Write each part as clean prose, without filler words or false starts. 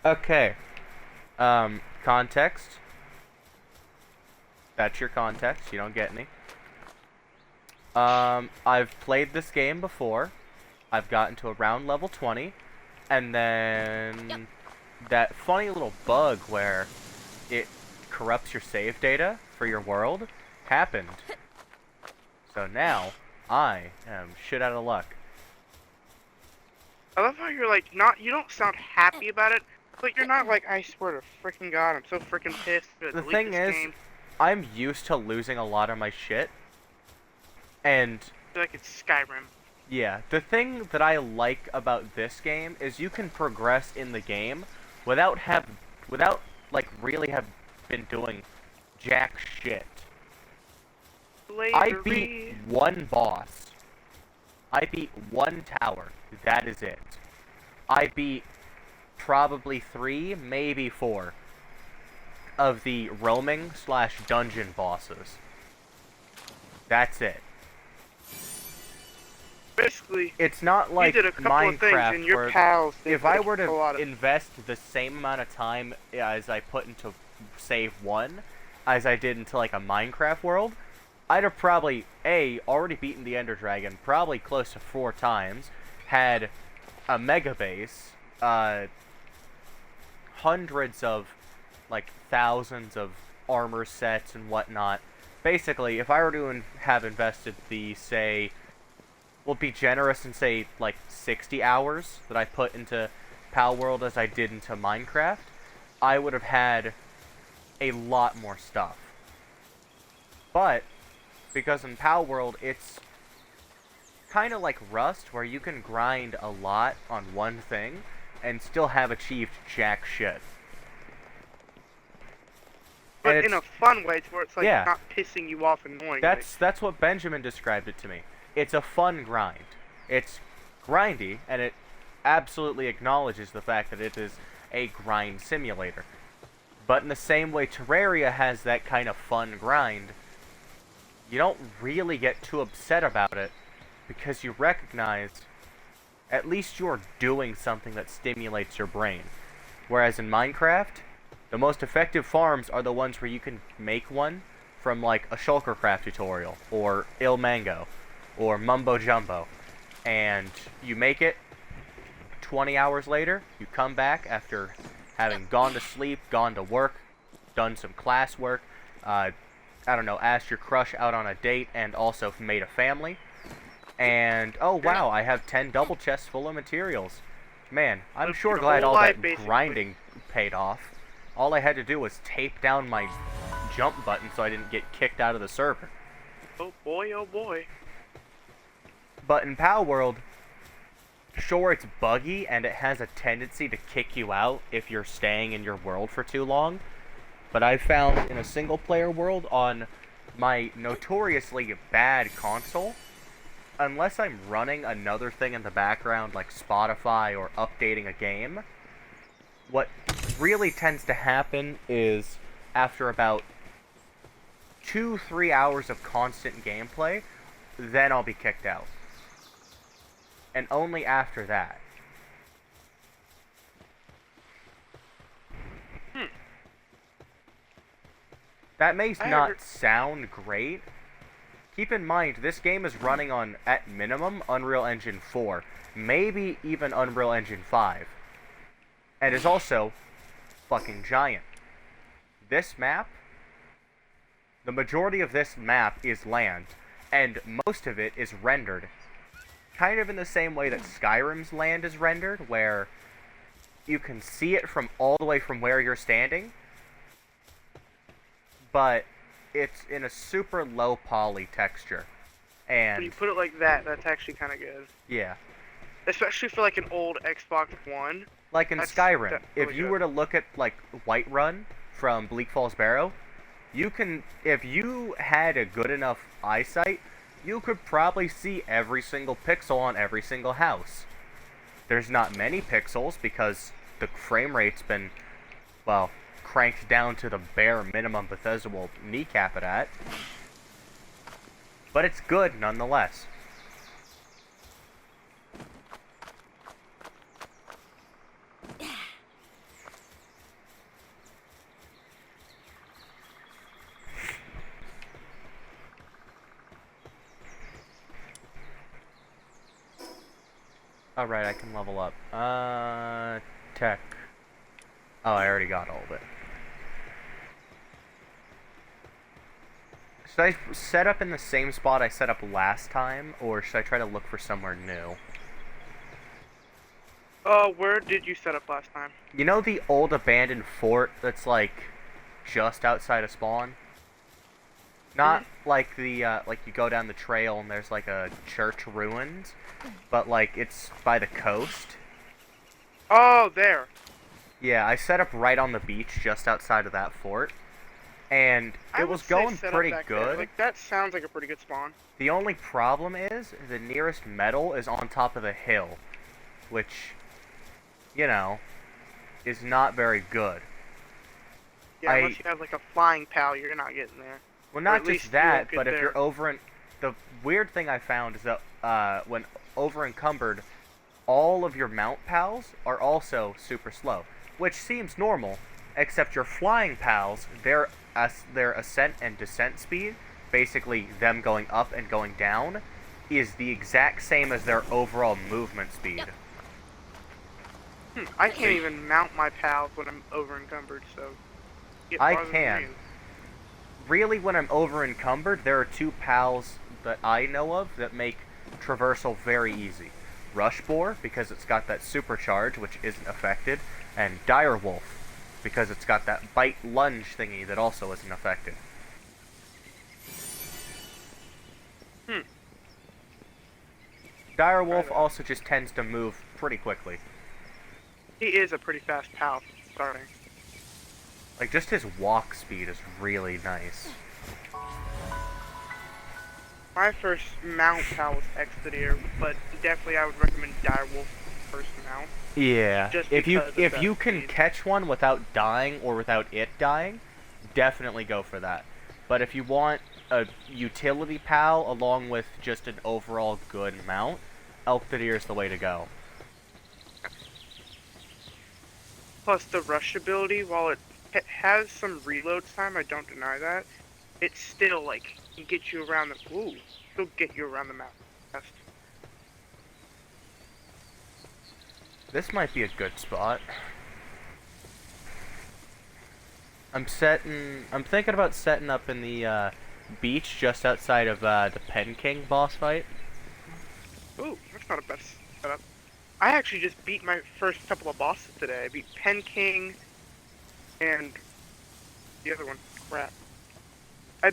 Okay. Context. That's your context. You don't get any. I've played this game before. I've gotten to around level 20, and then that funny little bug where it corrupts your save data for your world happened. So now, I am shit out of luck. I love how you're like, you don't sound happy about it, but you're not like, I swear to freaking God, I'm so freaking pissed. I'm The gonna delete thing this is, game. I'm used to losing a lot of my shit, and I feel like it's Skyrim. yeah, the thing that I like about this game is you can progress in the game without like really have been doing jack shit. I beat Slavery. one boss. I beat one tower. That is it. I beat probably 3, maybe 4 of the roaming slash dungeon bosses. That's it. Basically, It's not you like did a couple of things, Minecraft and your where pals did if I were a to lot of. invest the same amount of time as I put into save 1 as I did into like a Minecraft world, I'd have probably already beaten the Ender Dragon probably close to 4 times, had a mega base, hundreds of like thousands of armor sets and whatnot. Basically, if I were to have invested the say, we'll be generous and say like 60 hours that I put into PalWorld as I did into Minecraft, I would have had a lot more stuff. But because in PalWorld it's kind of like Rust, where you can grind a lot on one thing and still have achieved jack shit. But in a fun way, to where it's like yeah, not pissing you off annoyingly. that's what Benjamin described it to me. It's a fun grind. It's grindy, and it absolutely acknowledges the fact that it is a grind simulator. But in the same way Terraria has that kind of fun grind, you don't really get too upset about it because you recognize at least you're doing something that stimulates your brain. Whereas in Minecraft, the most effective farms are the ones where you can make one from like a Shulkercraft tutorial, or Il Mango, or Mumbo Jumbo, and you make it 20 hours later, you come back after having gone to sleep, gone to work, done some classwork, I don't know, asked your crush out on a date, and also made a family, and oh wow, I have 10 double chests full of materials. Man, I'm sure glad all that grinding paid off. All I had to do was tape down my jump button so I didn't get kicked out of the server. Oh boy, oh boy. But in PalWorld, sure, it's buggy and it has a tendency to kick you out if you're staying in your world for too long. But I've found in a single-player world on my notoriously bad console, unless I'm running another thing in the background like Spotify or updating a game, what really tends to happen is after about 2-3 hours of constant gameplay, then I'll be kicked out. And only after that. That may not sound great. Keep in mind, this game is running on, at minimum, Unreal Engine 4. Maybe even Unreal Engine 5. And is also fucking giant. This map, the majority of this map is land, and most of it is rendered. Kind of in the same way that Skyrim's land is rendered, where you can see it from all the way from where you're standing, but it's in a super low poly texture. And when you put it like that, that's actually kind of good. Yeah. Especially for like an old Xbox One. Like in Skyrim, if you were to look at like Whiterun from Bleak Falls Barrow, you can, if you had a good enough eyesight, you could probably see every single pixel on every single house. There's not many pixels because the frame rate's been, well, cranked down to the bare minimum Bethesda will kneecap it at. But it's good nonetheless. Alright, I can level up. Tech. Oh, I already got all of it. Should I set up in the same spot I set up last time, or should I try to look for somewhere new? Where did you set up last time? You know the old abandoned fort that's, like, just outside of spawn? Not like the, like you go down the trail and there's, like, a church ruins, but, like, it's by the coast. Oh, there. Yeah, I set up right on the beach just outside of that fort. And it was going pretty good. Like, that sounds like a pretty good spawn. The only problem is the nearest metal is on top of the hill, which, you know, is not very good. Yeah, unless you have like a flying pal, you're not getting there. Well, not just that, but if you're over in... The weird thing I found is that when over encumbered, all of your mount pals are also super slow, which seems normal, except your flying pals, their ascent and descent speed, basically them going up and going down, is the exact same as their overall movement speed. I can't even mount my pals when I'm over encumbered, so... I can. Really, when I'm over encumbered, there are two pals that I know of that make traversal very easy. Rushboar, because it's got that supercharge, which isn't affected, and Direwolf, because it's got that bite lunge thingy that also isn't affected. Direwolf also just tends to move pretty quickly. He is a pretty fast pal starting. Like, just his walk speed is really nice. My first mount pal was Exterior, but definitely I would recommend Direwolf first mount. Yeah, Just if you because can catch one without dying or without it dying, definitely go for that. But if you want a utility pal along with just an overall good mount, Elfthedier is the way to go. Plus the rush ability, while it has some reload time, I don't deny that, it's still like can get you around the still get you around the map. This might be a good spot. I'm thinking about setting up in the beach just outside of the Pen King boss fight. Ooh, that's not a bad setup. I actually just beat my first couple of bosses today. I beat Pen King and the other one. Crap. I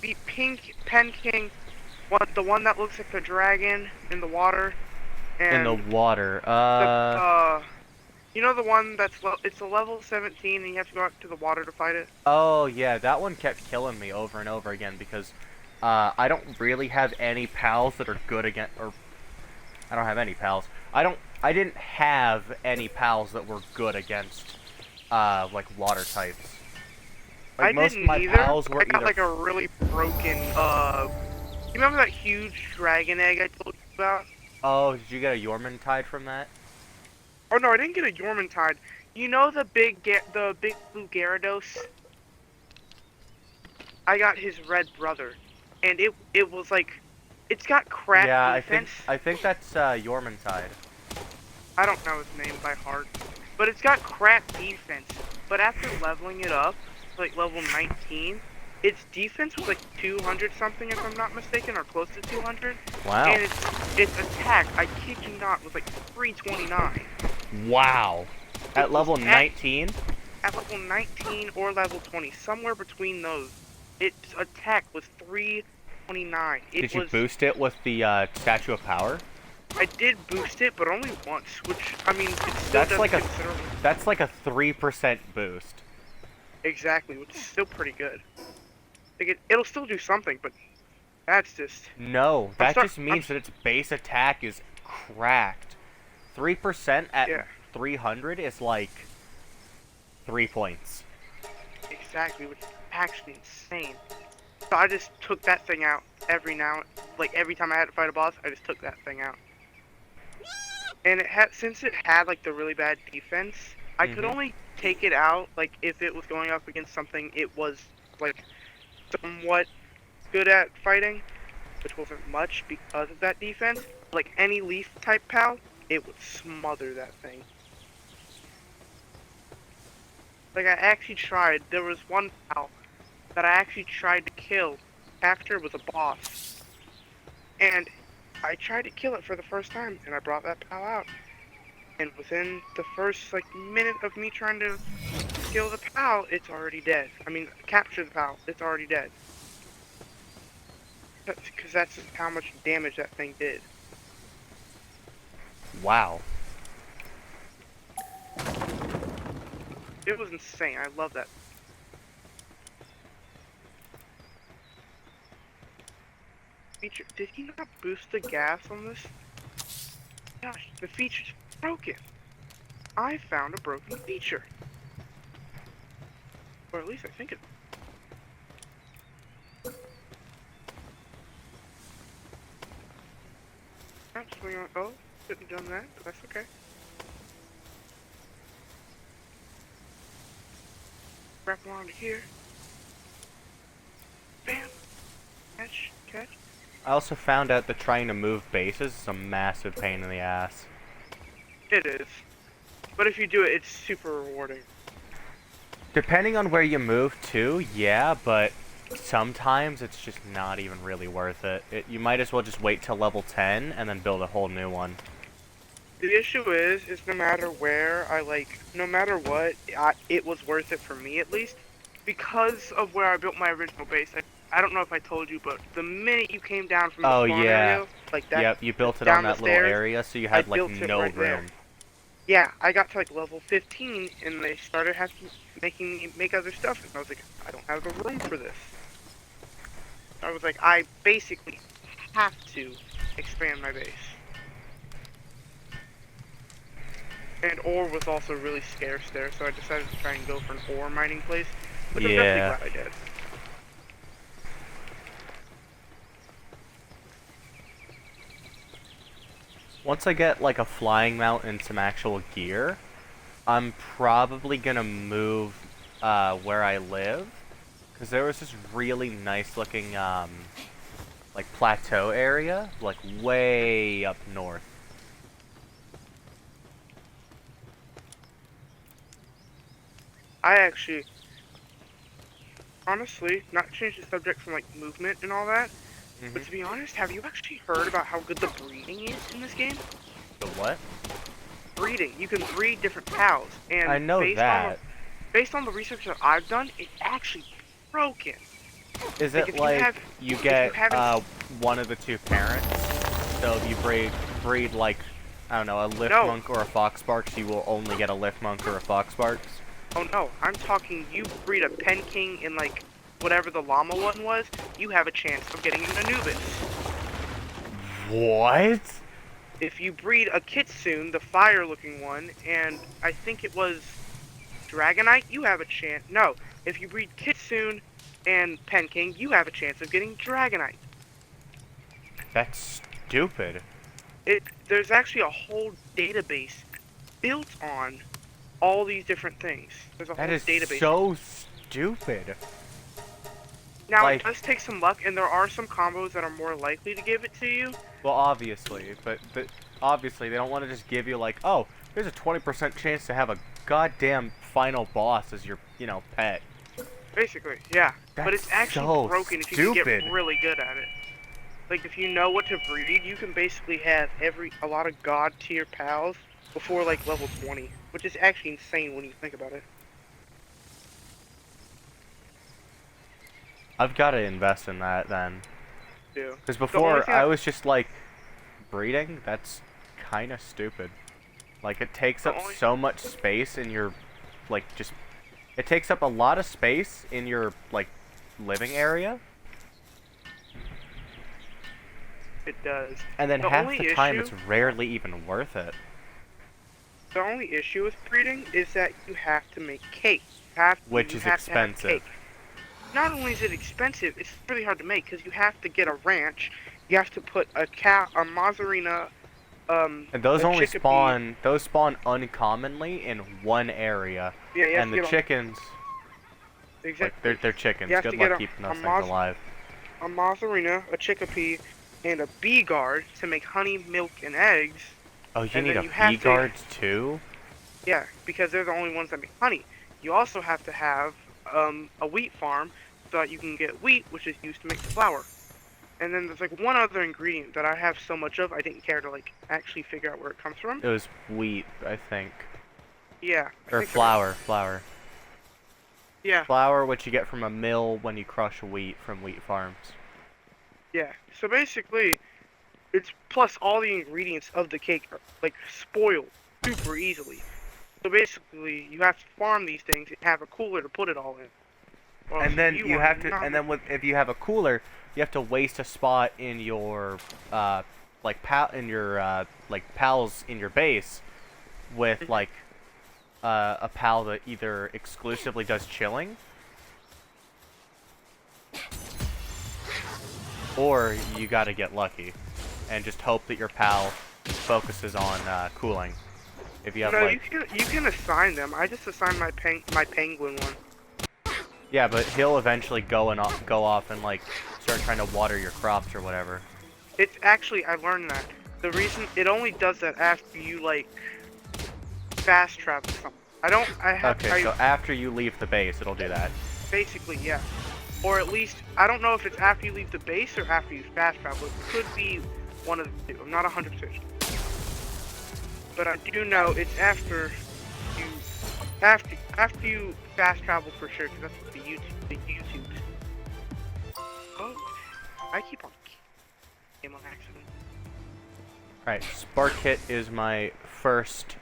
beat Pen King, the one that looks like the dragon in the water. And in the water. you know the one that's it's a level 17 and you have to go out to the water to fight it? Oh yeah, that one kept killing me over and over again because I don't really have any pals that are good against, or I don't have any pals. I didn't have any pals that were good against like water types. Like, most of my pals were I got like a really broken you remember that huge dragon egg I told you about? Oh, did you get a Yormantide from that? Oh no, I didn't get a Yormantide. You know the big blue Gyarados? I got his red brother, and it was like, it's got crap defense. I think that's Yormantide. I don't know his name by heart, but it's got crap defense. But after leveling it up, like level 19, its defense was like 200 something if I'm not mistaken, or close to 200. Wow. And its attack, I kid you not, was like 329. Wow. At level 19? At level 19 or level 20, somewhere between those. Its attack was 329. Did you boost it with the Statue of Power? I did boost it, but only once, which, I mean, it still does considerable. That's like a 3% boost. Exactly, which is still pretty good. Like it'll still do something, but that's just... No, that just means that its base attack is cracked. 3% at 300 is like 3 points. Exactly, which is actually insane. So I just took that thing out every time I had to fight a boss, I just took that thing out. And since it had like the really bad defense, I could only take it out like if it was going up against something it was like somewhat good at fighting, which wasn't much because of that defense. Like any leaf type pal, it would smother that thing. Like, I actually tried. There was one pal that I actually tried to kill after it was a boss. And I tried to kill it for the first time, and I brought that pal out. And within the first, like, minute of me trying to kill the pal, it's already dead. I mean, capture the pal, it's already dead. Because that's just how much damage that thing did. Wow. It was insane. I love that. Feature. Did he not boost the gas on this? Gosh, the feature's broken. I found a broken feature. Or at least I think it. Oh, shouldn't have done that, but that's okay. Wrap around here. Bam! Catch, catch. I also found out that trying to move bases is a massive pain in the ass. It is. But if you do it, it's super rewarding. Depending on where you move to, yeah, but sometimes it's just not even really worth it. You might as well just wait till level 10 and then build a whole new one. The issue is no matter where no matter what, it was worth it for me at least. Because of where I built my original base. I don't know if I told you, but the minute you came down from the spawn area, like that. Yep, you built it on that little stairs, area, so you had like no right room. There. Yeah, I got to like level 15, and they started making me make other stuff, and I was like, I don't have the room for this. I was like, I basically have to expand my base. And ore was also really scarce there, so I decided to try and go for an ore mining place, which I'm definitely glad I did. Once I get like a flying mount and some actual gear, I'm probably gonna move where I live, because there was this really nice looking like plateau area, like way up north. I actually, honestly, not to change the subject from like movement and all that, but to be honest, have you actually heard about how good the breeding is in this game? The what? Breeding. You can breed different cows, and I know that. Based on the research that I've done, it's actually broken. Is it like you get one of the two parents? So if you breed like, I don't know, a Liftmonk or a Foxbarks, you will only get a Liftmonk or a Foxbarks? Oh no, I'm talking you breed a Pen King in like whatever the llama one was, you have a chance of getting an Anubis. What? If you breed a Kitsune, the fire-looking one, and I think it was Dragonite, you have a chance. No, if you breed Kitsune and Pen King, you have a chance of getting Dragonite. That's stupid. There's actually a whole database built on all these different things. There's a whole database. That is so stupid. Now, it does take some luck, and there are some combos that are more likely to give it to you. Well, obviously, but obviously they don't want to just give you like, oh, there's a 20% chance to have a goddamn final boss as your, pet. Basically, yeah. That's but it's actually so broken if you can stupid. get really good at it. Like, if you know what to breed, you can basically have a lot of god tier pals before like level 20, which is actually insane when you think about it. I've got to invest in that then. Yeah. Because before, I was just like, breeding? That's kind of stupid. Like, it takes up so much space in your, like, it takes up a lot of space in your, like, living area. It does. And then half the time, it's rarely even worth it. The only issue with breeding is that you have to make cake. Which is expensive. Not only is it expensive, it's really hard to make because you have to get a ranch. You have to put a cow, a Mazarina, and those only spawn. Those spawn uncommonly in one area. Yeah, and the chickens. Exactly. Like, they're chickens. Good luck keeping those things alive. A Mazarina, a Chickapea, and a Bee Guard to make honey, milk, and eggs. Oh, you And need then a you have bee to- guards too? Yeah, because they're the only ones that make honey. You also have to have a wheat farm so that you can get wheat, which is used to make flour. And then there's like one other ingredient that I have so much of, I didn't care to like actually figure out where it comes from. It was wheat, I think. Yeah. I Or think flour, Yeah, Flour, which you get from a mill when you crush wheat from wheat farms. yeah. So basically, it's plus all the ingredients of the cake are like spoiled super easily. So basically, you have to farm these things and have a cooler to put it all in. Or else And then you are have to, not and then if you have a cooler, you have to waste a spot in your, like pals in your base, with like, a pal that either exclusively does chilling, or you gotta get lucky, and just hope that your pal focuses on cooling. If you have No, like, you can assign them. I just assigned my penguin one. yeah, but he'll eventually go off and like start trying to water your crops or whatever. It's actually I learned that the reason it only does that after you like fast travel something. Okay, so after you leave the base, it'll do that. Basically, yeah. Or at least I don't know if it's after you leave the base or after you fast travel. It could be one of the two. I'm not 100% sure. But I do know it's after you fast travel for sure, because that's what the YouTube. Oh, I keep on game on accident. Alright, Spark Hit is my first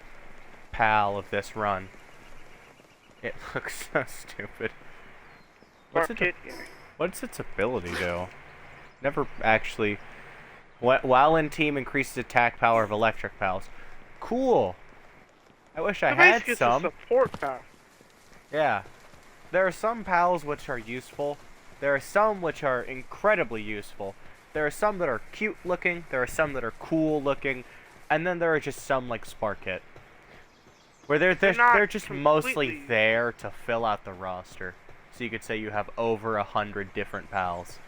pal of this run. It looks so stupid. What's its ability do? Never actually. While in team, increases attack power of electric pals. Cool. I wish I had It's some. a support pal. Yeah. There are some pals which are useful. There are some which are incredibly useful. There are some that are cute looking. There are some that are cool looking. And then there are just some like Spark Hit, where they're just mostly there to fill out the roster. So you could say you have over 100 different pals.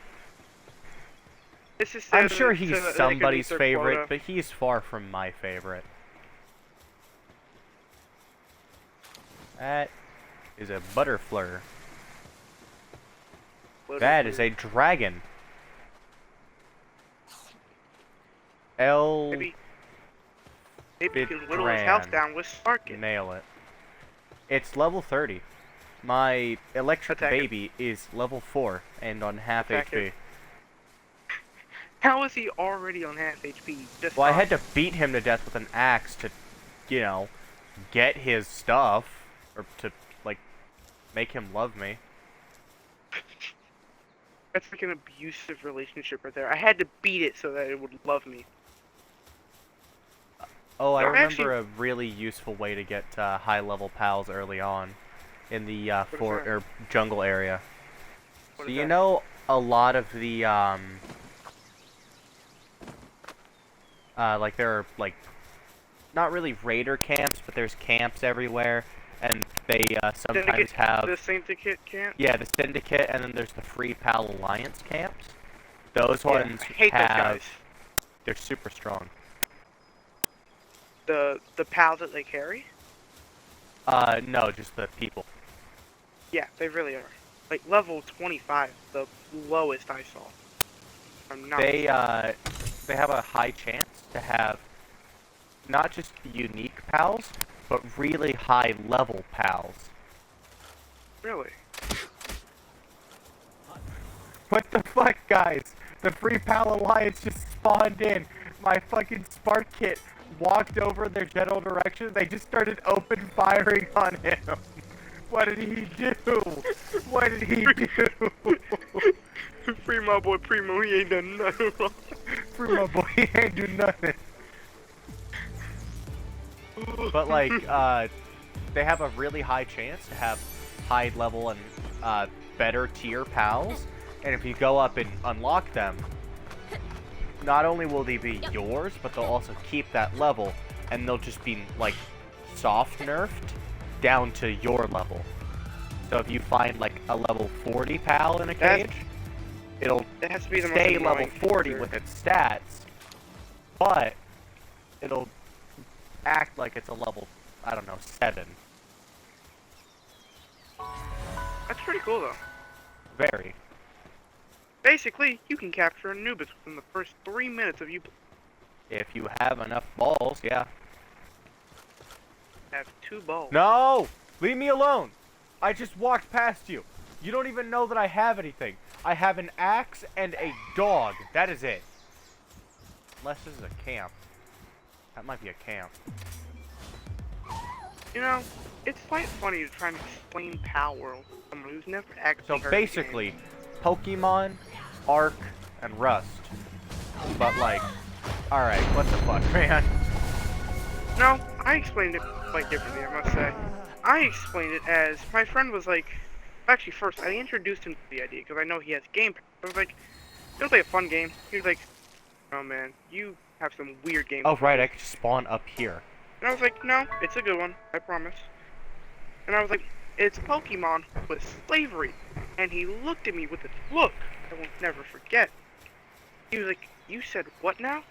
I'm sure he's somebody's favorite, but he's far from my favorite. That is a butterfly. That is a dragon. Maybe you can whittle his health down with Spark It. Nail it. It's level 30. My electric Attack baby is level 4 and on half Attack HP. it. How is he already on half HP? Well, I had to beat him to death with an axe to, you know, get his stuff, or to, like, make him love me. That's like an abusive relationship right there. I had to beat it so that it would love me. Oh, I No, remember actually- a really useful way to get high-level pals early on in the jungle area. What So is you that? know a lot of the like there are like not really raider camps, but there's camps everywhere, and they sometimes have the Syndicate camp. yeah, the Syndicate, and then there's the Free Pal Alliance camps. Those Yeah, ones I hate those have guys. they're super strong. The pals that they carry. No, just the people. Yeah, they really are. Like level 25, the lowest I saw. I'm not. They have a high chance to have not just unique pals, but really high level pals. Really? What the fuck, guys? The Free Pal Alliance just spawned in. My fucking Spark Kit walked over in their general direction. They just started open firing on him. What did he do? What did he do? Free my boy Primo, he ain't done nothing wrong. Free my boy, he ain't do nothing. But like, they have a really high chance to have high level and better tier pals, and if you go up and unlock them, not only will they be yours, but they'll also keep that level, and they'll just be like soft nerfed down to your level. So if you find like a level 40 pal in a cage, it'll It has to be the most stay level annoying 40 feature. with its stats, but it'll act like it's a level, I don't know, 7. That's pretty cool though. Very. Basically, you can capture Anubis within the first 3 minutes of you If you have enough balls, yeah. have 2 balls. No! Leave me alone! I just walked past you. You don't even know that I have anything. I have an axe and a dog. That is it. Unless this is a camp. That might be a camp. You know, it's quite funny to try and explain PalWorld to someone who's never actually So heard of the basically, game. Pokemon, Ark, and Rust. But like, alright, what the fuck, man? No, I explained it quite differently, I must say. I explained it as, my friend was like, actually first, I introduced him to the idea, because I know he has Game Pass. I was like, you want to play a fun game? He was like, oh man, you have some weird games. Oh right, I could just spawn up here. And I was like, no, it's a good one, I promise. And I was like, it's Pokemon with slavery. And he looked at me with this look I will never forget. He was like, you said what now?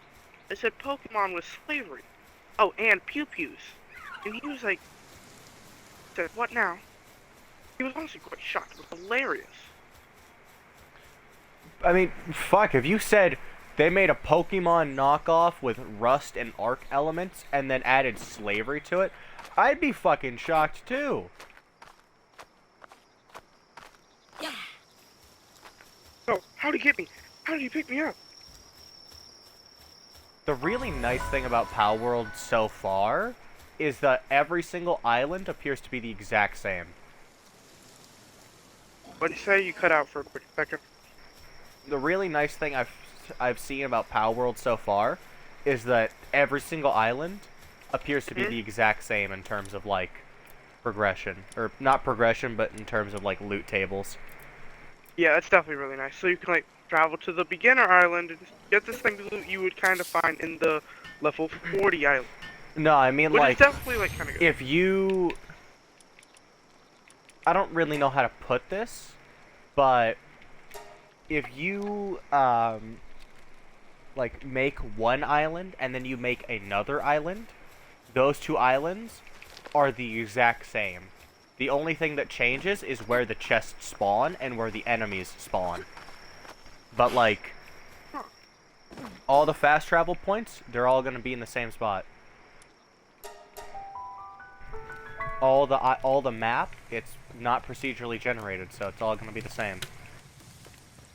I said Pokemon with slavery. Oh, and pew-pews. And he was like, said what now? He was honestly quite shocked. It was hilarious. I mean, fuck, if you said they made a Pokemon knockoff with Rust and Ark elements and then added slavery to it, I'd be fucking shocked too. Oh, how'd he get me? How did he pick me up? The really nice thing about PalWorld so far is that every single island appears to be the exact same. What'd you say? You cut out for a quick second. The really nice thing I've seen about PalWorld so far is that every single island appears to be the exact same in terms of like progression, or not progression, but in terms of like loot tables. Yeah, that's definitely really nice. So you can like travel to the beginner island and get this thing that you would kind of find in the level 40 island. No, I mean Which like is definitely like kind of good. if you, I don't really know how to put this, but if you like make one island and then you make another island, those two islands are the exact same. The only thing that changes is where the chests spawn and where the enemies spawn. But like, all the fast travel points, they're all gonna be in the same spot. All the map, it's not procedurally generated, so it's all gonna be the same.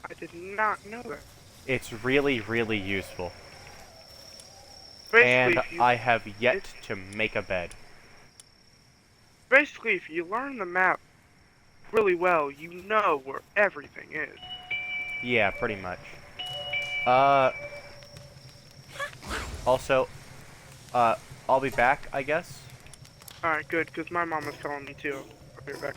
I did not know that. It's really, really useful. Basically, And if you, I have yet to make a bed. basically, if you learn the map really well, you know where everything is. Yeah, pretty much. Also, I'll be back, I guess. Alright, good, because my mom was calling me too. I'll be right back.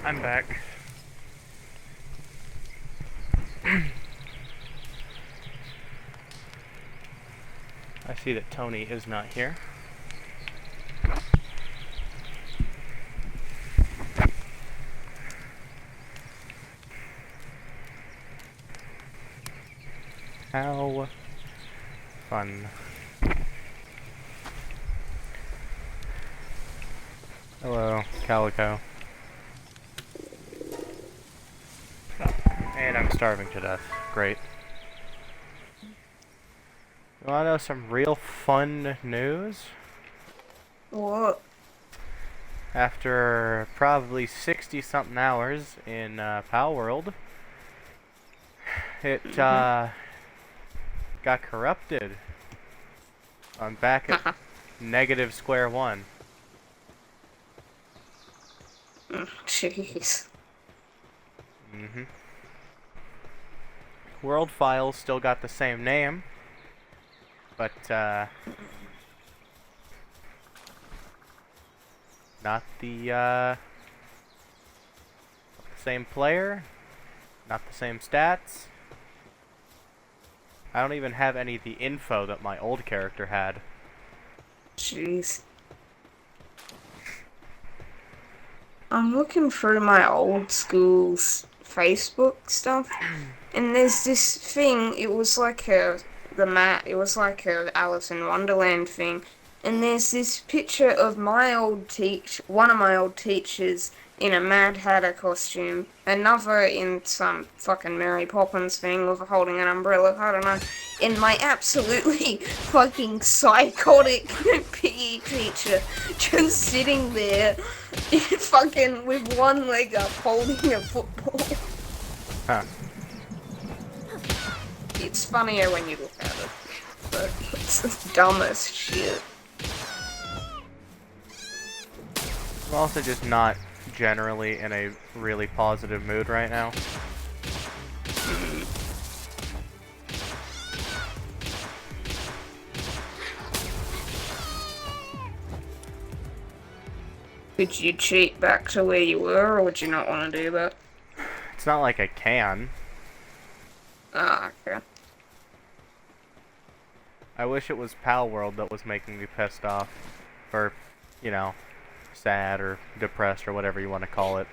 I'm back. I see that Tony is not here. How fun. Hello, Calico. And I'm starving to death. Great. You wanna know some real fun news? What? After probably 60-something hours in PalWorld, it got corrupted. I'm back at negative square one. Jeez. World files still got the same name, but not the same player, not the same stats. I don't even have any of the info that my old character had. Jeez. I'm looking through my old school's Facebook stuff, and there's this thing. It was like a Alice in Wonderland thing, and there's this picture of one of my old teachers in a Mad Hatter costume, another in some fucking Mary Poppins thing with holding an umbrella. I don't know. And my absolutely fucking psychotic PE teacher just sitting there, fucking with one leg up, holding a football. Huh. It's funnier when you look at it, but it's the dumbest shit. I'm also just not generally in a really positive mood right now. Could you cheat back to where you were, or would you not want to do that? It's not like I can. Ah, okay. I wish it was PalWorld that was making me pissed off. Or, you know, sad or depressed or whatever you want to call it.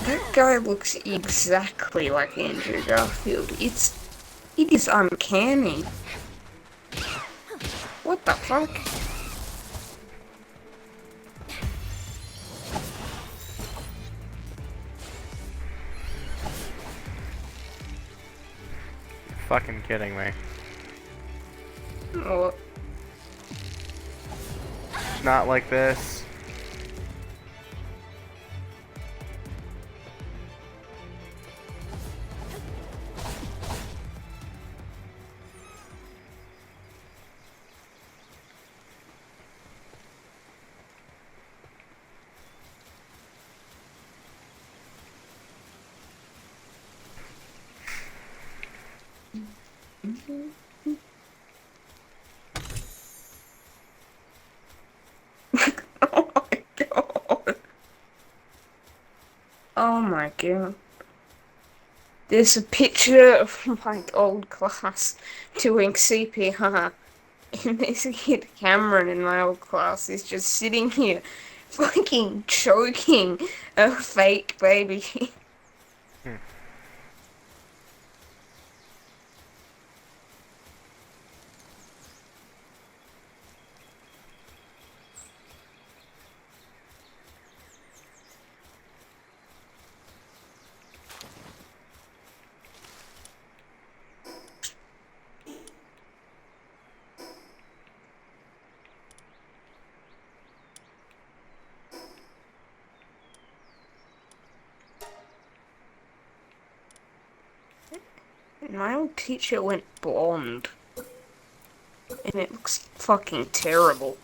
That guy looks exactly like Andrew Garfield. It is uncanny. What the fuck? You're fucking kidding me. What? Not like this. Oh my god. Oh my god. There's a picture of my old class doing CPR. And this kid Cameron in my old class is just sitting here fucking choking a fake baby. My old teacher went blonde. And it looks fucking terrible.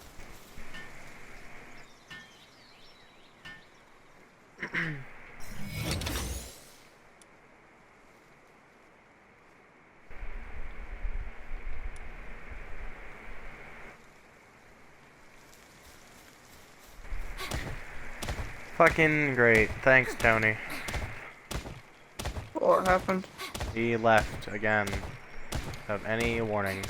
Fucking great. Thanks, Tony. What happened? He left again. Without any warning.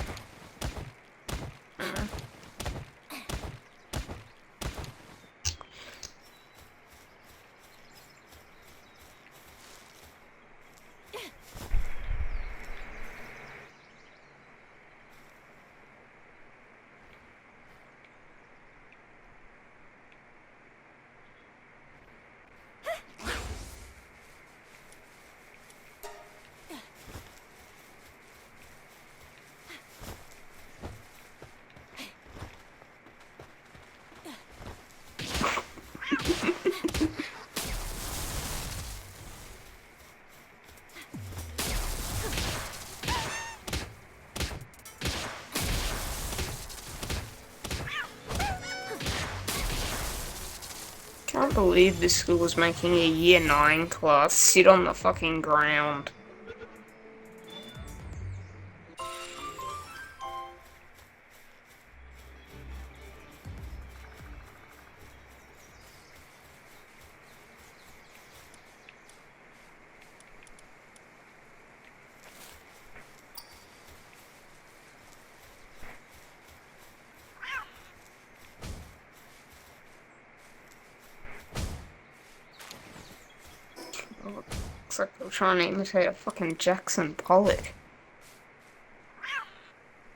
Can't believe this school is making a year 9 class sit on the fucking ground. Looks like they're trying to imitate a fucking Jackson Pollock.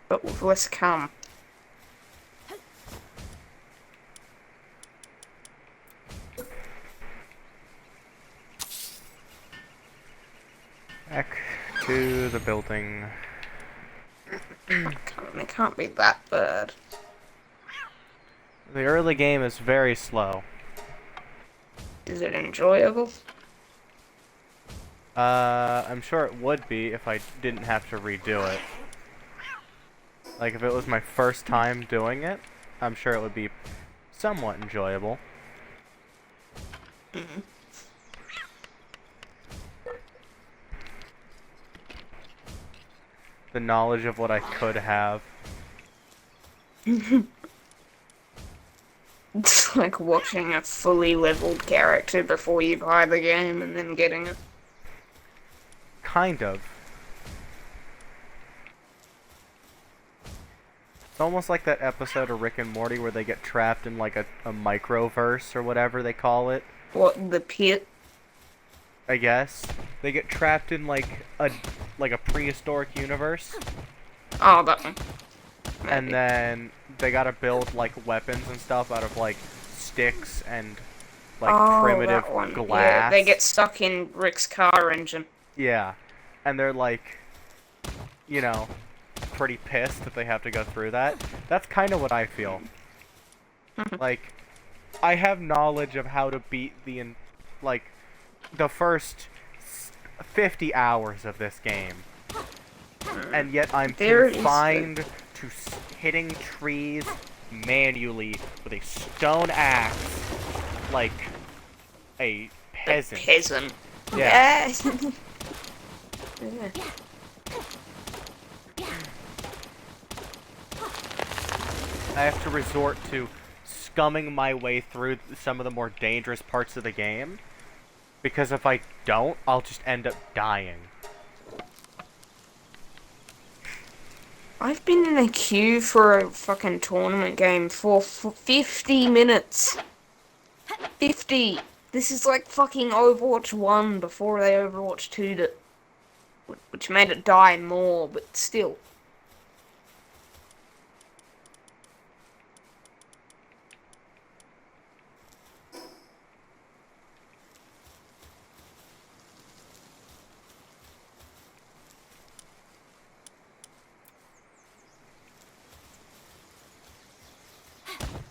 But with less cum. Back to the building. It can't be that bad. The early game is very slow. Is it enjoyable? I'm sure it would be if I didn't have to redo it. Like, if it was my first time doing it, I'm sure it would be somewhat enjoyable. Mm-hmm. The knowledge of what I could have. It's like watching a fully leveled character before you buy the game and then getting it. Kind of. It's almost like that episode of Rick and Morty where they get trapped in like a microverse or whatever they call it. What, the pit? I guess. They get trapped in like a prehistoric universe. Oh, that one. Maybe. And then they gotta build like weapons and stuff out of like sticks and like primitive that one. glass. Yeah, they get stuck in Rick's car engine. Yeah. And they're like, you know, pretty pissed that they have to go through that. That's kind of what I feel. Like, I have knowledge of how to beat the first 50 hours of this game. And yet I'm confined to hitting trees manually with a stone axe like a peasant. A peasant. Yeah. Yeah. I have to resort to scumming my way through some of the more dangerous parts of the game. Because if I don't, I'll just end up dying. I've been in a queue for a fucking tournament game for 50 minutes. 50! This is like fucking Overwatch 1 before they Overwatch 2'd it. Which made it die more, but still.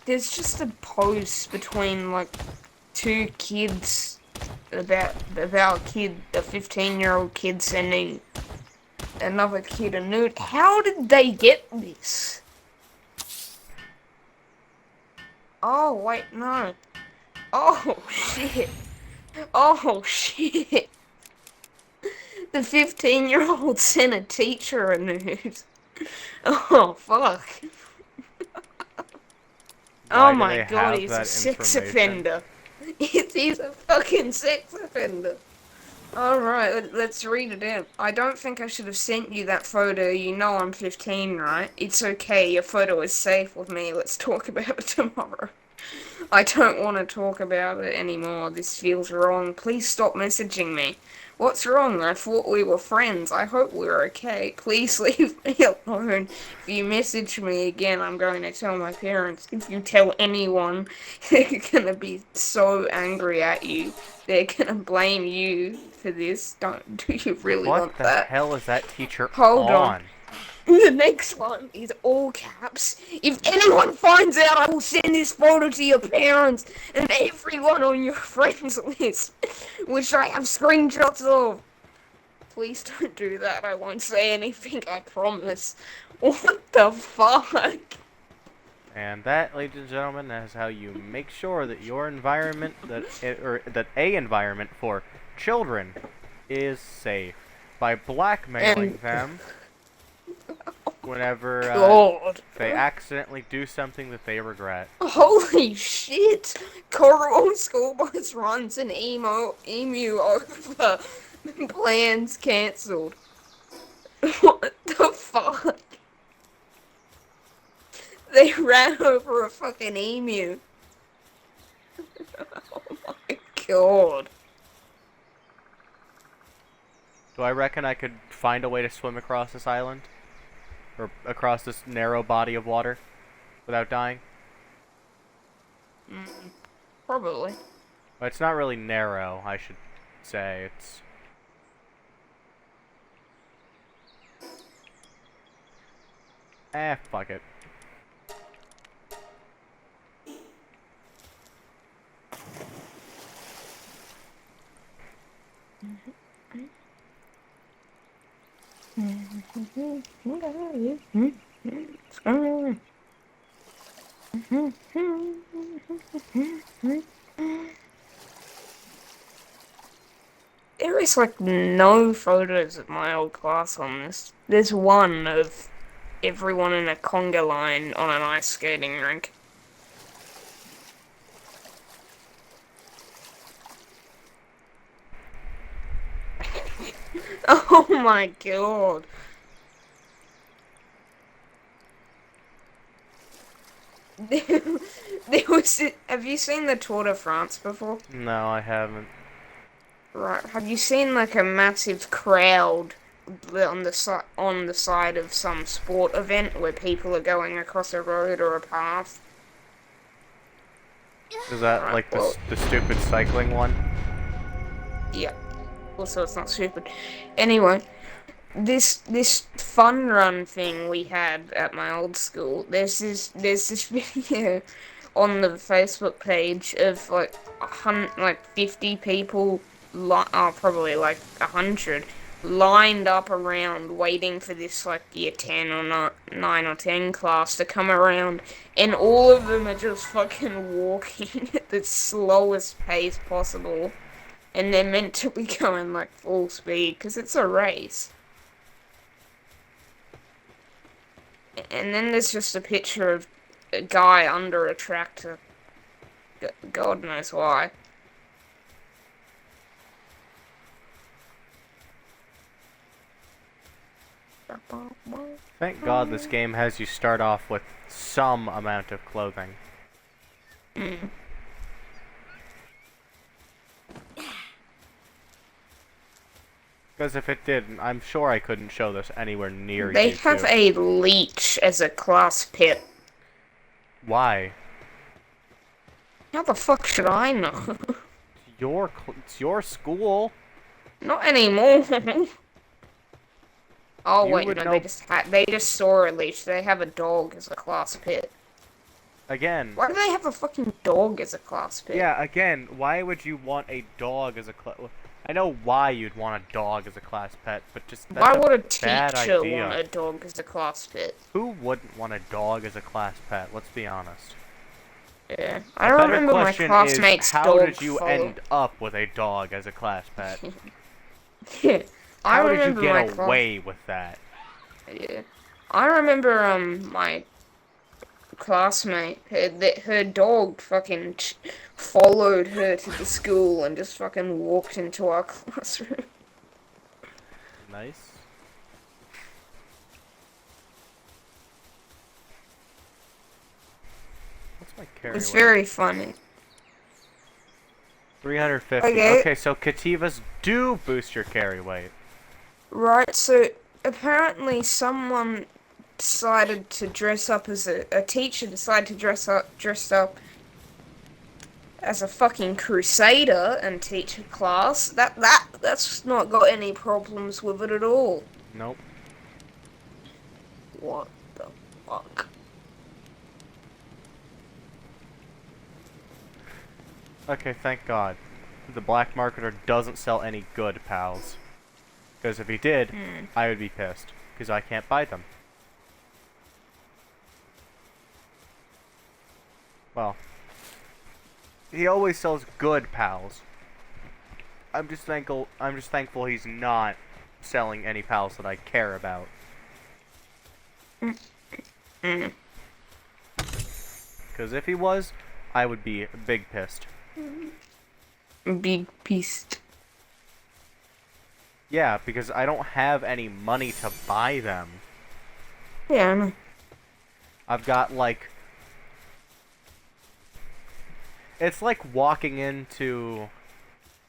There's just a post between like two kids about a 15-year-old kid sending another kid a nude. How did they get this? Oh wait, no. Oh shit. Oh shit. The 15-year-old sent a teacher a nude. Oh fuck. Why Oh do my they god, have he's a that sex information? offender. He's a fucking sex offender. Alright, let's read it in. I don't think I should have sent you that photo. You know I'm 15, right? It's okay, your photo is safe with me. Let's talk about it tomorrow. I don't want to talk about it anymore. This feels wrong. Please stop messaging me. What's wrong? I thought we were friends. I hope we're okay. Please leave me alone. If you message me again, I'm going to tell my parents. If you tell anyone, they're gonna be so angry at you. They're gonna blame you for this. Do you really What want the that? hell is that teacher Hold on. The next one is all caps. If anyone finds out, I will send this photo to your parents and everyone on your friends list, which I have screenshots of. Please don't do that. I won't say anything, I promise. What the fuck? And that, ladies and gentlemen, is how you make sure that your environment, that a environment for children, is safe by blackmailing them whenever God. they accidentally do something that they regret. Holy shit! Coral school bus runs an emu over. Plans cancelled. What the fuck? They ran over a fucking emu. Oh my god. Do I reckon I could find a way to swim across this island? Or across this narrow body of water without dying? Probably. Well, it's not really narrow, I should say. It's... fuck it. There is like no photos of my old class on this. There's one of everyone in a conga line on an ice skating rink. Oh my god. There was. Have you seen the Tour de France before? No, I haven't. Right. Have you seen like a massive crowd on the side of some sport event where people are going across a road or a path? Is that Right, like well, the stupid cycling one? yeah. Also, it's not stupid. Anyway, this fun run thing we had at my old school. There's this video on the Facebook page of like 50 people, probably like 100, lined up around waiting for this like year 10 or not 9 or 10 class to come around, and all of them are just fucking walking at the slowest pace possible. And they're meant to be going like full speed because it's a race. And then there's just a picture of a guy under a tractor. God knows why. Thank God this game has you start off with some amount of clothing. Because if it didn't, I'm sure I couldn't show this anywhere near They YouTube. have a leech as a class pet. Why? How the fuck should I know? It's your school. Not anymore. Oh You wait, would no, know- they just saw a leech. They have a dog as a class pet. Again. Why do they have a fucking dog as a class pet? Yeah, again, why would you want a dog as a class... I know why you'd want a dog as a class pet, but just that's Why would a bad teacher idea. want a dog as a class pet? Who wouldn't want a dog as a class pet? Let's be honest. Yeah, I The better remember my question classmate's is, how dog. did you end up with a dog as a class pet? Yeah, I How did remember you my get away with that? Yeah, I remember my classmate. Her dog fucking followed her to the school and just fucking walked into our classroom. Nice. What's my carry It's weight? very funny. 350. Okay. Okay, so Cativas do boost your carry weight. Right, so apparently someone decided to dress up as a teacher decided to dress up as a fucking crusader and teach a class. That's not got any problems with it at all. Nope. What the fuck? Okay, thank God. The black marketer doesn't sell any good pals. Because if he did, I would be pissed. Because I can't buy them. Well, he always sells good pals. I'm just thankful he's not selling any pals that I care about. Because if he was, I would be big pissed. Big beast. Yeah, because I don't have any money to buy them. Yeah, I know. I've got like... It's like walking into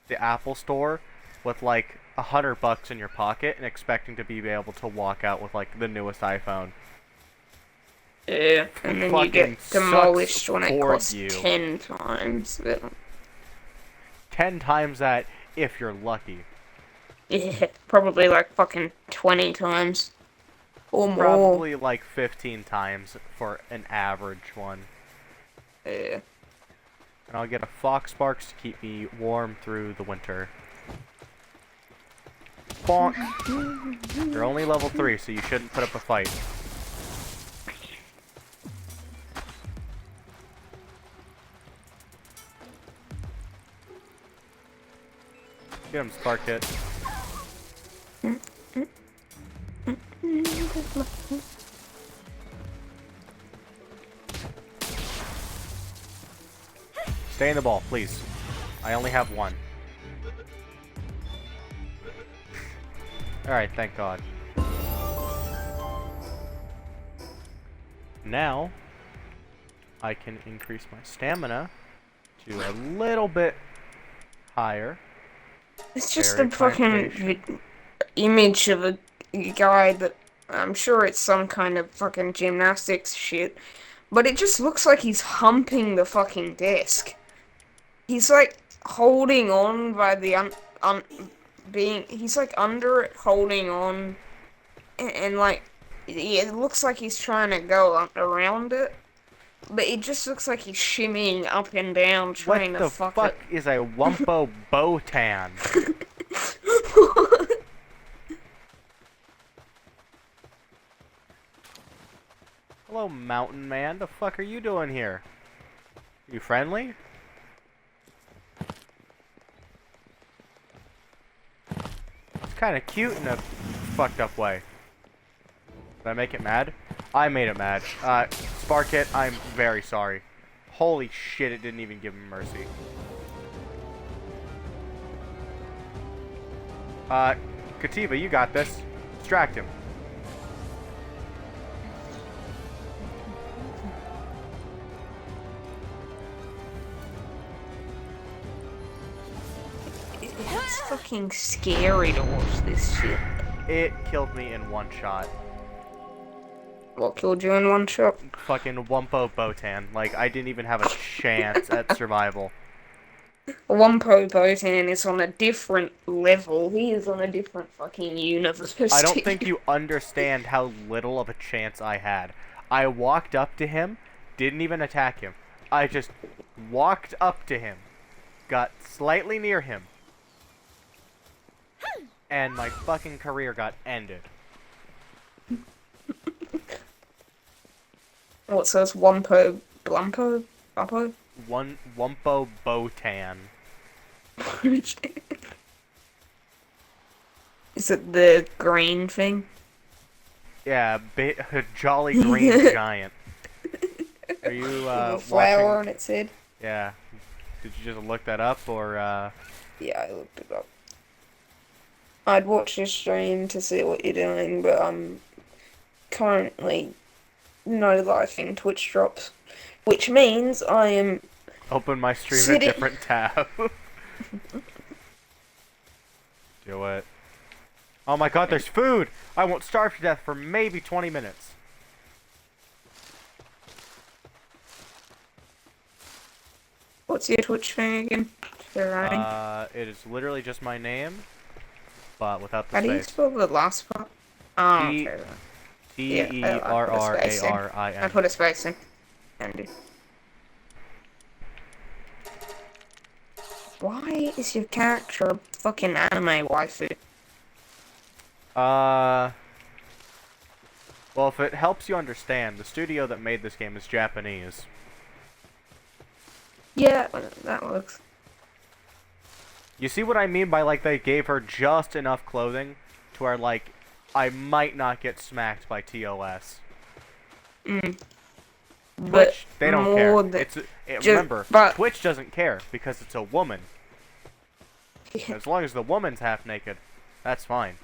the Apple store with like $100 in your pocket and expecting to be able to walk out with like the newest iPhone. Yeah, and then you Fucking get demolished sucks when it for costs you. 10 times. But 10 times that if you're lucky. yeah, probably like fucking 20 times. Or more. Probably like 15 times for an average one. Yeah. And I'll get a Fox Sparks to keep me warm through the winter. Bonk! You're only level 3, so you shouldn't put up a fight. Get him, Spark Hit. Stay in the ball, please. I only have one. Alright, thank God. Now, I can increase my stamina to a little bit higher. It's just Very a fucking image of a guy that I'm sure it's some kind of fucking gymnastics shit, but it just looks like he's humping the fucking desk. He's like holding on by the he's like under it, holding on, and like it looks like he's trying to go around it, but it just looks like he's shimmying up and down trying What to the fuck fuck it. is a Wumpo Botan? Hello, mountain man. The fuck are you doing here? You friendly? It's kind of cute in a fucked up way. Did I make it mad? I made it mad. Spark Hit, I'm very sorry. Holy shit, it didn't even give him mercy. Kativa, you got this. Distract him. It's fucking scary to watch this shit. It killed me in one shot. What killed you in one shot? Fucking Wumpo Botan. Like, I didn't even have a chance at survival. Wumpo Botan is on a different level. He is on a different fucking universe. I don't think you understand how little of a chance I had. I walked up to him, didn't even attack him. I just walked up to him, got slightly near him, and my fucking career got ended. What says Wumpo Blumpo? Bumpo? Wumpo Botan. Is it the green thing? Yeah, a jolly green giant. Are you With a watching? flower on its head. Yeah. Did you just look that up, or Yeah, I looked it up. I'd watch your stream to see what you're doing, but I'm currently no lifing Twitch drops, which means I am open my stream in a sitting. different tab? Do it. Oh my god, there's food! I won't starve to death for maybe 20 minutes. What's your Twitch thing again? It is literally just my name, but without the How do you space. spell the last part? Oh, T- okay. T-E-R-R-A-R-I-N. I put a space in. Handy. Why is your character a fucking anime waifu? Well, if it helps you understand, the studio that made this game is Japanese. Yeah, that works. You see what I mean by, like, they gave her just enough clothing to where, like, I might not get smacked by TOS. Twitch, they don't care. Remember, Twitch doesn't care because it's a woman. As long as the woman's half naked, that's fine.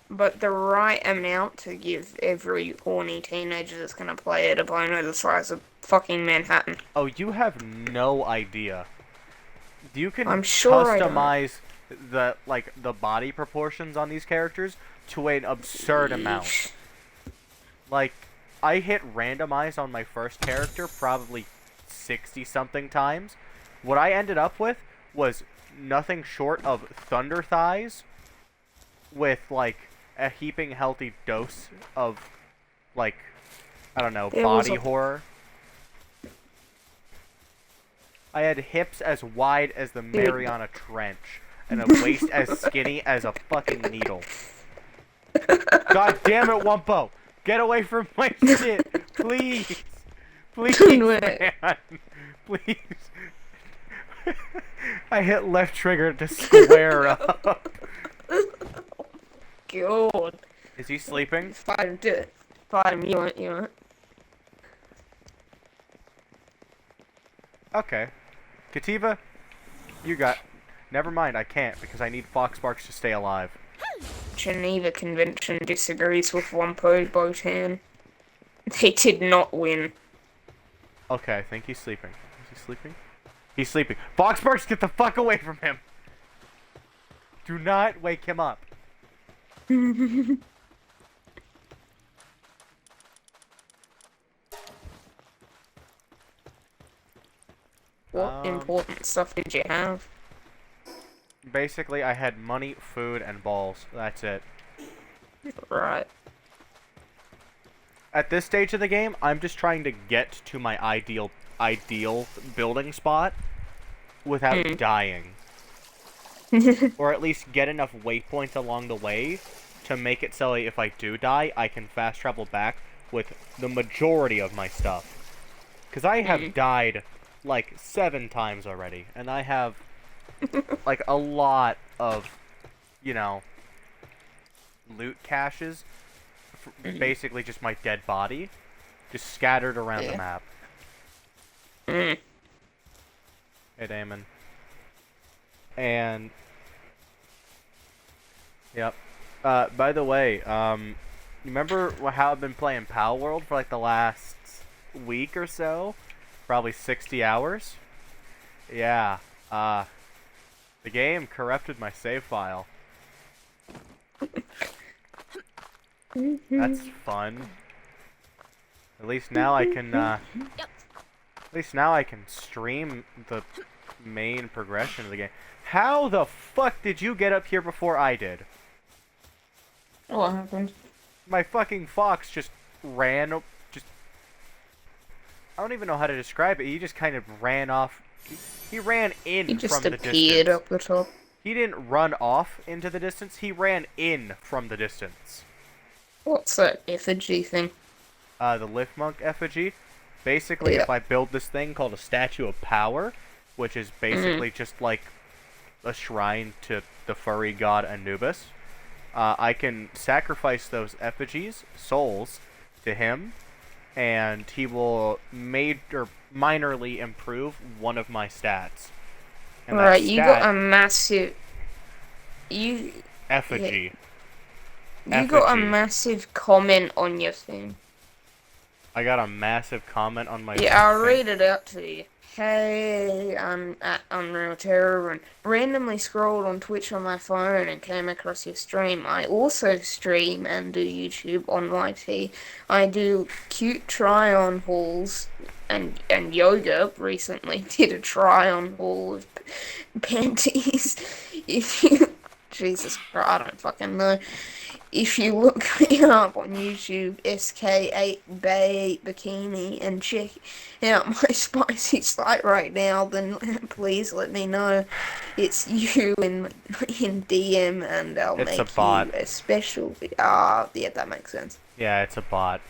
But the right amount to give every horny teenager that's gonna play it a boner the size of fucking Manhattan. Oh, you have no idea. You can I'm sure customize the body proportions on these characters to an absurd amount. Like, I hit randomize on my first character probably 60-something times. What I ended up with was nothing short of thunder thighs with, like, a heaping healthy dose of, like, I don't know, body horror. I had hips as wide as the Mariana Trench, and a waist as skinny as a fucking needle. God damn it, Wumpo! Get away from my shit! Please! Please, man! Please! I hit left trigger to square up. God. Is he sleeping? Fight him, do it. Fight him, you want it. Okay. Kativa, you got... Never mind, I can't, because I need Foxbarks to stay alive. Geneva Convention disagrees with Wumpo Botan. They did not win. Okay, I think he's sleeping. Is he sleeping? He's sleeping. Foxbarks, get the fuck away from him! Do not wake him up. What important stuff did you have? Basically, I had money, food, and balls. That's it. Right. At this stage of the game, I'm just trying to get to my ideal building spot without dying. Or at least get enough waypoints along the way to make it so if I do die, I can fast travel back with the majority of my stuff. Because I have died like 7 times already, and I have like a lot of, you know, loot caches. Basically just my dead body, just scattered around the map. Hey, Damon. And yep. By the way, you remember how I've been playing PalWorld for like the last week or so? Probably 60 hours? Yeah. The game corrupted my save file. That's fun. At least now I can, at least now I can stream the main progression of the game. How the fuck did you get up here before I did? What happened? My fucking fox just ran, I don't even know how to describe it. He just kind of ran off. He ran in from the distance. He just appeared up the top. He didn't run off into the distance. He ran in from the distance. What's that effigy thing? The Lift Monk effigy. Basically, if I build this thing called a Statue of Power, which is basically just like a shrine to the furry god Anubis, I can sacrifice those effigies, souls, to him, and he will minorly improve one of my stats. And that Right, you got stat, a massive. You. Yeah, effigy. you got a Effigy. massive comment on your thing. I got a massive comment on my Yeah, I'll thing. read it out to you. Hey, I'm at Unreal Terror and randomly scrolled on Twitch on my phone and came across your stream. I also stream and do YouTube on YT. I do cute try-on hauls and yoga. Recently did a try-on haul of panties. If you, Jesus Christ, I don't fucking know. If you look me up on YouTube, SK8 Bay Bikini, and check out my spicy site right now, then please let me know it's you in DM, and I'll It's a make bot. you a special. Yeah, that makes sense. Yeah, it's a bot.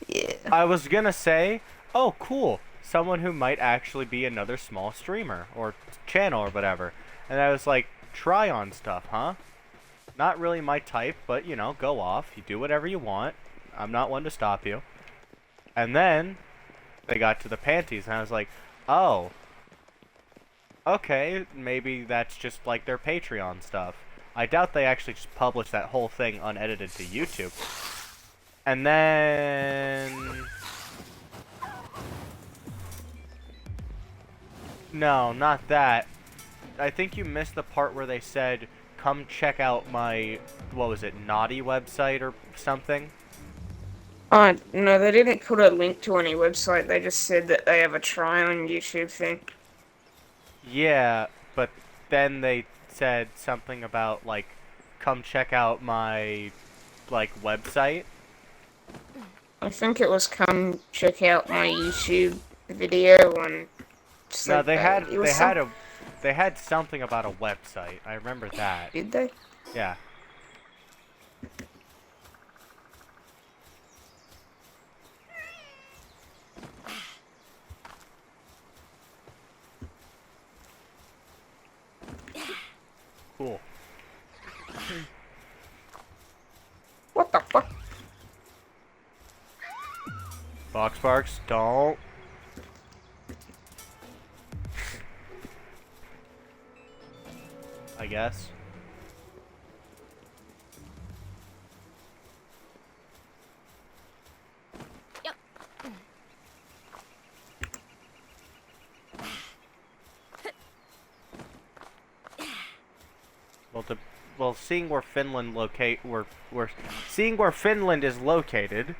Yeah. I was gonna say, oh, cool. Someone who might actually be another small streamer or channel or whatever. And I was like, try on stuff, huh? Not really my type, but you know, go off. You do whatever you want. I'm not one to stop you. And then they got to the panties, and I was like, oh, okay, maybe that's just like their Patreon stuff. I doubt they actually just published that whole thing unedited to YouTube. And then... No, not that. I think you missed the part where they said, come check out my, what was it, naughty website or something? No, they didn't put a link to any website. They just said that they have a try on YouTube thing. Yeah, but then they said something about, like, come check out my, like, website. I think it was come check out my YouTube video and No, said they that had, it was some. they had something about a website. I remember that. Did they? Yeah. Cool. What the fuck? Box Sparks, don't. I guess. Yep. Well, seeing where Finland we're seeing where Finland is located,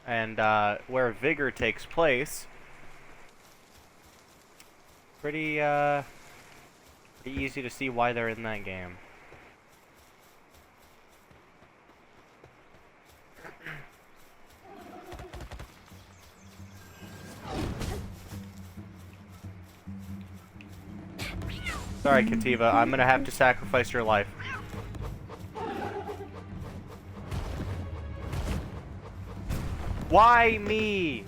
and where Vigor takes place. Pretty pretty easy to see why they're in that game. Sorry, Kativa, I'm gonna have to sacrifice your life. Why me?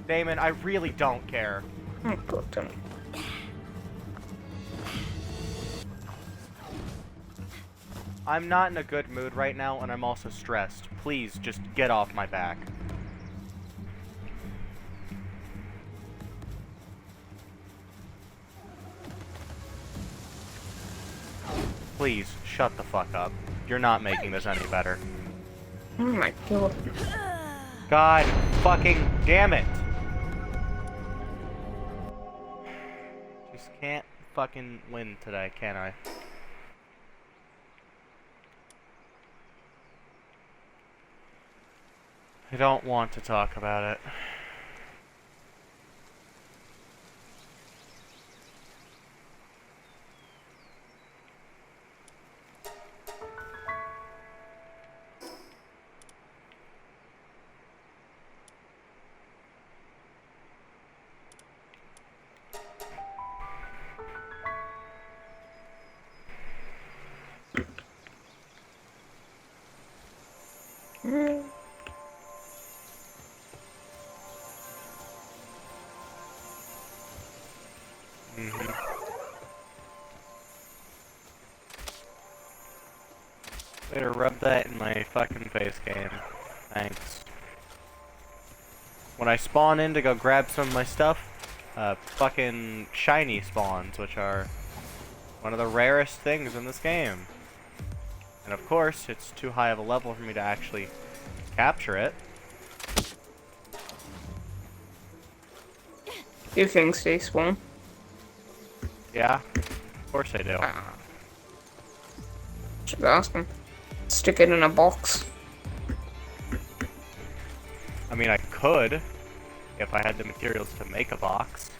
Damon, I really don't care. Oh, God damn it. I'm not in a good mood right now, and I'm also stressed. Please, just get off my back. Please, shut the fuck up. You're not making this any better. Oh my God. God fucking damn it! Just can't fucking win today, can I? I don't want to talk about it. Mm. Way to rub that in my fucking face, game. Thanks. When I spawn in to go grab some of my stuff, fucking shiny spawns, which are one of the rarest things in this game. And of course, it's too high of a level for me to actually capture it. Do things despawn? Yeah, of course I do. Should ask him. Stick it in a box. I mean, I could, if I had the materials to make a box.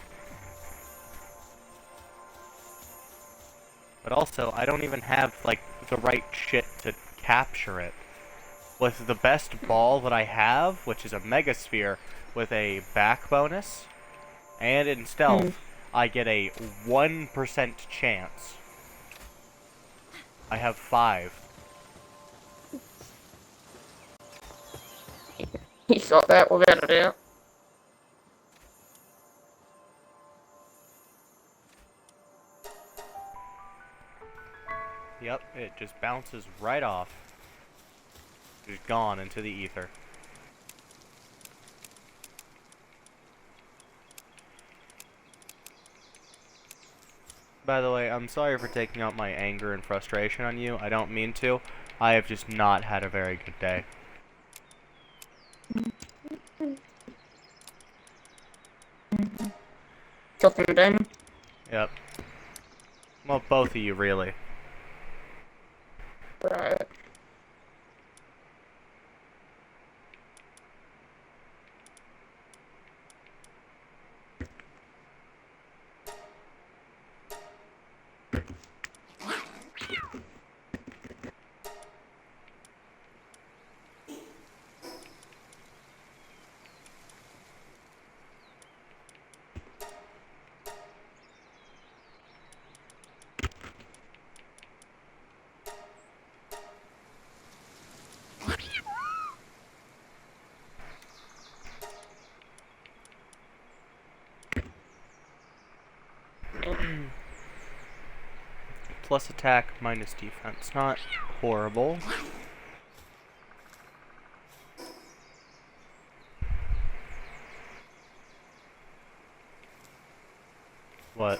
But also, I don't even have, like, the right shit to capture it. With the best ball that I have, which is a Megasphere with a back bonus, and in stealth, I get a 1% chance. I have 5. He got that without a doubt. Yep, it just bounces right off. Just gone into the ether. By the way, I'm sorry for taking out my anger and frustration on you. I don't mean to. I have just not had a very good day. Talking to Damon. Yep. Well, both of you, really. Right. Plus attack, minus defense. Not horrible. What?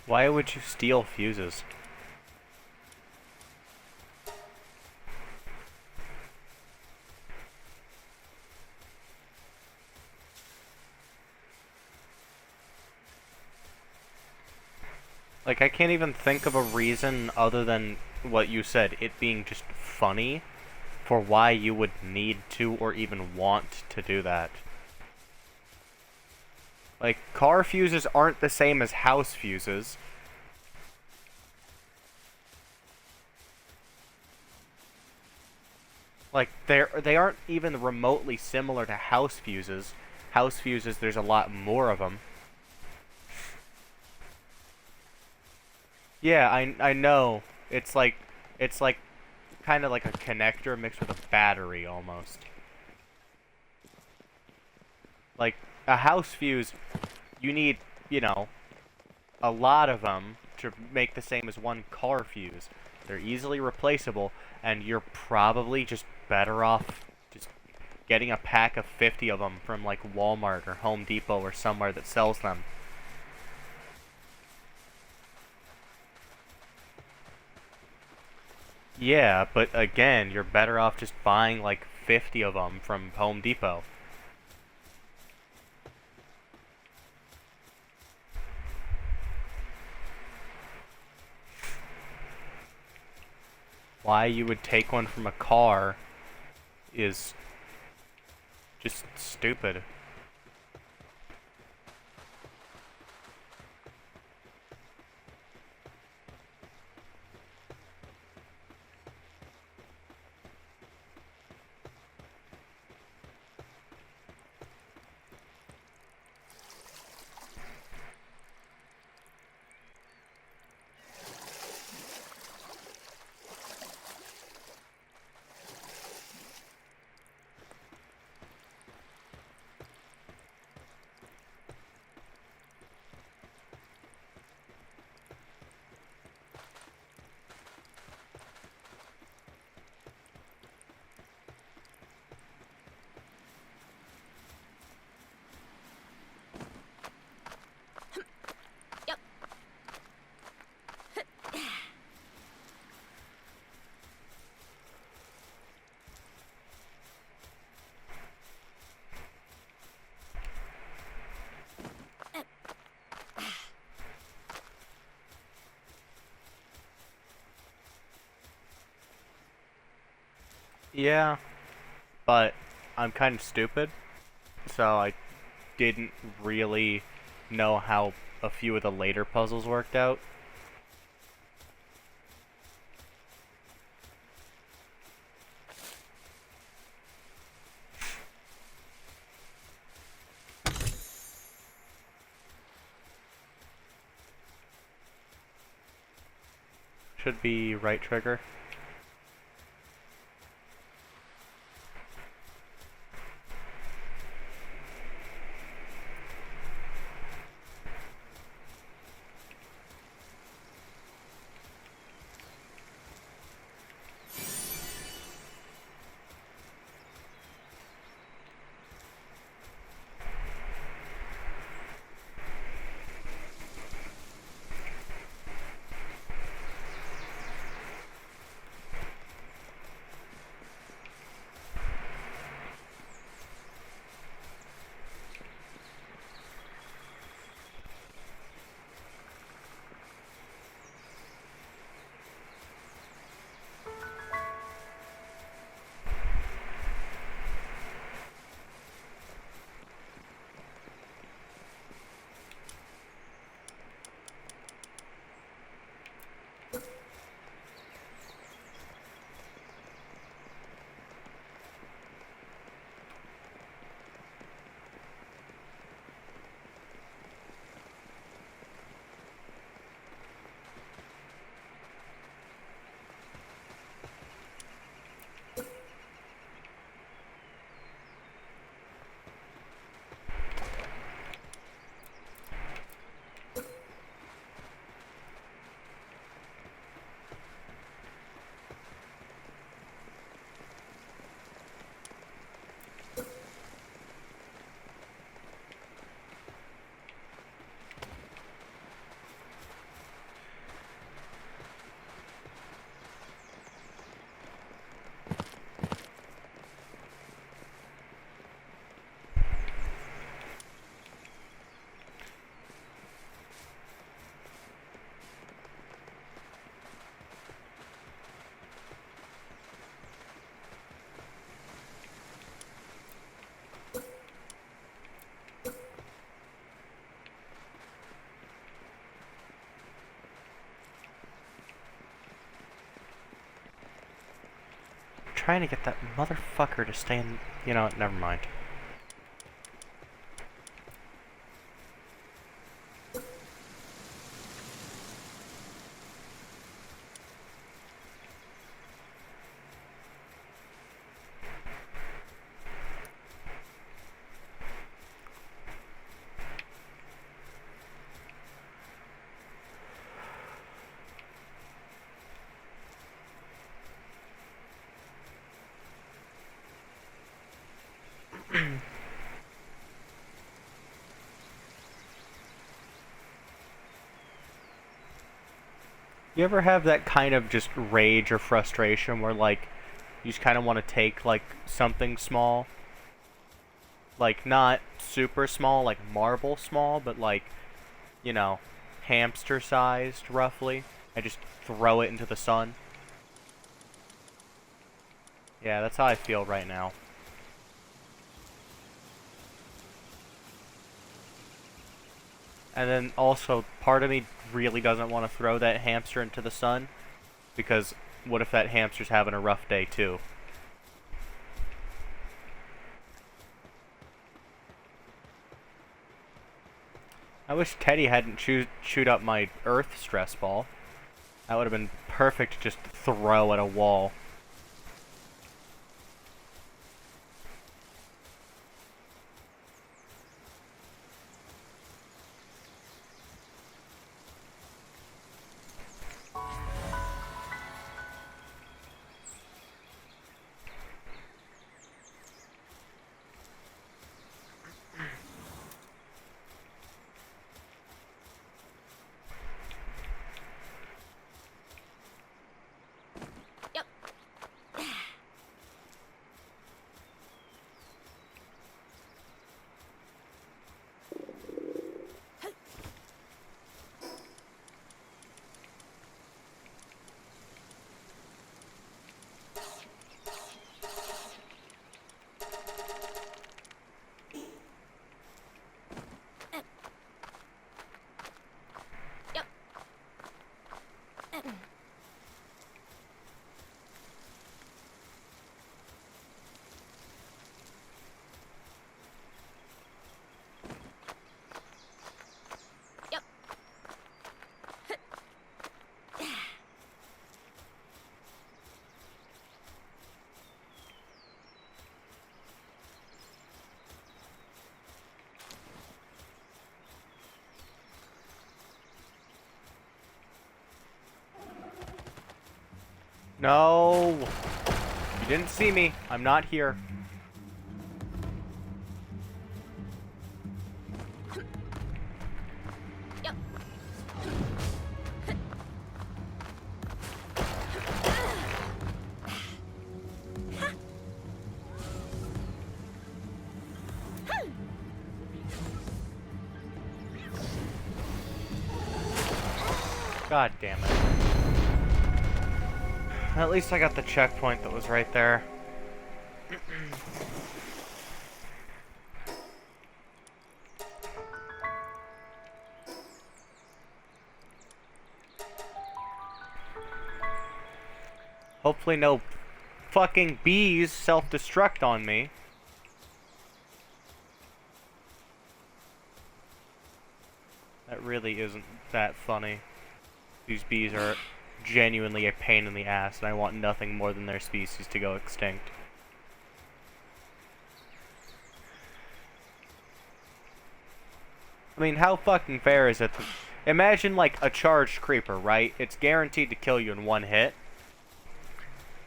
Why would you steal fuses? Like, I can't even think of a reason other than what you said, it being just funny, for why you would need to or even want to do that. Like, car fuses aren't the same as house fuses. Like, they aren't even remotely similar to house fuses. House fuses, there's a lot more of them. Yeah, I know. It's like kind of like a connector mixed with a battery almost. Like a house fuse, you need, you know, a lot of them to make the same as one car fuse. They're easily replaceable, and you're probably just better off just getting a pack of 50 of them from like Walmart or Home Depot or somewhere that sells them. Yeah, but again, you're better off just buying like 50 of them from Home Depot. why you would take one from a car is just stupid. Yeah, but I'm kind of stupid, so I didn't really know how a few of the later puzzles worked out. Should be right trigger. Trying to get that motherfucker to stay in... You know what, never mind. You ever have that kind of just rage or frustration where, like, you just kind of want to take, like, something small? Like, not super small, like marble small, but, like, you know, hamster-sized, roughly, and just throw it into the sun? Yeah, that's how I feel right now. And then also, part of me really doesn't want to throw that hamster into the sun, because what if that hamster's having a rough day too? I wish Teddy hadn't chewed up my earth stress ball. That would have been perfect to just throw at a wall. No! You didn't see me. I'm not here. God damn it. At least I got the checkpoint that was right there. Hopefully no fucking bees self-destruct on me. That really isn't that funny. These bees are genuinely a pain in the ass, and I want nothing more than their species to go extinct. I mean, how fucking fair is it? Imagine, like, a charged creeper, right? It's guaranteed to kill you in one hit.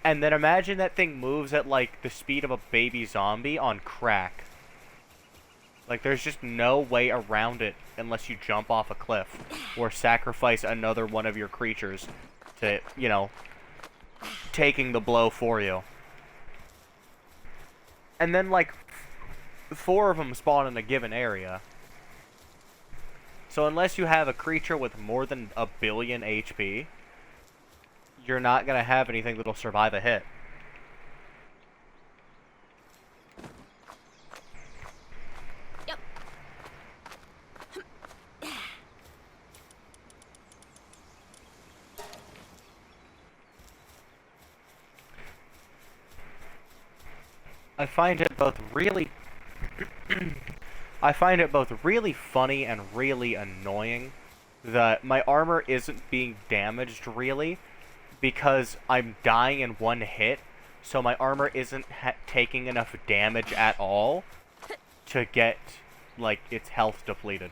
And then imagine that thing moves at, like, the speed of a baby zombie on crack. Like, there's just no way around it unless you jump off a cliff or sacrifice another one of your creatures to, you know, taking the blow for you. And then, like, 4 of them spawn in a given area. So unless you have a creature with more than 1 billion HP, you're not going to have anything that'll survive a hit. I find it both really I find it both really funny and really annoying that my armor isn't being damaged really because I'm dying in one hit, so my armor isn't taking enough damage at all to get, like, its health depleted.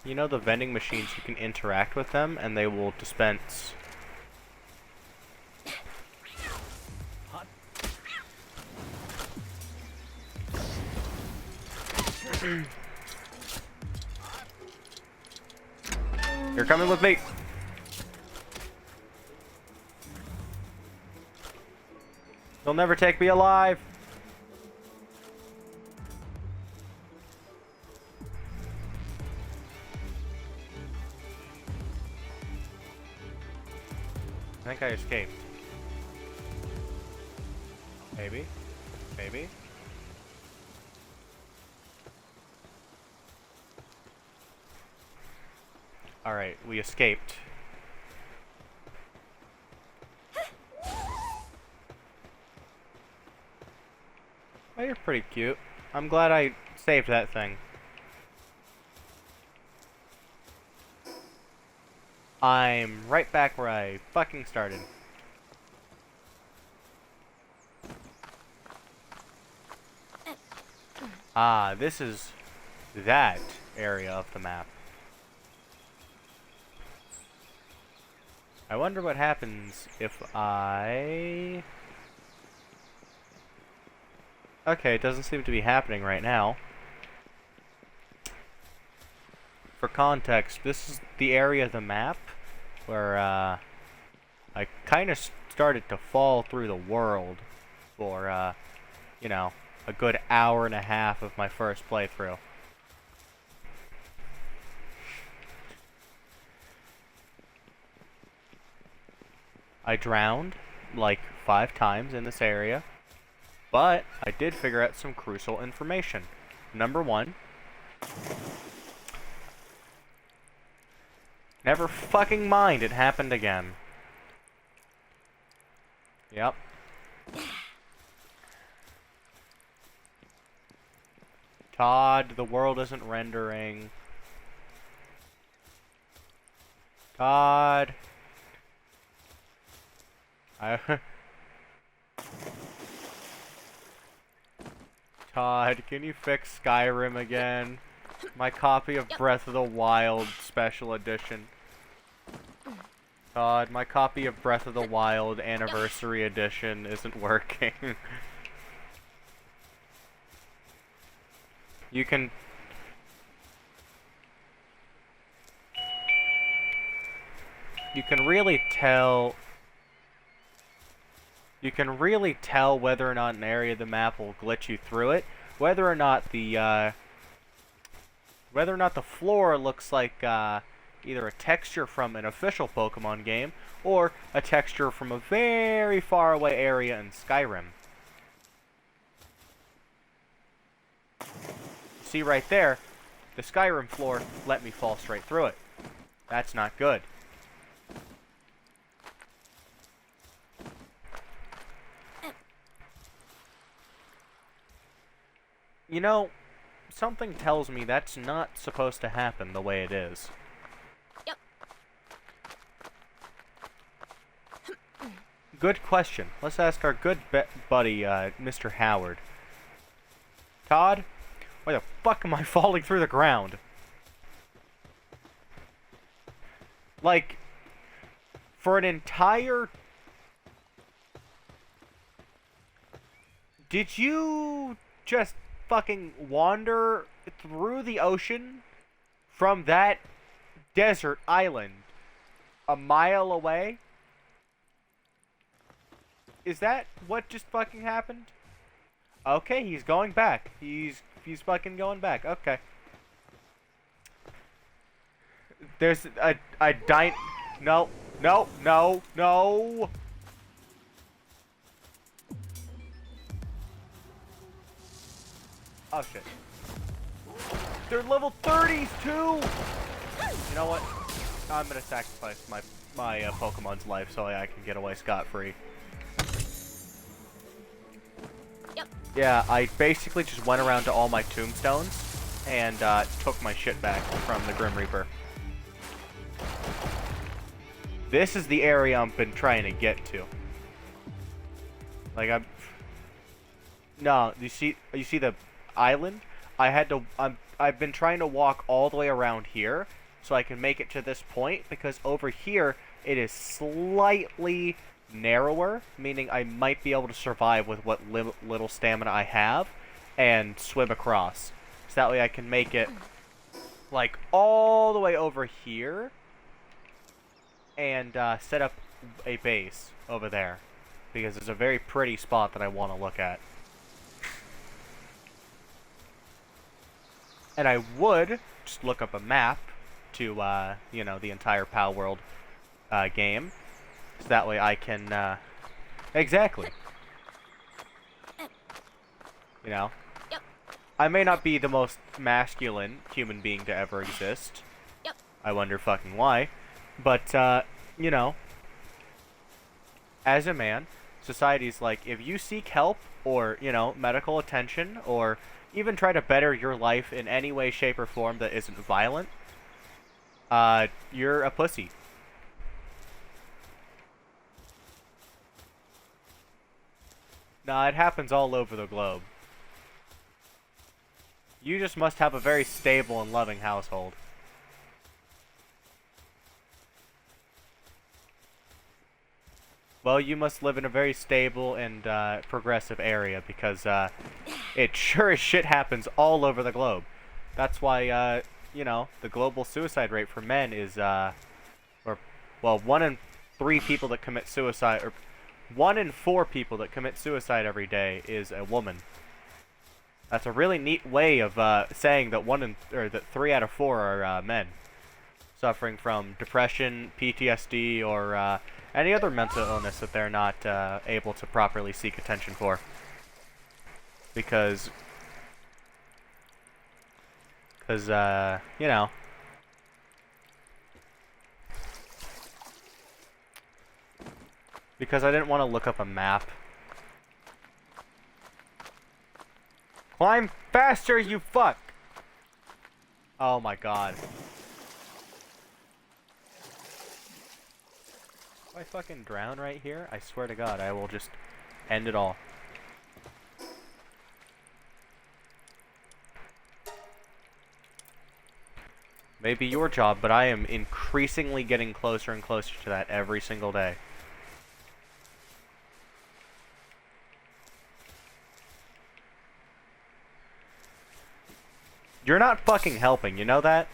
You know the vending machines, you can interact with them and they will dispense. You're coming with me. They'll never take me alive. I think I escaped. Maybe. Maybe. Alright, we escaped. Oh, you're pretty cute. I'm glad I saved that thing. I'm right back where I fucking started. Ah, this is that area of the map. I wonder what happens if I... Okay, it doesn't seem to be happening right now. For context, this is the area of the map where I kind of started to fall through the world for, you know, a good hour and a half of my first playthrough. I drowned like 5 times in this area, but I did figure out some crucial information. Number 1, never fucking mind, it happened again. Yep. Todd, the world isn't rendering. Todd. Todd, can you fix Skyrim again? My copy of Breath of the Wild Special Edition. Todd, my copy of Breath of the Wild Anniversary Edition isn't working. You can really tell whether or not an area of the map will glitch you through it, whether or not the floor looks like either a texture from an official Pokemon game or a texture from a very far away area in Skyrim. See right there, the Skyrim floor let me fall straight through it. That's not good. You know, something tells me that's not supposed to happen the way it is. Yep. Good question. Let's ask our good buddy, Mr. Howard. Todd, why the fuck am I falling through the ground? Like, for an entire... Did you just fucking wander through the ocean from that desert island a mile away? Is that what just fucking happened? Okay, he's going back. He's fucking going back. Okay. There's a no, no, no, no. Oh shit. They're level 30s too! You know what? I'm gonna sacrifice my Pokemon's life so I can get away scot-free. Yep. Yeah, I basically just went around to all my tombstones and took my shit back from the Grim Reaper. This is the area I've been trying to get to. Like no, you see the island? I've been trying to walk all the way around here so I can make it to this point, because over here it is slightly narrower, meaning I might be able to survive with what little stamina I have and swim across. So that way I can make it like all the way over here and set up a base over there, because it's a very pretty spot that I want to look at. And I would just look up a map to, you know, the entire PalWorld game, so that way I can, exactly. You know? Yep. I may not be the most masculine human being to ever exist. Yep. I wonder fucking why. But, you know, as a man, society's like, if you seek help, or, you know, medical attention, or even try to better your life in any way, shape, or form that isn't violent, you're a pussy. Nah, it happens all over the globe. You just must have a very stable and loving household. Well, you must live in a very stable and progressive area, because it sure as shit happens all over the globe. That's why, you know, the global suicide rate for men is, well, 1 in 3 people that commit suicide, or 1 in 4 people that commit suicide every day is a woman. That's a really neat way of saying that that 3 out of 4 are men suffering from depression, PTSD, or any other mental illness that they're not able to properly seek attention for. Because, you know, because I didn't want to look up a map. Climb faster, you fuck! Oh my god. If I fucking drown right here, I swear to god, I will just end it all. Maybe your job, but I am increasingly getting closer and closer to that every single day. You're not fucking helping, you know that?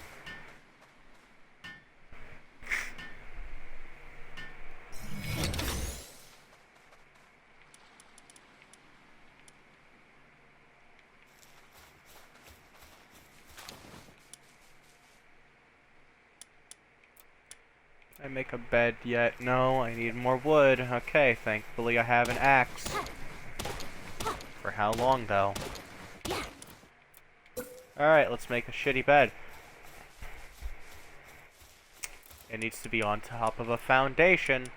I make a bed yet? No, I need more wood. Okay, thankfully I have an axe. For how long, though? Alright, let's make a shitty bed. It needs to be on top of a foundation.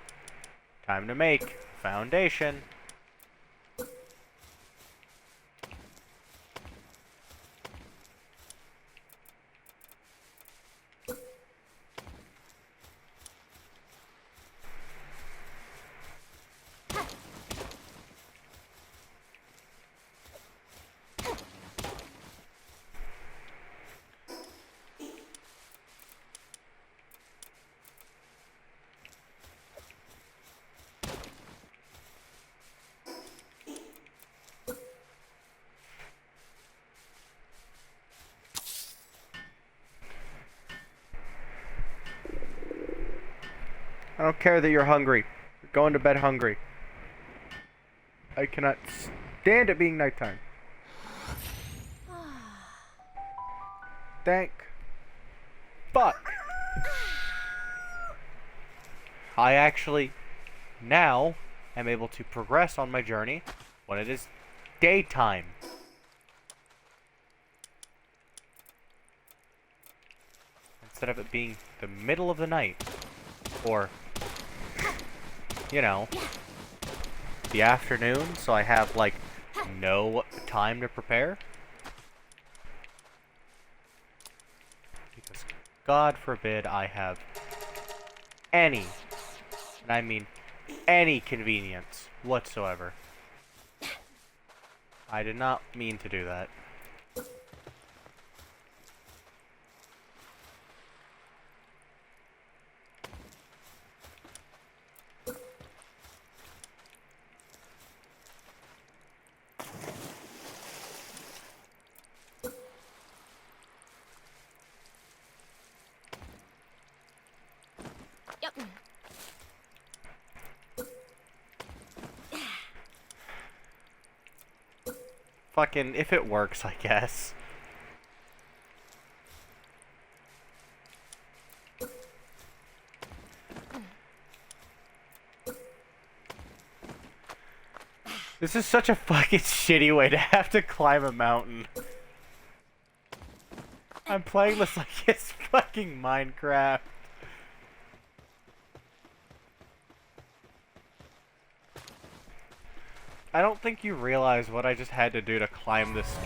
Time to make foundation. I don't care that you're hungry. You're going to bed hungry. I cannot stand it being nighttime. Thank fuck. I actually now am able to progress on my journey when it is daytime. Instead of it being the middle of the night. Or, you know, the afternoon, so I have, like, no time to prepare. Because, God forbid, I have any, and I mean any convenience whatsoever. I did not mean to do that. Yep. Fucking, if it works, I guess. This is such a fucking shitty way to have to climb a mountain. I'm playing this like it's fucking Minecraft. I don't think you realize what I just had to do to climb this.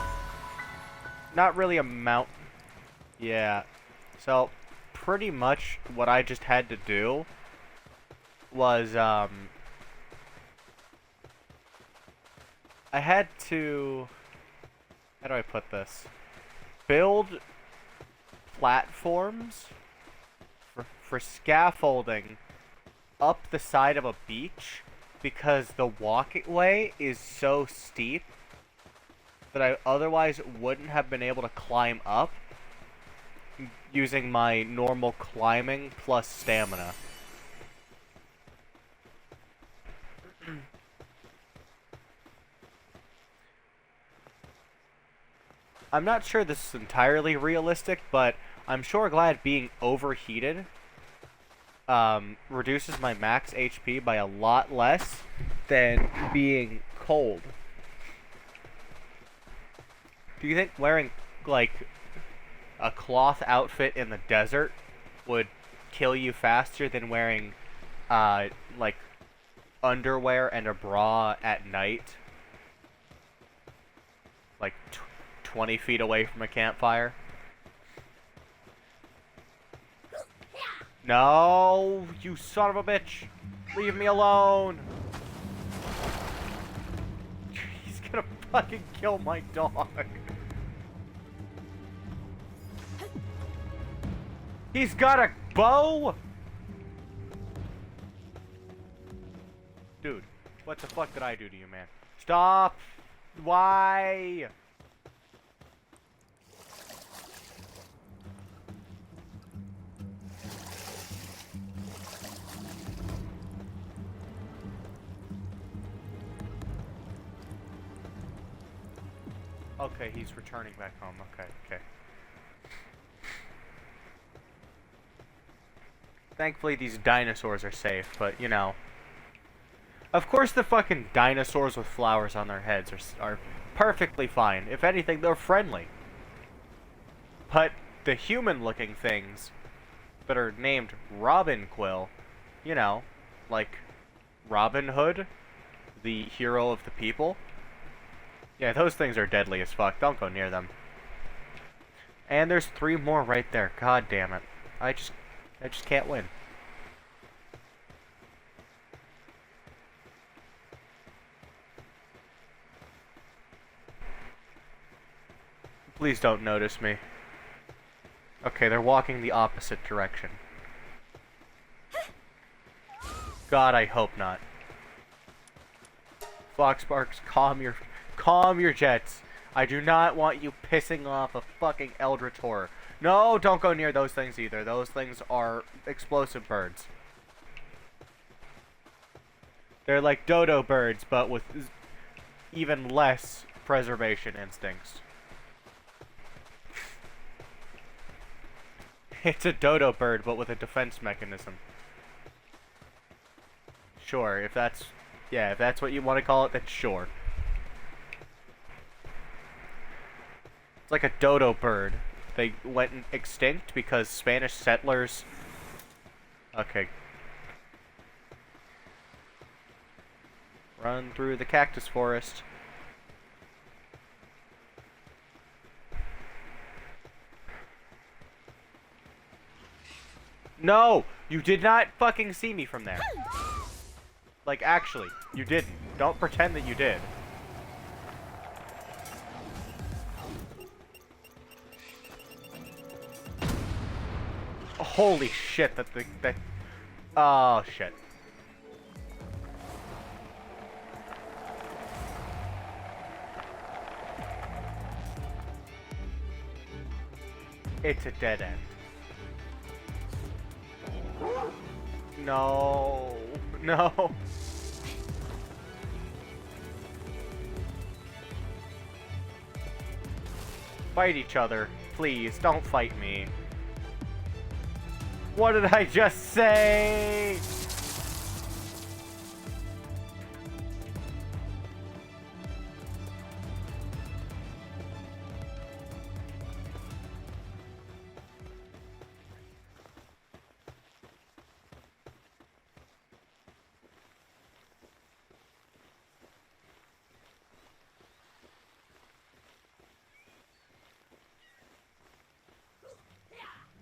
Not really a mountain. Yeah. So, pretty much what I just had to do was, I had to... How do I put this? Build platforms for scaffolding up the side of a beach because the walkway is so steep that I otherwise wouldn't have been able to climb up using my normal climbing plus stamina. I'm not sure this is entirely realistic, but I'm sure glad being overheated reduces my max HP by a lot less than being cold. Do you think wearing, like, a cloth outfit in the desert would kill you faster than wearing, like, underwear and a bra at night? Like, 20 feet away from a campfire? No, you son of a bitch! Leave me alone! He's gonna fucking kill my dog. He's got a bow? Dude, what the fuck did I do to you, man? Stop! Why? Okay, he's returning back home. Okay, okay. Thankfully, these dinosaurs are safe, but, you know. Of course the fucking dinosaurs with flowers on their heads are perfectly fine. If anything, they're friendly. But the human-looking things that are named Robin Quill, you know, like Robin Hood, the hero of the people. Yeah, those things are deadly as fuck. Don't go near them. And there's 3 more right there. God damn it. I just can't win. Please don't notice me. Okay, they're walking the opposite direction. God, I hope not. Foxparks, calm your jets. I do not want you pissing off a fucking Eldritch Horror. No, don't go near those things either. Those things are explosive birds. They're like dodo birds, but with even less preservation instincts. It's a dodo bird, but with a defense mechanism. Sure, if that's what you want to call it, then sure. It's like a dodo bird. They went extinct because Spanish settlers... Okay. Run through the cactus forest. No! You did not fucking see me from there. Like, actually, you didn't. Don't pretend that you did. Holy shit, that... Oh, shit. It's a dead end. No. No. Fight each other. Please, don't fight me. What did I just say?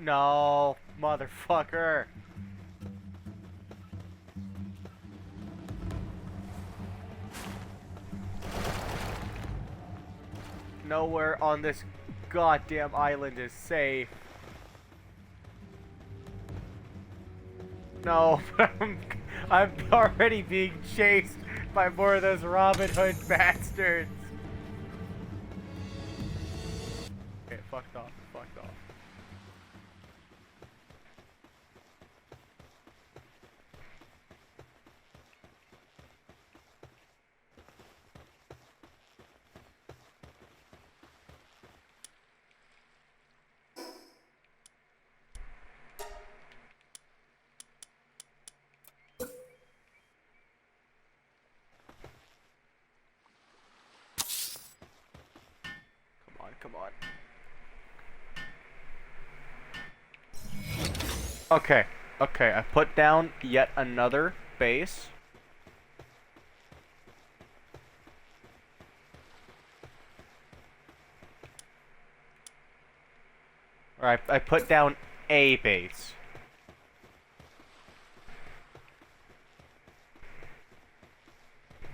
No, motherfucker. Nowhere on this goddamn island is safe. No, I'm already being chased by more of those Robin Hood bastards. Okay, fucked off, fucked off. Come on. Okay, I put down yet another base. Or I put down a base.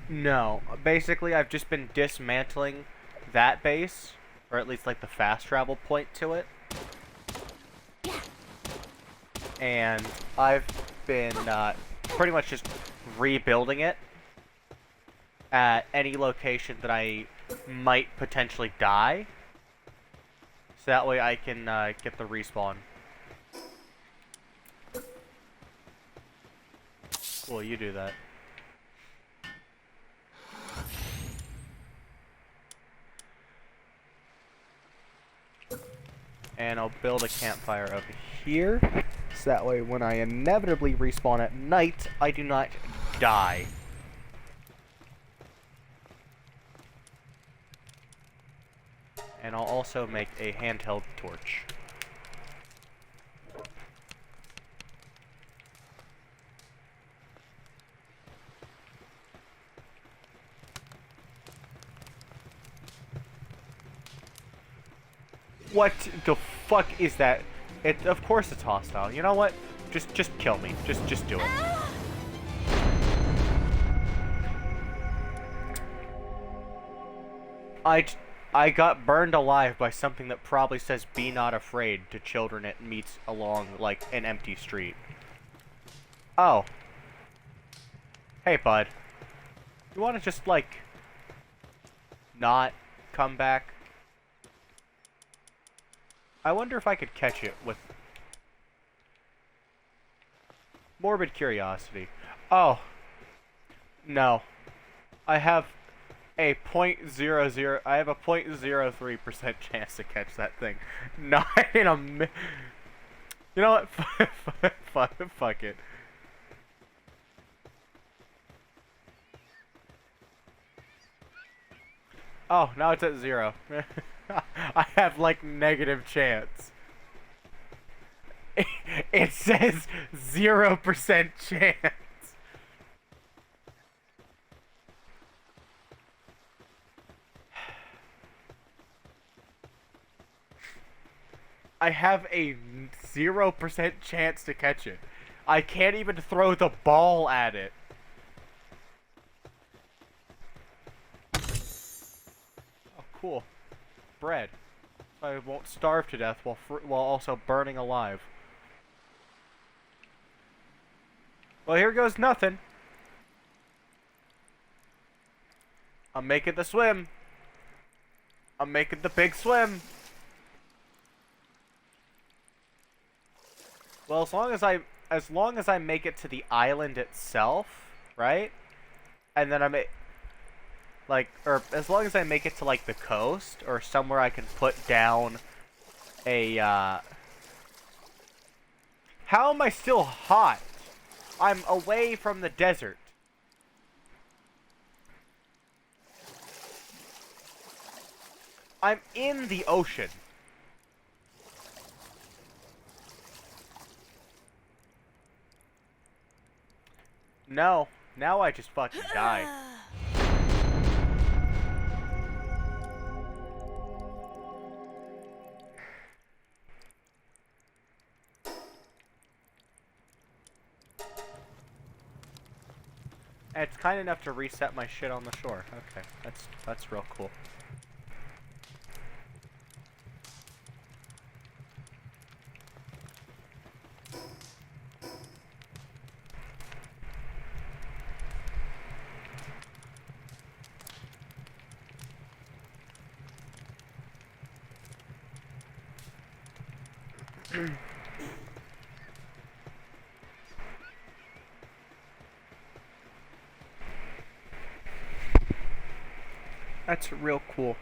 No, basically I've just been dismantling that base, or at least like the fast travel point to it. And I've been pretty much just rebuilding it at any location that I might potentially die. So that way I can get the respawn. Well, you do that. And I'll build a campfire over here, so that way when I inevitably respawn at night, I do not die. And I'll also make a handheld torch. What the fuck is that? Of course it's hostile. You know what? Just kill me. Just do it. I got burned alive by something that probably says "Be not afraid" to children it meets along like an empty street. Oh. Hey, bud. You want to just like not come back? I wonder if I could catch it with morbid curiosity. Oh. No. I have a 0.03% chance to catch that thing. Not in a You know what? Fuck it. Oh, now it's at 0. I have like negative chance. It says 0% chance. I have a 0% chance to catch it. I can't even throw the ball at it. Oh, cool. Bread. I won't starve to death while also burning alive. Well, here goes nothing. I'm making the swim. I'm making the big swim. Well, as long as I make it to the island itself, right? And then Like, or as long as I make it to, like, the coast, or somewhere I can put down a, How am I still hot? I'm away from the desert. I'm in the ocean. No. Now I just fucking died. And it's kind enough to reset my shit on the shore. Okay, that's real cool. That's real cool.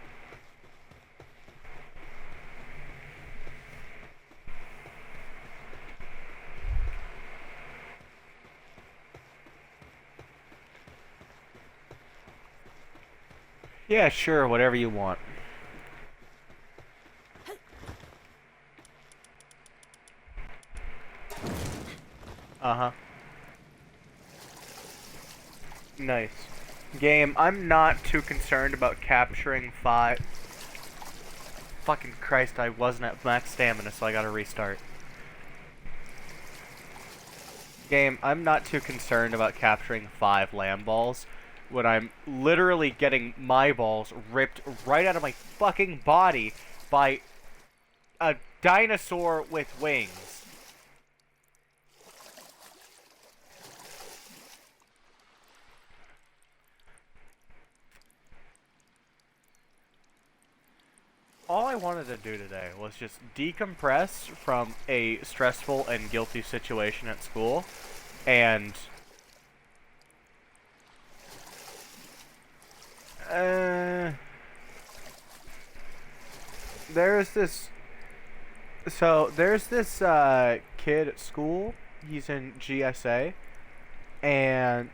Yeah, sure, whatever you want. Uh-huh. Nice. Game, I'm not too concerned about capturing 5... Fucking Christ, I wasn't at max stamina, so I gotta restart. Game, I'm not too concerned about capturing 5 lamb balls when I'm literally getting my balls ripped right out of my fucking body by a dinosaur with wings. All I wanted to do today was just decompress from a stressful and guilty situation at school, and there's this kid at school. He's in GSA, and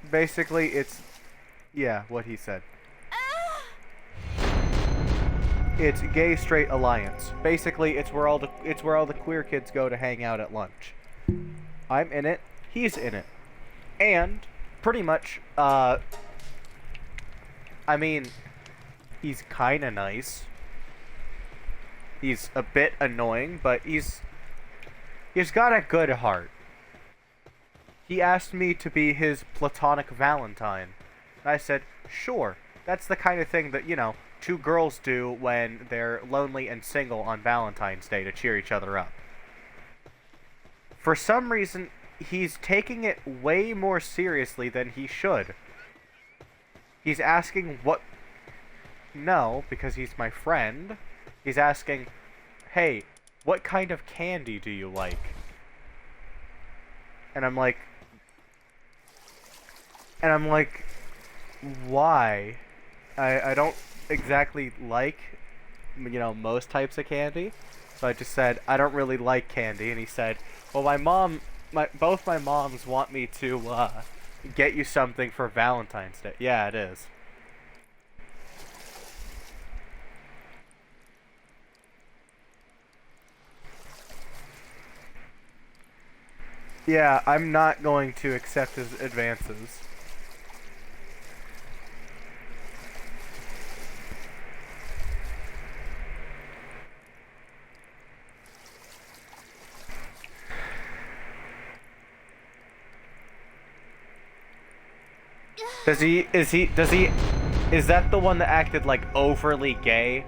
basically it's, yeah, what he said. It's Gay Straight Alliance. Basically, it's where all the queer kids go to hang out at lunch. I'm in it. He's in it. And pretty much I mean, he's kind of nice. He's a bit annoying, but he's got a good heart. He asked me to be his platonic Valentine. And I said, "Sure. That's the kind of thing that, you know, 2 girls do when they're lonely and single on Valentine's Day to cheer each other up." For some reason, he's taking it way more seriously than he should. He's asking what... No, because he's my friend. He's asking, "Hey, what kind of candy do you like?" And I'm like... Why? I don't exactly like, you know, most types of candy. So I just said, "I don't really like candy." And he said, "Well, both my moms want me to, get you something for Valentine's Day." Yeah, it is. Yeah, I'm not going to accept his advances. Is that the one that acted like overly gay?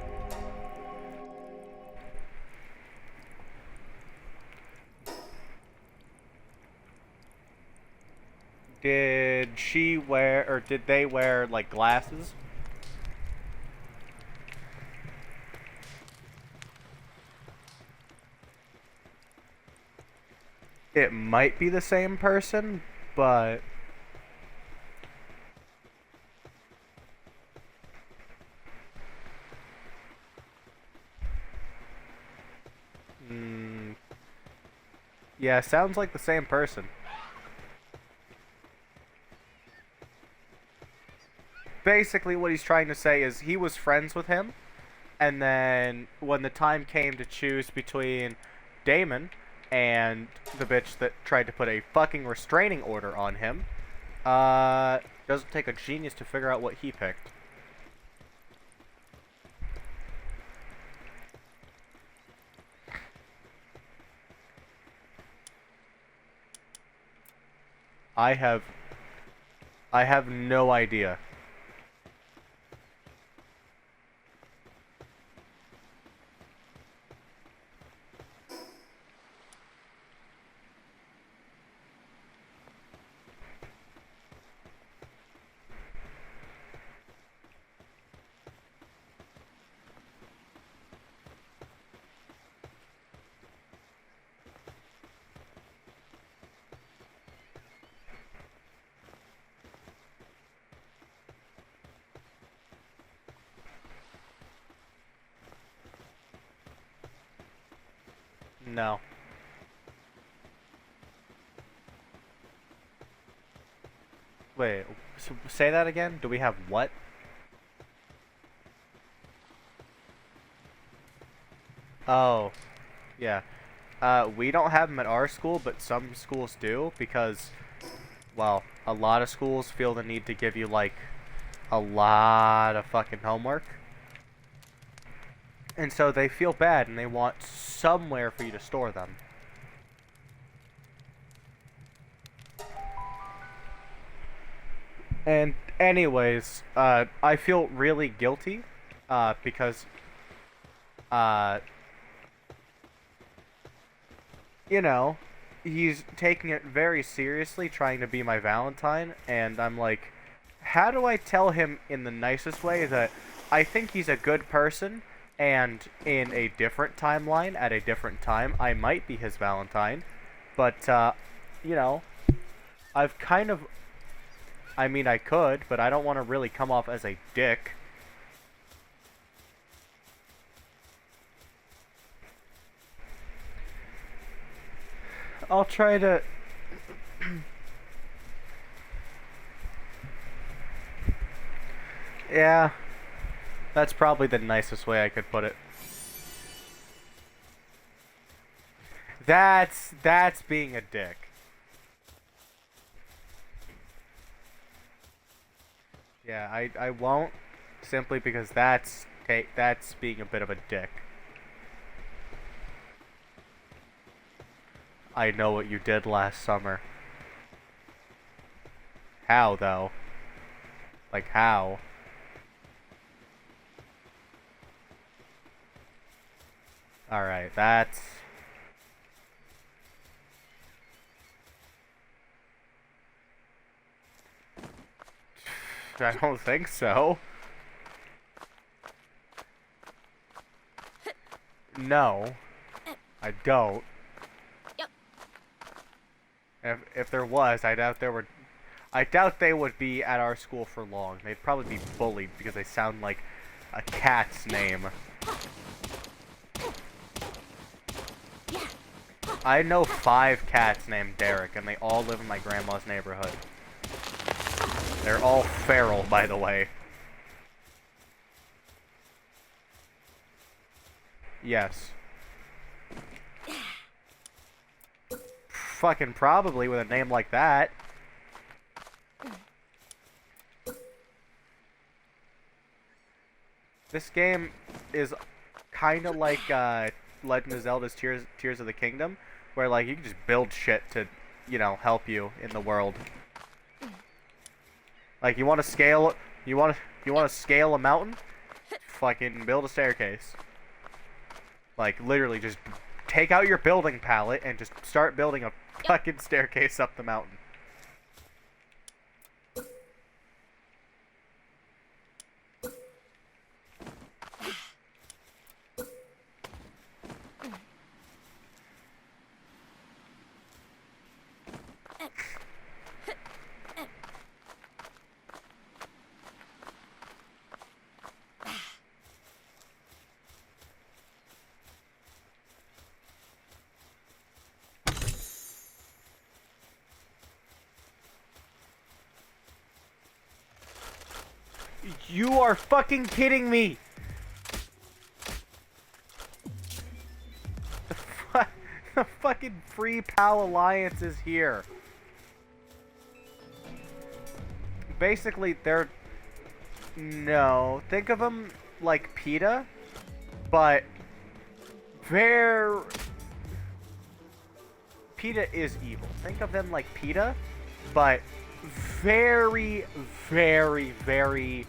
Did she wear, or did they wear, like, glasses? It might be the same person, but... Yeah, sounds like the same person. Basically, what he's trying to say is he was friends with him, and then when the time came to choose between Damon and the bitch that tried to put a fucking restraining order on him, doesn't take a genius to figure out what he picked. I have no idea. No. Wait, say that again? Do we have what? Oh, yeah. We don't have them at our school, but some schools do because, well, a lot of schools feel the need to give you, like, a lot of fucking homework. And so they feel bad and they want somewhere for you to store them. And anyways, I feel really guilty, because, you know, he's taking it very seriously, trying to be my Valentine, and I'm like, how do I tell him in the nicest way that I think he's a good person, and in a different timeline, at a different time, I might be his Valentine, but, you know, I've kind of... I mean, I could, but I don't want to really come off as a dick. I'll try to... Yeah, that's probably the nicest way I could put it. That's being a dick. Yeah, I won't, simply because that's being a bit of a dick. I know what you did last summer. How, though? Like, how? Alright, that's... I don't think so. No, I don't. Yep. If there was, I doubt they would be at our school for long. They'd probably be bullied because they sound like a cat's name. I know 5 cats named Derek, and they all live in my grandma's neighborhood. They're all feral, by the way. Yes. Fucking probably with a name like that. This game is kind of like Legend of Zelda's Tears of the Kingdom, where like you can just build shit to, you know, help you in the world. Like you want to scale, you want to scale a mountain? Fucking build a staircase. Like literally, just take out your building palette and just start building a fucking staircase up the mountain. You are fucking kidding me! The fucking Free Pal Alliance is here. Basically, they're... No. Think of them like PETA, but... PETA is evil. Think of them like PETA, but very, very, very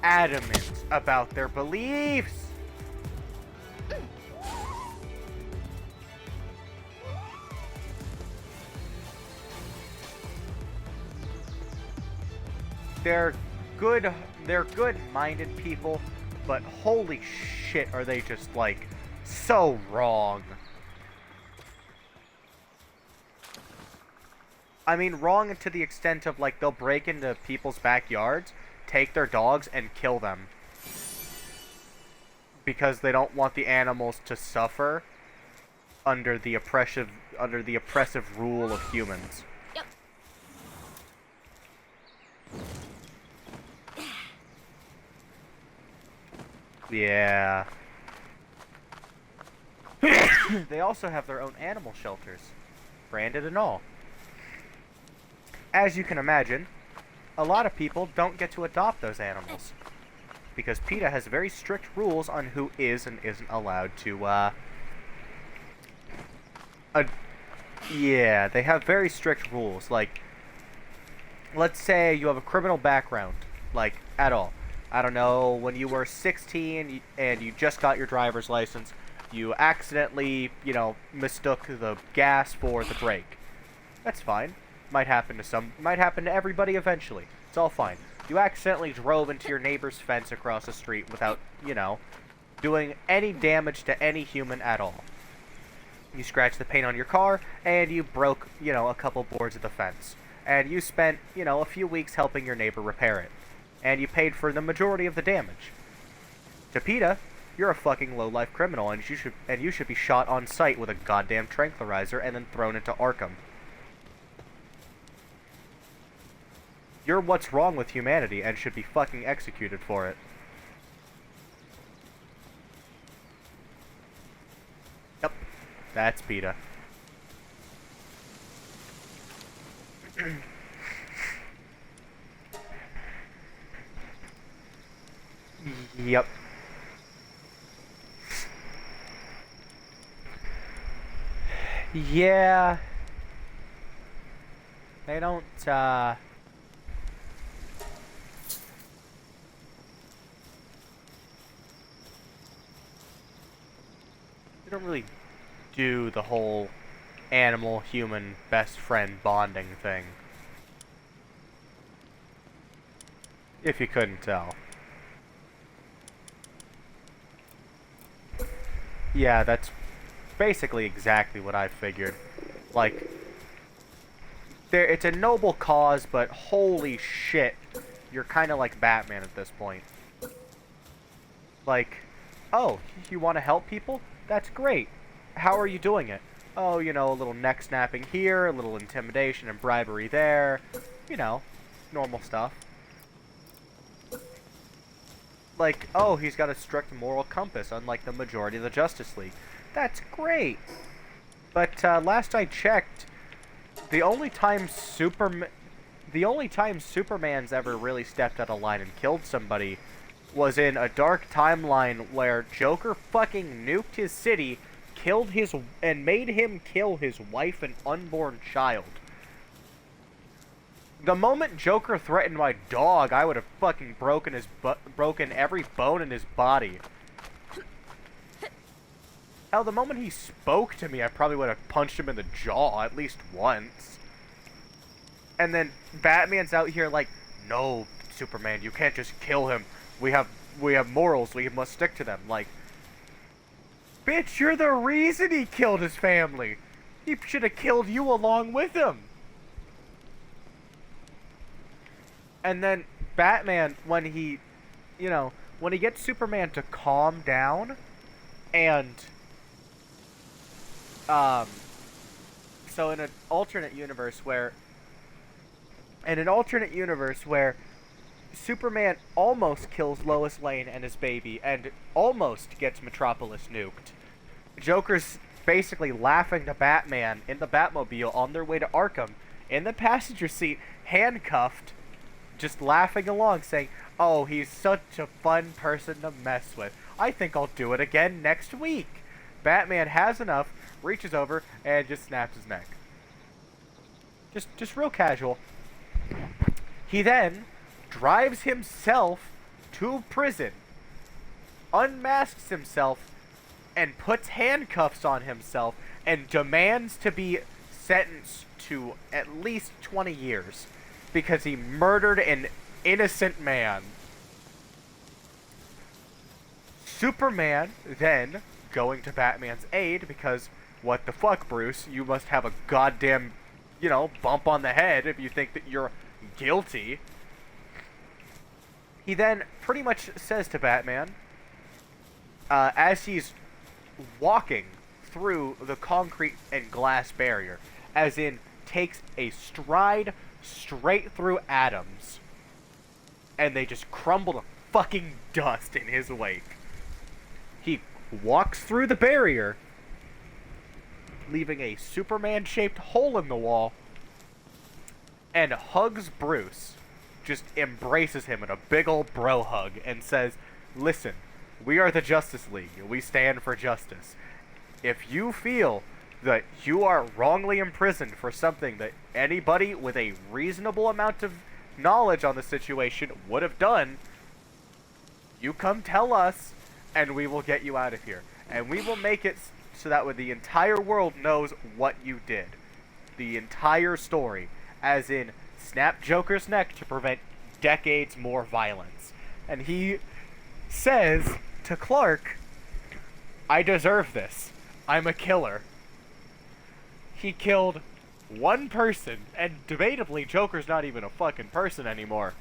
adamant about their beliefs. They're good-minded people, but holy shit, are they just, like, so wrong. I mean, wrong to the extent of, like, they'll break into people's backyards, take their dogs, and kill them. Because they don't want the animals to suffer under the oppressive rule of humans. Yep. Yeah. They also have their own animal shelters, branded and all. As you can imagine, a lot of people don't get to adopt those animals, because PETA has very strict rules on who is and isn't allowed to, yeah, they have very strict rules. Like, let's say you have a criminal background, like, at all. I don't know, when you were 16 and you just got your driver's license, you accidentally, mistook the gas for the brake. That's fine. Might happen to everybody eventually. It's all fine. You accidentally drove into your neighbor's fence across the street without, doing any damage to any human at all. You scratched the paint on your car, and you broke, a couple boards of the fence. And you spent, a few weeks helping your neighbor repair it. And you paid for the majority of the damage. To PETA, you're a fucking low-life criminal, and you should be shot on sight with a goddamn tranquilizer and then thrown into Arkham. You're what's wrong with humanity and should be fucking executed for it. Yep, that's PETA. Yep. Yeah. They don't, they don't really do the whole animal-human best friend bonding thing. If you couldn't tell. Yeah, that's basically exactly what I figured. Like, it's a noble cause, but holy shit, you're kind of like Batman at this point. Like, oh, you want to help people? That's great. How are you doing it? Oh, a little neck snapping here, a little intimidation and bribery there. Normal stuff. Like, oh, he's got a strict moral compass, unlike the majority of the Justice League. That's great. But last I checked, the only time Superman's ever really stepped out of line and killed somebody was in a dark timeline where Joker fucking nuked his city, made him kill his wife and unborn child. The moment Joker threatened my dog, I would have fucking broken every bone in his body. Hell, the moment he spoke to me, I probably would have punched him in the jaw at least once. And then Batman's out here like, no, Superman, you can't just kill him. We have morals, we must stick to them. Like, bitch, you're the reason he killed his family. He should have killed you along with him. And then Batman, when he gets Superman to calm down, and, so in an alternate universe where Superman almost kills Lois Lane and his baby, and almost gets Metropolis nuked. Joker's basically laughing to Batman in the Batmobile on their way to Arkham, in the passenger seat, handcuffed, just laughing along, saying, "Oh, he's such a fun person to mess with. I think I'll do it again next week." Batman has enough, reaches over, and just snaps his neck. Just real casual. He then drives himself to prison, unmasks himself, and puts handcuffs on himself, and demands to be sentenced to at least 20 years because he murdered an innocent man. Superman then, going to Batman's aid, because what the fuck, Bruce? You must have a goddamn, bump on the head if you think that you're guilty. He then pretty much says to Batman, as he's walking through the concrete and glass barrier, as in takes a stride straight through atoms, and they just crumble to fucking dust in his wake. He walks through the barrier, leaving a Superman-shaped hole in the wall, and hugs Bruce, just embraces him in a big ol' bro hug, and says, "Listen, we are the Justice League. We stand for justice. If you feel that you are wrongly imprisoned for something that anybody with a reasonable amount of knowledge on the situation would have done, you come tell us, and we will get you out of here. And we will make it so that the entire world knows what you did. The entire story. As in, snap Joker's neck to prevent decades more violence." And he says to Clark, "I deserve this. I'm a killer." He killed one person, and debatably, Joker's not even a fucking person anymore.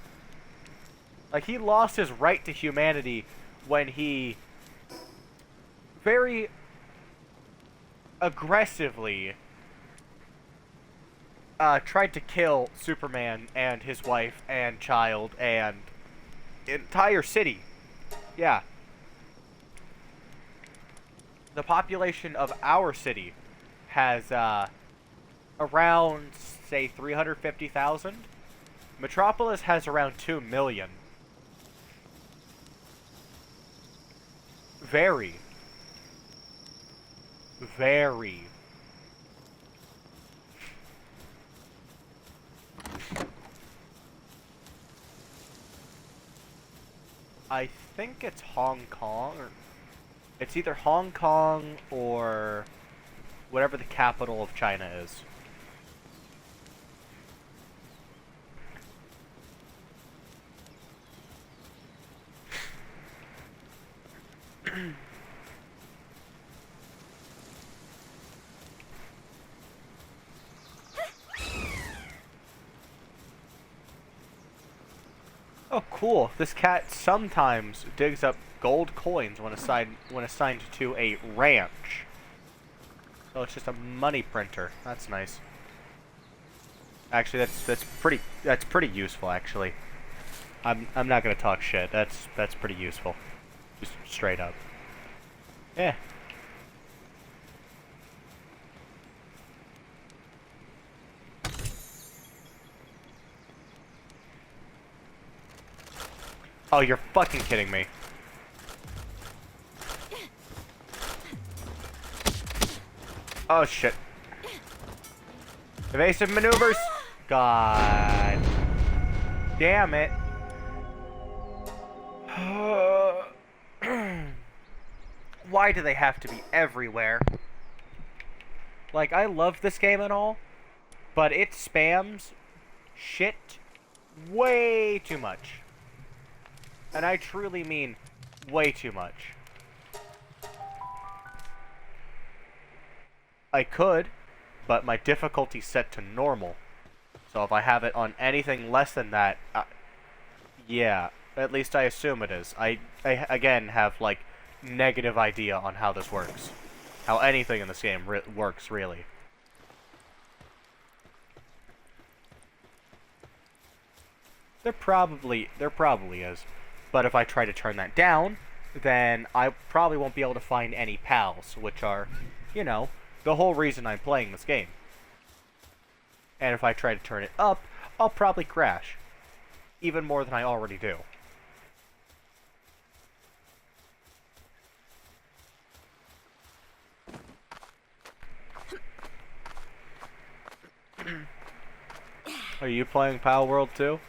Like, he lost his right to humanity when he very aggressively tried to kill Superman and his wife and child and entire city. Yeah. The population of our city has around, say, 350,000. Metropolis has around 2 million. Very. I think it's Hong Kong, or it's either Hong Kong or whatever the capital of China is. Oh, cool. This cat sometimes digs up gold coins when assigned to a ranch. So it's just a money printer. That's nice. Actually, that's pretty useful. Actually, I'm not gonna talk shit. That's pretty useful. Just straight up. Yeah. Oh, you're fucking kidding me. Oh, shit. Evasive maneuvers. God. Damn it. Why do they have to be everywhere? Like, I love this game and all, but it spams shit way too much. And I truly mean way too much. I could, but my difficulty's set to normal. So if I have it on anything less than that, yeah, at least I assume it is. I again have, like, negative idea on how this works. How anything in this game works, really. There probably is. But if I try to turn that down, then I probably won't be able to find any pals, which are, you know, the whole reason I'm playing this game. And if I try to turn it up, I'll probably crash. Even more than I already do. Are you playing PalWorld too?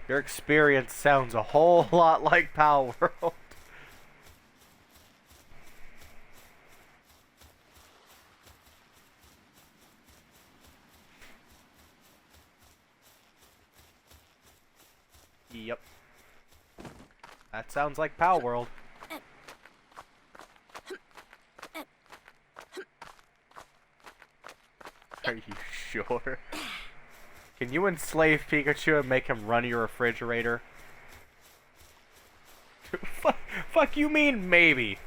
Your experience sounds a whole lot like PalWorld. Yep. That sounds like PalWorld. Are you sure? Can you enslave Pikachu and make him run your refrigerator? Fuck you mean maybe?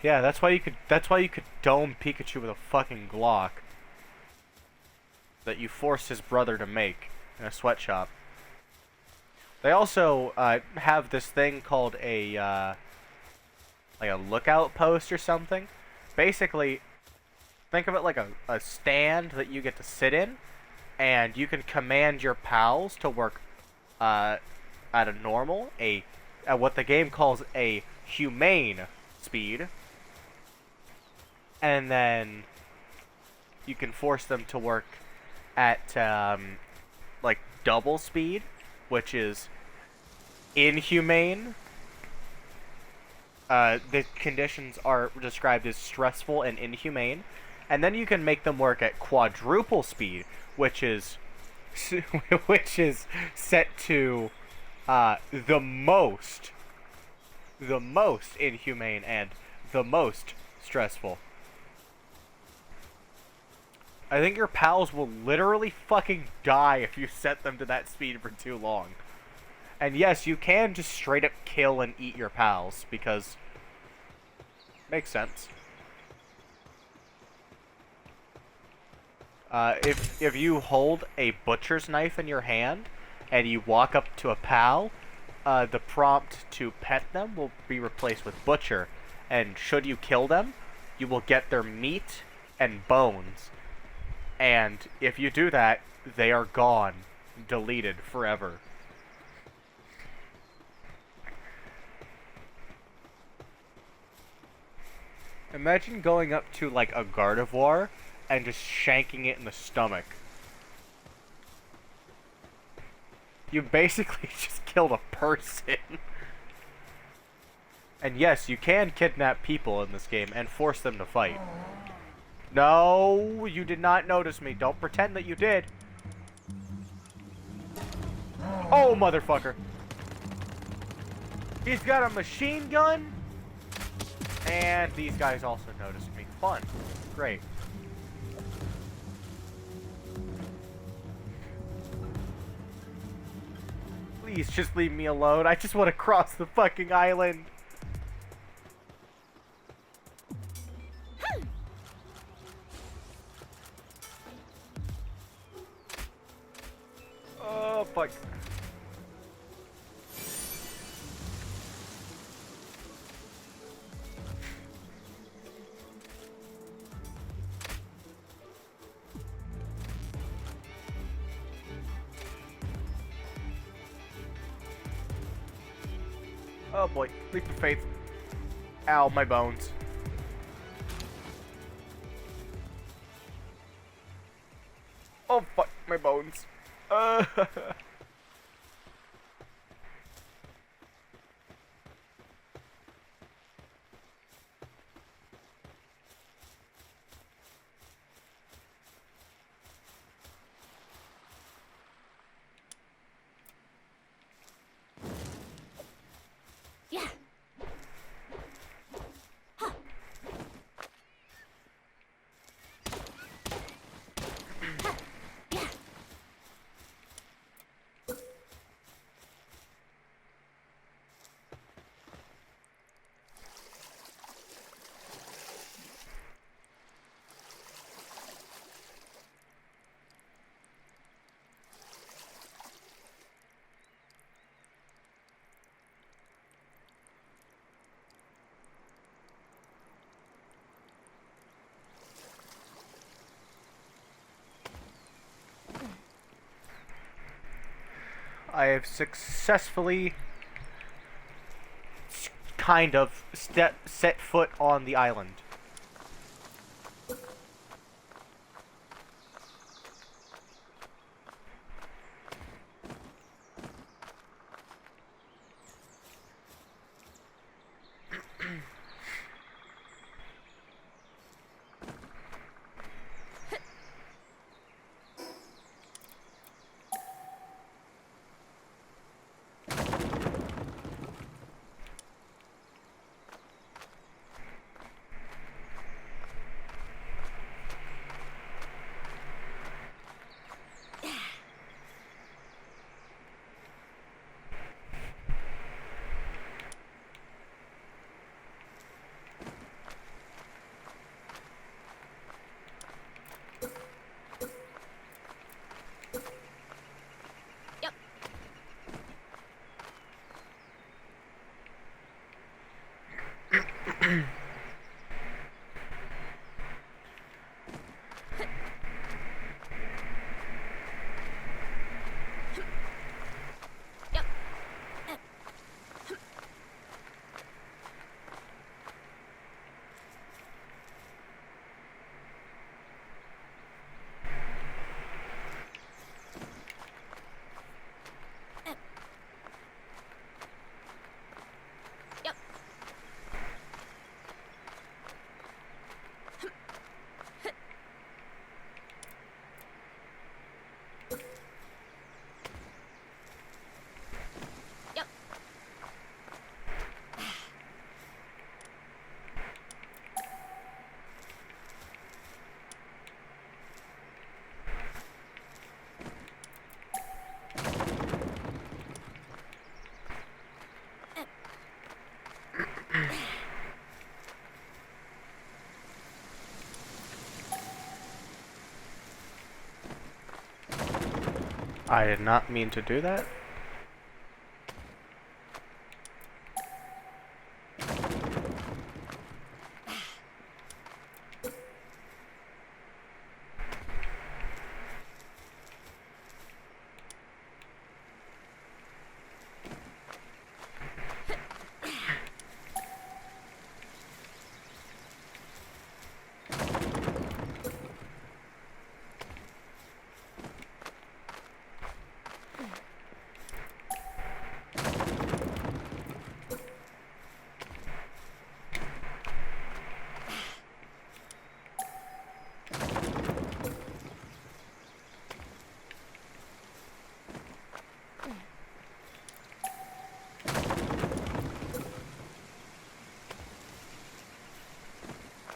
Yeah, that's why you could dome Pikachu with a fucking Glock that you forced his brother to make in a sweatshop. They also have this thing called a like a lookout post or something. Basically, think of it like a stand that you get to sit in, and you can command your pals to work at a normal, at what the game calls a humane speed, and then you can force them to work at like double speed, which is inhumane. The conditions are described as stressful and inhumane, and then you can make them work at quadruple speed, which is set to the most inhumane and the most stressful. I think your pals will literally fucking die if you set them to that speed for too long. And yes, you can just straight up kill and eat your pals, because makes sense. If you hold a butcher's knife in your hand and you walk up to a pal, the prompt to pet them will be replaced with butcher, and should you kill them, you will get their meat and bones. And if you do that, they are gone, deleted forever. Imagine going up to, like, a Gardevoir and just shanking it in the stomach. You basically just killed a person. And yes, you can kidnap people in this game and force them to fight. No, you did not notice me. Don't pretend that you did. Oh, motherfucker. He's got a machine gun. And these guys also noticed me. Fun. Great. Please, just leave me alone. I just want to cross the fucking island. Oh, fuck. Oh boy, leap of faith. Ow, my bones. Oh fuck, my bones. Yeah. I have successfully kind of set foot on the island. Yep. Yep. Yep. Yep. I did not mean to do that.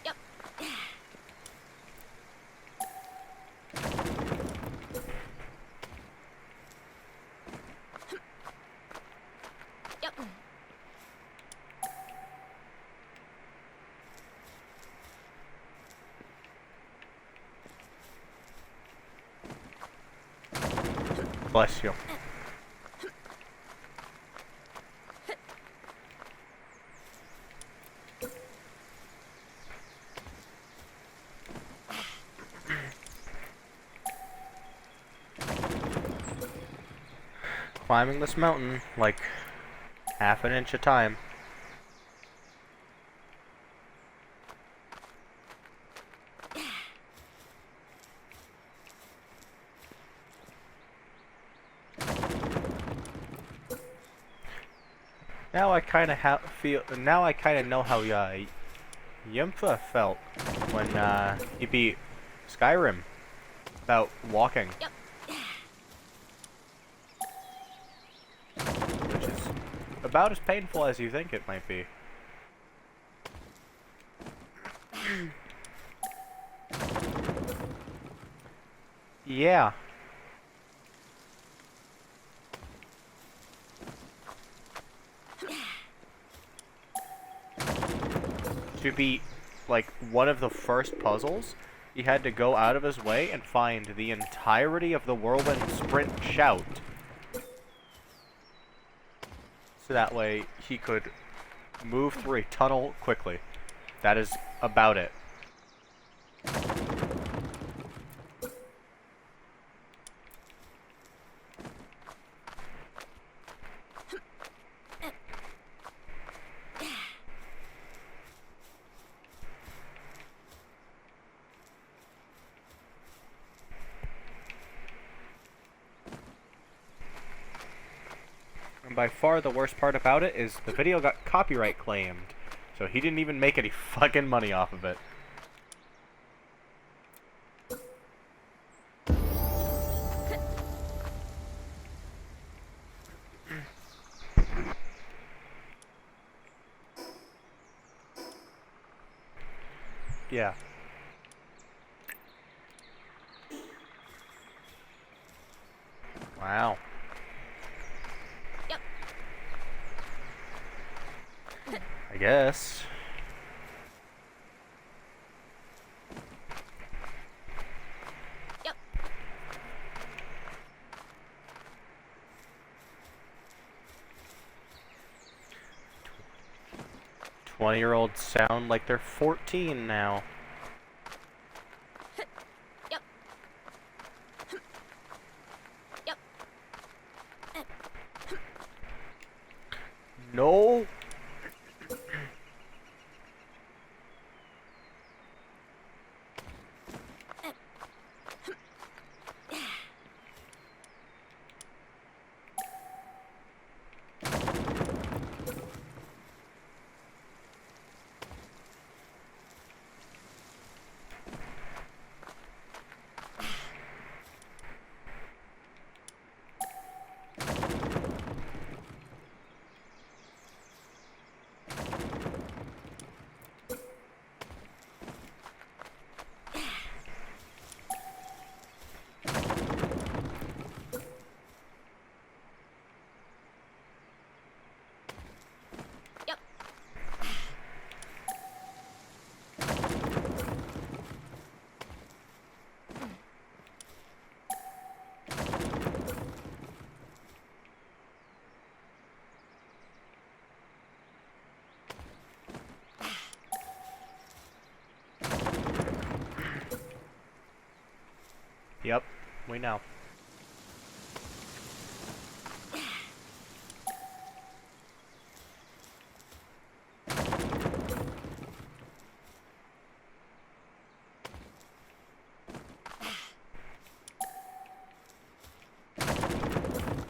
Yep. Yep. Bless you. Climbing this mountain like half an inch at a time. Now I kind of feel. Now I kind of know how Yimfa felt when he beat Skyrim about walking, Yep. which is about as painful as you think it might be. Yeah. To beat, like, one of the first puzzles, he had to go out of his way and find the entirety of the Whirlwind Sprint Shout. So that way he could move through a tunnel quickly. That is about it. And by far the worst part about it is the video got copyright claimed. So he didn't even make any fucking money off of it. Yeah. Wow. Yep. I guess. Yep. 20-year-olds sound like they're 14 now. Yep. Yep. No. Yep. Yep, we know.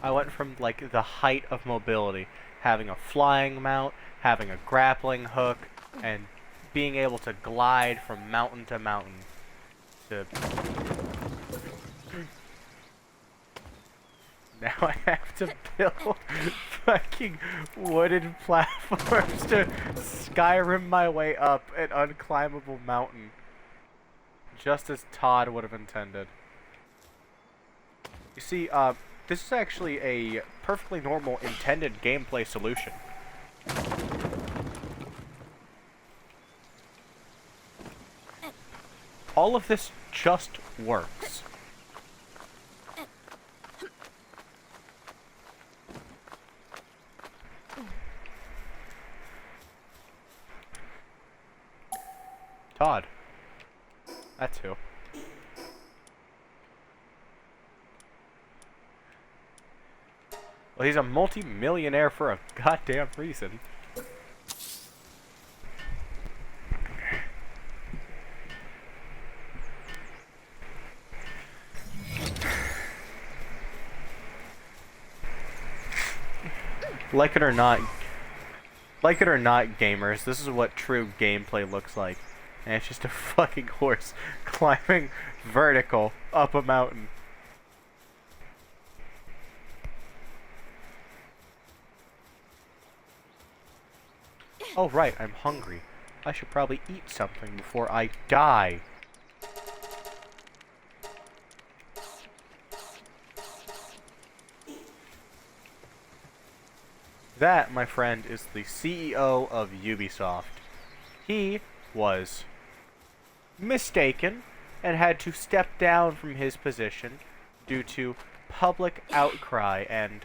I went from, like, the height of mobility, having a flying mount, having a grappling hook, and being able to glide from mountain to mountain, to... Now I have to build fucking wooden platforms to Skyrim my way up an unclimbable mountain. Just as Todd would have intended. You see, this is actually a perfectly normal intended gameplay solution. All of this just works. Todd. That's who. Well, he's a multi-millionaire for a goddamn reason. Like it or not, gamers, this is what true gameplay looks like. And it's just a fucking horse climbing vertical up a mountain. Oh right, I'm hungry. I should probably eat something before I die. That, my friend, is the CEO of Ubisoft. He was mistaken and had to step down from his position due to public outcry and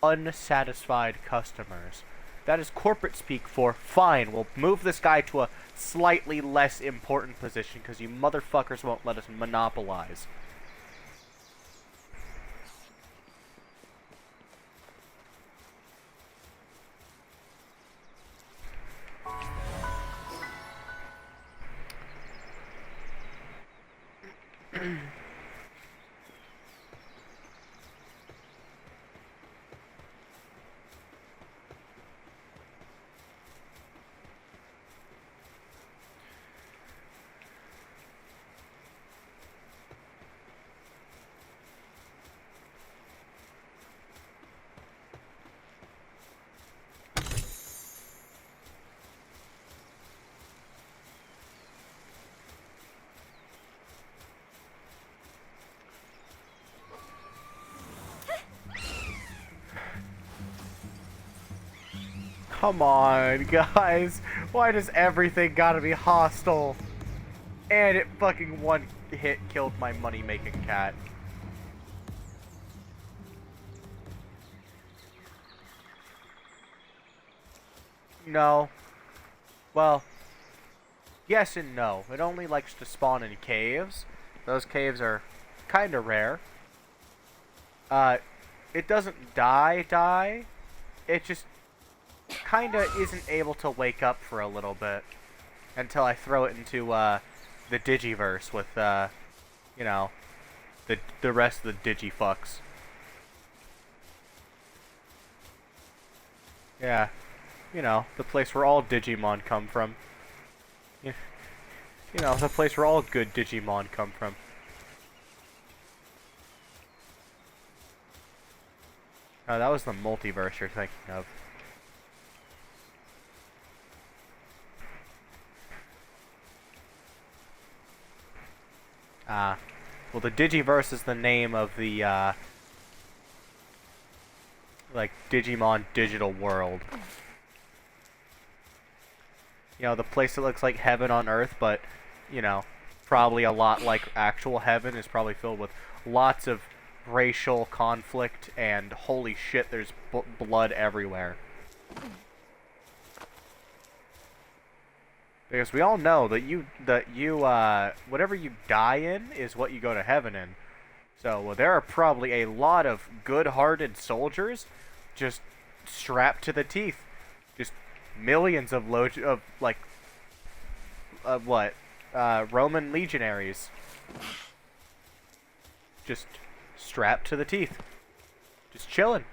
unsatisfied customers. That is corporate speak for, fine, we'll move this guy to a slightly less important position because you motherfuckers won't let us monopolize. Come on, guys. Why does everything gotta be hostile? And it fucking one hit killed my money-making cat. No. Well, yes and no. It only likes to spawn in caves. Those caves are kinda rare. It doesn't die. It just kinda isn't able to wake up for a little bit. Until I throw it into, the Digiverse with, you know, the rest of the Digifucks. Yeah. You know, the place where all Digimon come from. You know, the place where all good Digimon come from. Oh, that was the multiverse you're thinking of. Well, the Digiverse is the name of the, like, Digimon digital world. You know, the place that looks like heaven on Earth, but, you know, probably a lot like actual heaven, is probably filled with lots of racial conflict, and holy shit, there's blood everywhere. Because we all know that whatever you die in is what you go to heaven in. So, well, there are probably a lot of good-hearted soldiers just strapped to the teeth. Just millions of Roman legionaries. Just strapped to the teeth. Just chilling.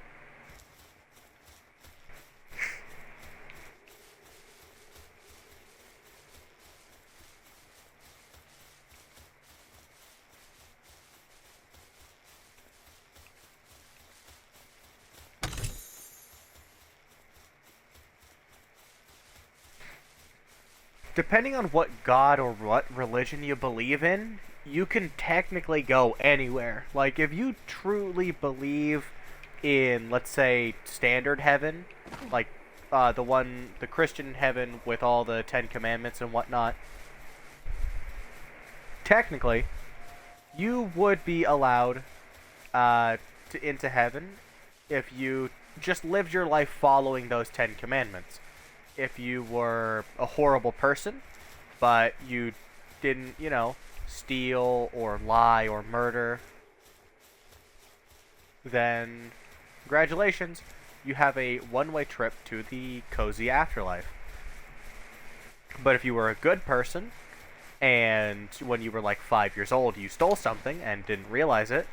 Depending on what god or what religion you believe in, you can technically go anywhere. Like, if you truly believe in, let's say, standard heaven, like the Christian heaven with all the 10 Commandments and whatnot, technically, you would be allowed into heaven if you just lived your life following those 10 Commandments. If you were a horrible person, but you didn't, you know, steal or lie or murder, then congratulations, you have a one-way trip to the cozy afterlife. But if you were a good person, and when you were like 5 years old you stole something and didn't realize it,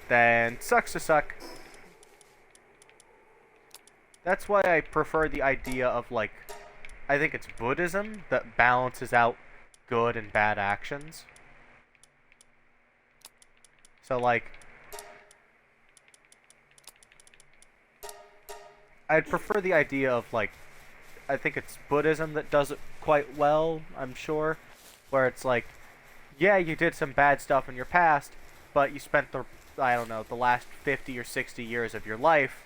then sucks to suck. That's why I prefer the idea of, like, I think it's Buddhism that balances out good and bad actions. So, like, I'd prefer the idea of, like, I think it's Buddhism that does it quite well, I'm sure, where it's like, yeah, you did some bad stuff in your past, but you spent the, I don't know, the last 50 or 60 years of your life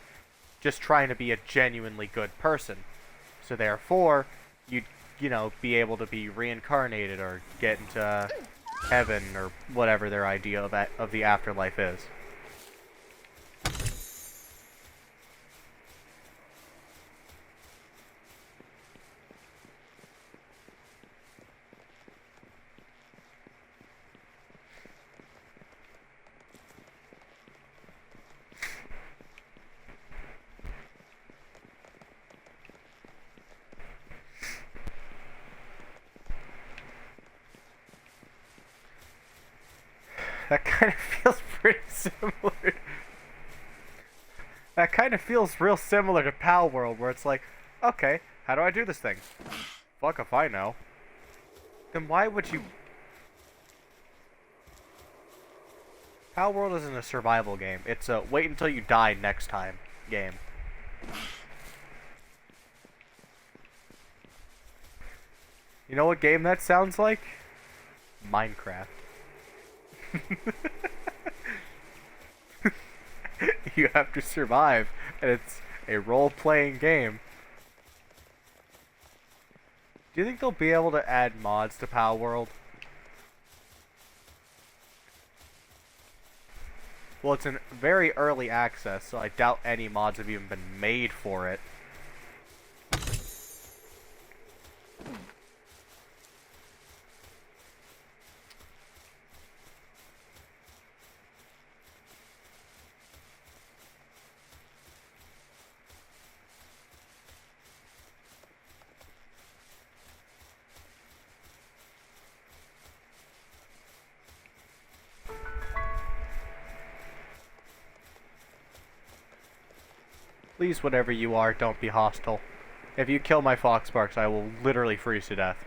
just trying to be a genuinely good person. So therefore, you'd, you know, be able to be reincarnated or get into heaven or whatever their idea of the afterlife is. That kind of feels pretty similar. That kind of feels real similar to PalWorld, where it's like, okay, how do I do this thing? Fuck if I know. Then why would you... PalWorld isn't a survival game. It's a wait until you die next time game. You know what game that sounds like? Minecraft. You have to survive, and it's a role-playing game. Do you think they'll be able to add mods to PalWorld? Well, it's in very early access, so I doubt any mods have even been made for it. Please, whatever you are, don't be hostile. If you kill my Foxparks, I will literally freeze to death.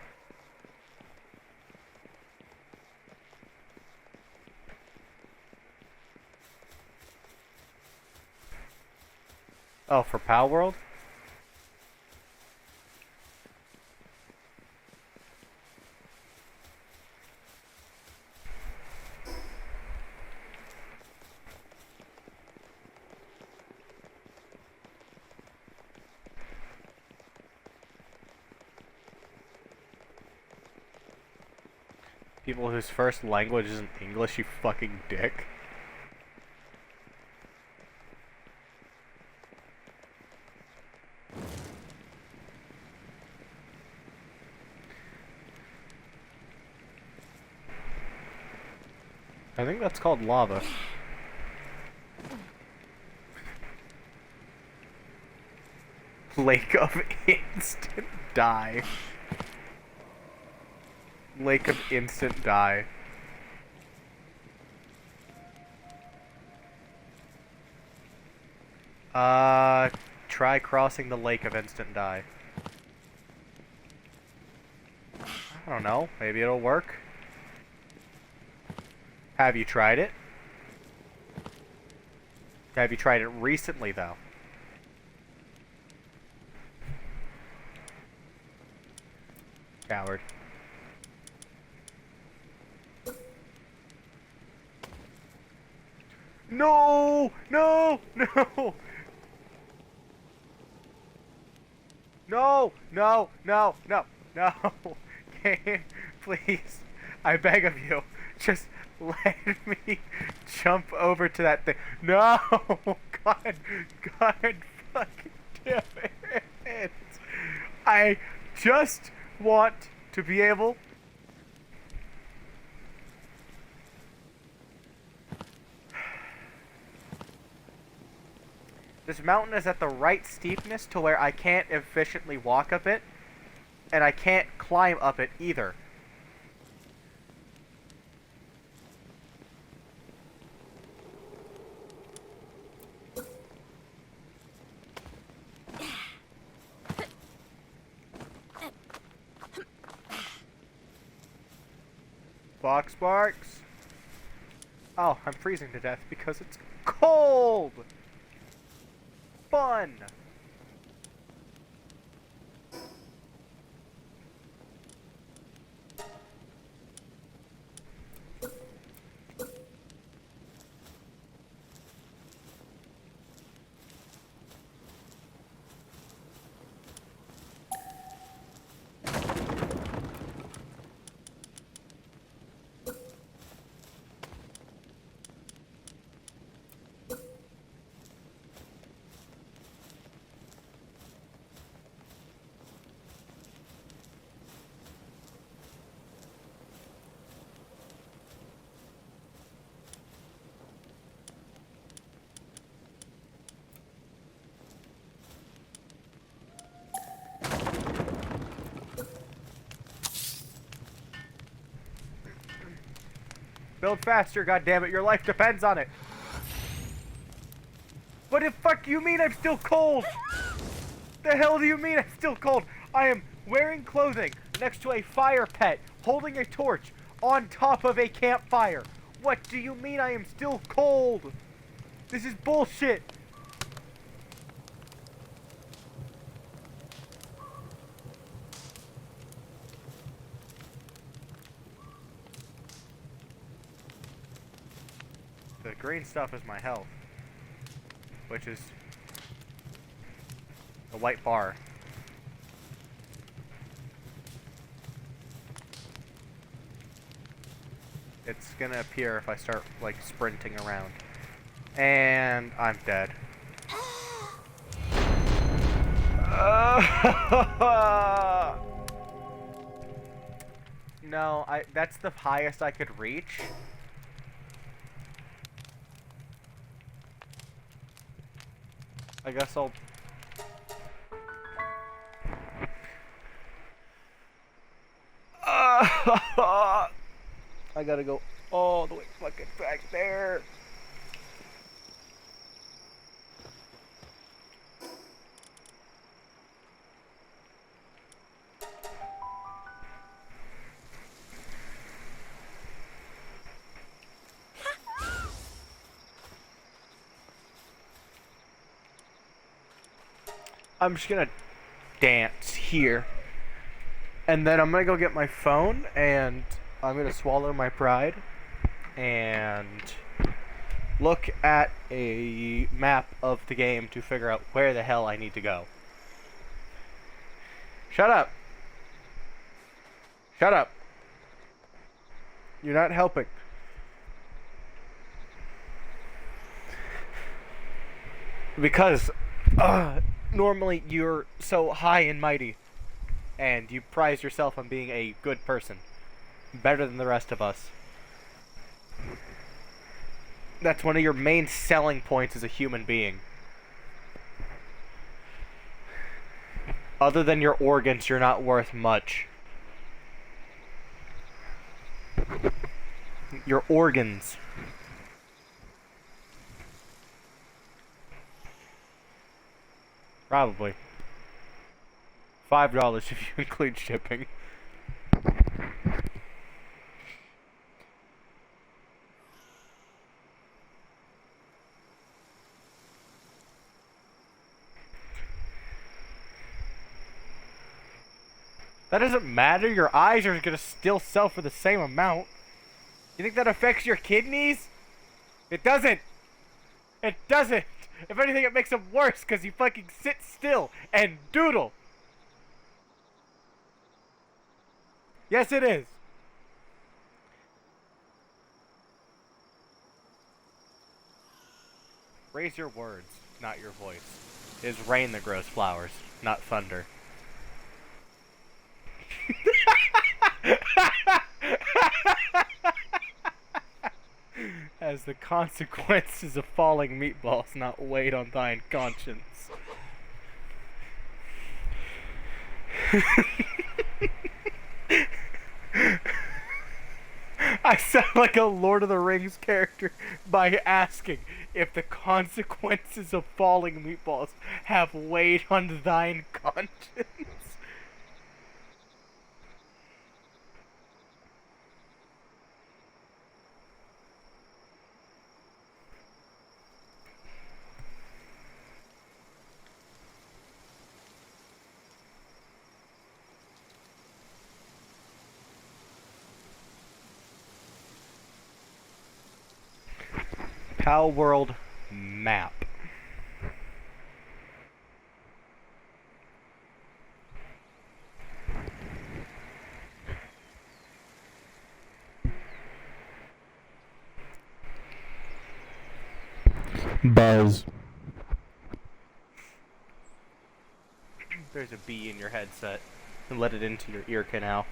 Oh, for PalWorld? People whose first language isn't English, you fucking dick. I think that's called lava. Lake of instant die. Lake of instant die. Try crossing the lake of instant die. I don't know, maybe it'll work. Have you tried it? Have you tried it recently, though? Coward. No! No! No! No! No! No! No! No! Game, please. I beg of you. Just let me jump over to that thing. No! God! God fucking damn it! I just want to be able... This mountain is at the right steepness to where I can't efficiently walk up it, and I can't climb up it either. Foxparks? Oh, I'm freezing to death because it's cold! Fun! Build faster, goddammit, your life depends on it. What the fuck you mean I'm still cold? The hell do you mean I'm still cold? I am wearing clothing next to a fire pit, holding a torch on top of a campfire. What do you mean I am still cold? This is bullshit. The green stuff is my health, which is the white bar. It's gonna appear if I start, like, sprinting around. And I'm dead. No, that's the highest I could reach. I guess I'll... I gotta go all the way fucking back there. I'm just gonna dance here. And then I'm gonna go get my phone, and I'm gonna swallow my pride, and look at a map of the game to figure out where the hell I need to go. Shut up! Shut up! You're not helping. Because, normally you're so high and mighty, and you prize yourself on being a good person. Better than the rest of us. That's one of your main selling points as a human being. Other than your organs, you're not worth much. Your organs. Probably. $5 if you include shipping. That doesn't matter. Your eyes are gonna still sell for the same amount. You think that affects your kidneys? It doesn't. It doesn't. If anything, it makes them worse because you fucking sit still and doodle. Yes, it is. Raise your words, not your voice. It is rain that grows flowers, not thunder. As the consequences of falling meatballs not weighed on thine conscience. I sound like a Lord of the Rings character by asking if the consequences of falling meatballs have weighed on thine conscience. PalWorld map. Buzz. There's a bee in your headset. And let it into your ear canal.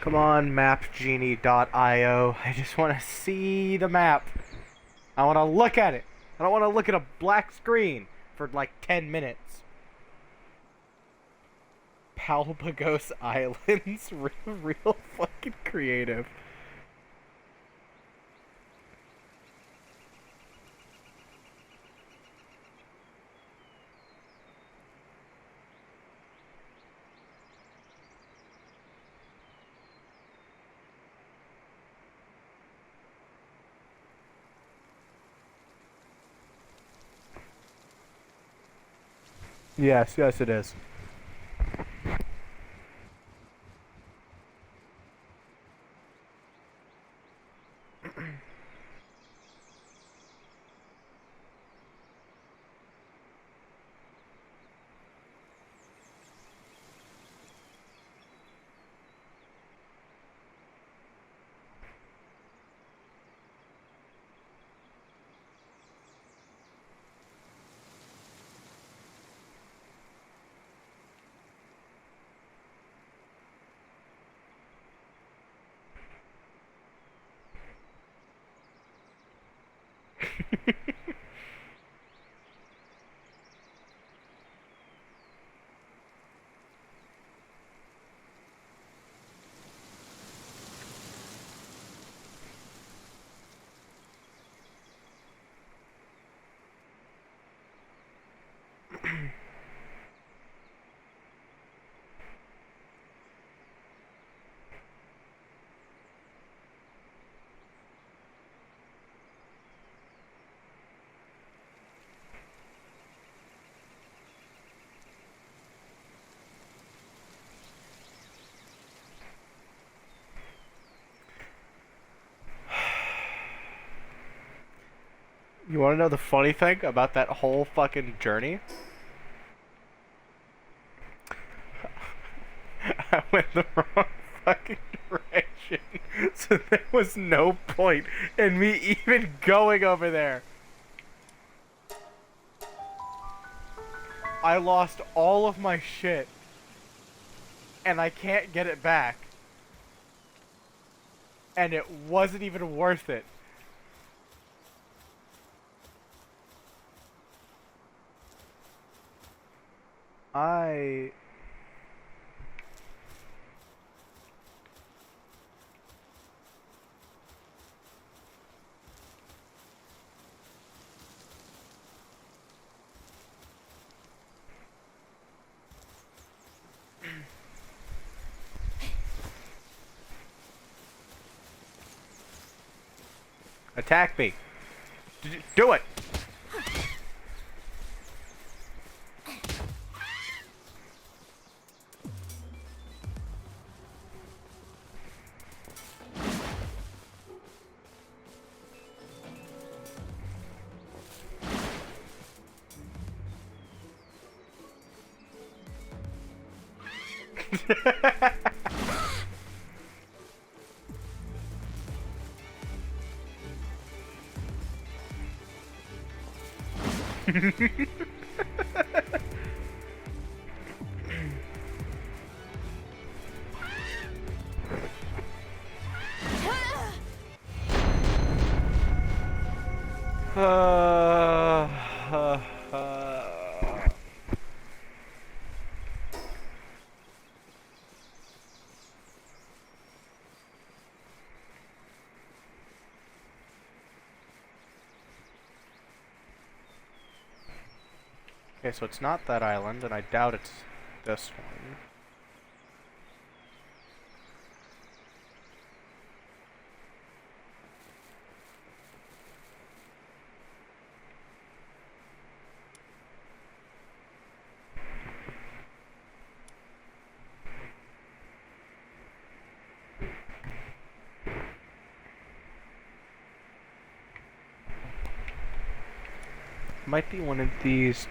Come on, mapgenie.io. I just want to see the map. I want to look at it. I don't want to look at a black screen for like 10 minutes. Palpagos Islands? Real fucking creative. Yes, yes, it is. You want to know the funny thing about that whole fucking journey? I went the wrong fucking direction, so there was no point in me even going over there. I lost all of my shit, and I can't get it back. And it wasn't even worth it. I... Attack me. Do it. uh, uh, uh. Okay, so it's not that island, and I doubt it's this one. Might be one of these.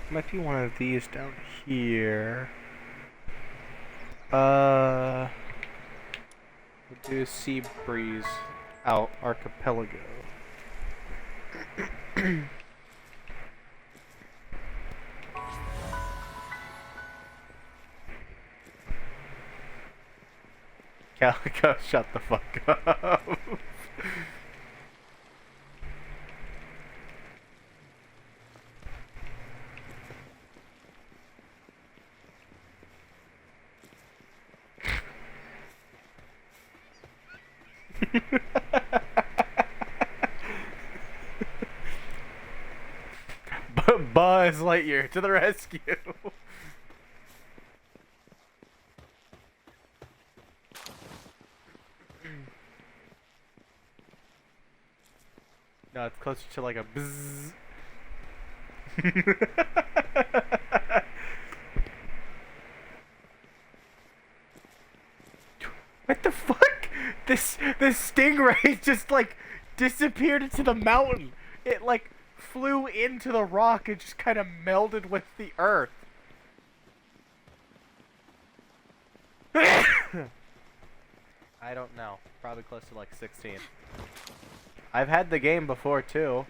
Might be one of these down here. We'll do Sea Breeze out Archipelago. Calico, shut the fuck up. Buzz Lightyear to the rescue. No, it's closer to like a bzzz. What the fuck? This stingray just like disappeared into the mountain. It like flew into the rock and just kind of melded with the earth. I don't know. Probably close to like 16. I've had the game before too.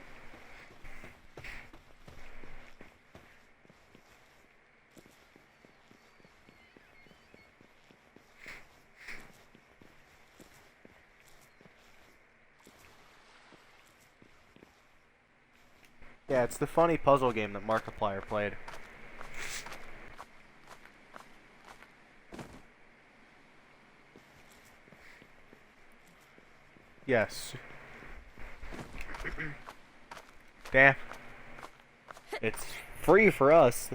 Yeah, it's the funny puzzle game that Markiplier played. Yes. Damn. It's free for us.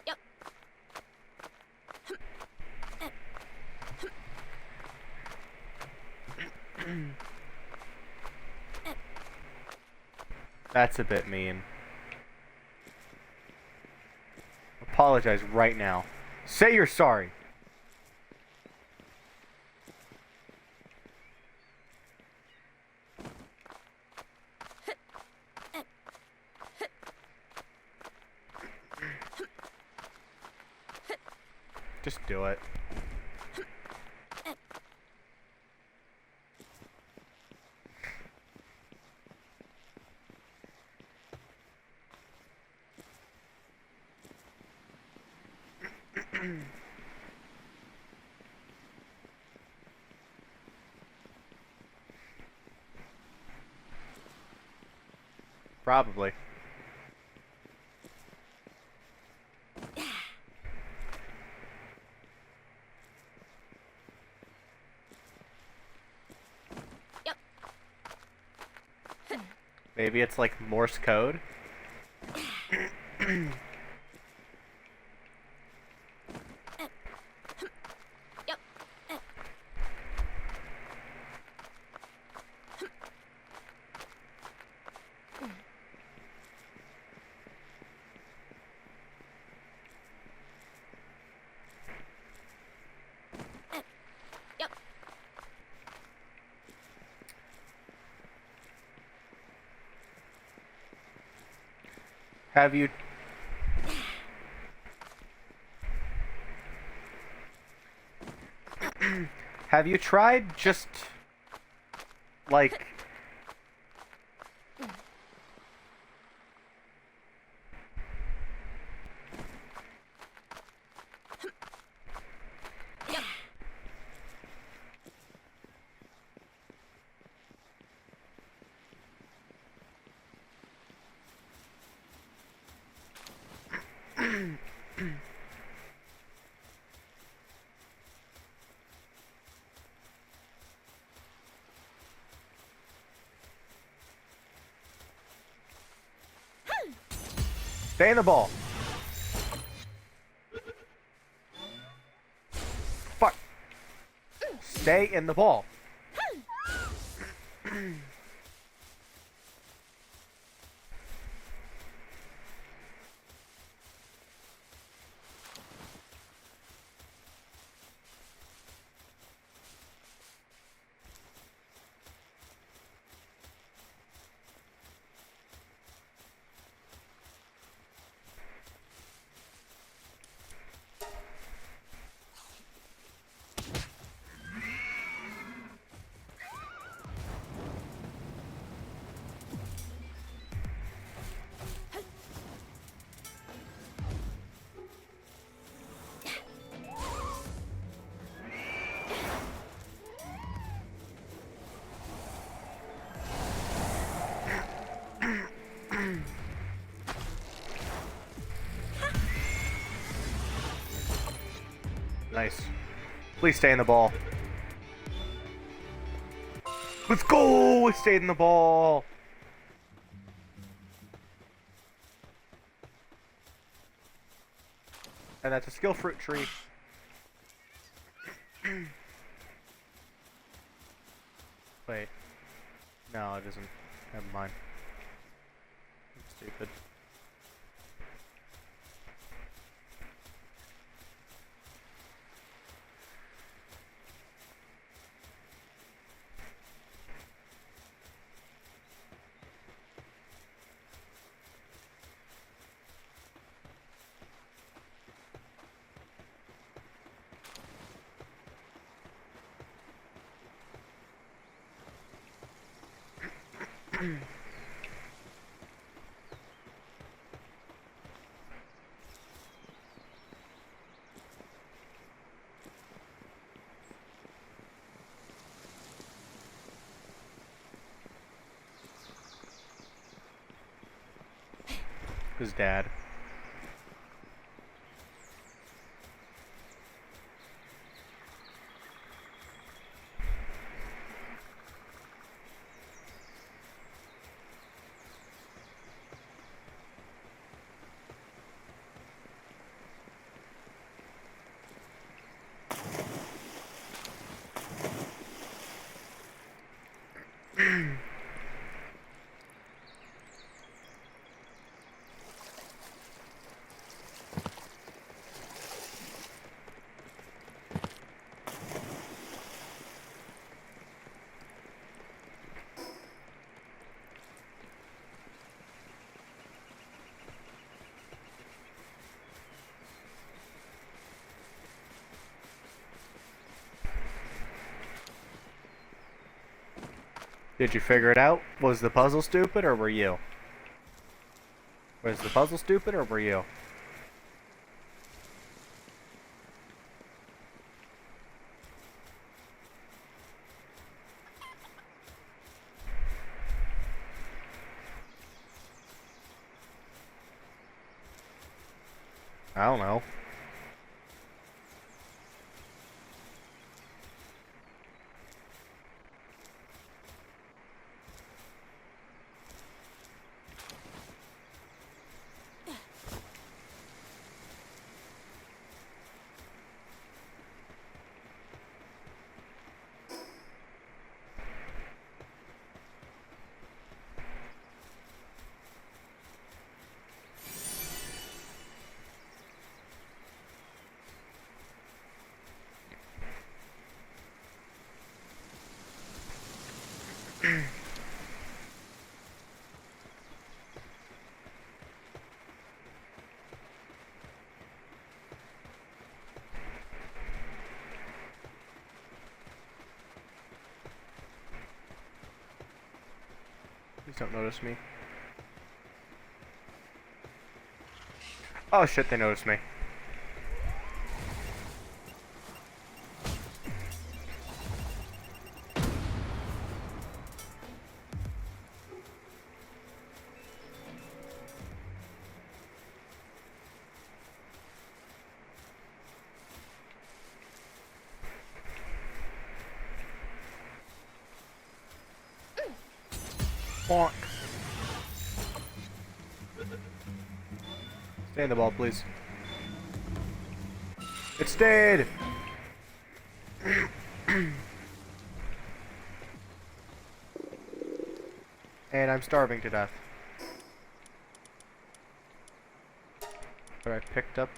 Yep. That's a bit mean. Apologize right now. Say you're sorry. Just do it. Probably. Yep. Maybe it's like Morse code. Yep. Yep. Have you Have you tried just like Yep. stay in the ball? Fuck. Stay in the ball. Nice. Please stay in the ball. Let's go! We stayed in the ball. And that's a skill fruit tree. Wait. No, it isn't. Never mind. I'm stupid. His dad. Did you figure it out? Was the puzzle stupid, or were you? Was the puzzle stupid, or were you? I don't know. Please don't notice me. Oh shit, they noticed me. Bonk. Stay in the ball, please. It stayed! And I'm starving to death. But I picked up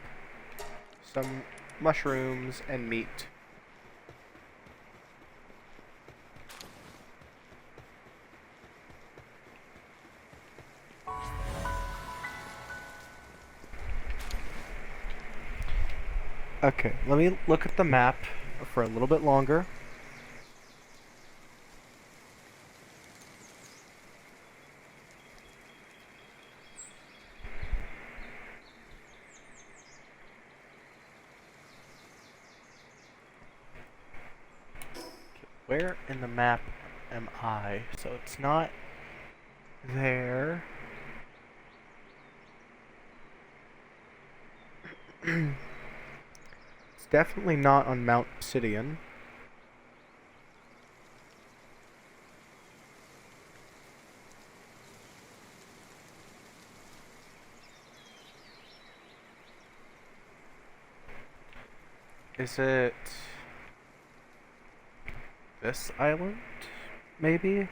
some mushrooms and meat. Okay, let me look at the map for a little bit longer. Where in the map am I? So it's not there. It's definitely not on Mount Obsidian. Is it this island? Maybe?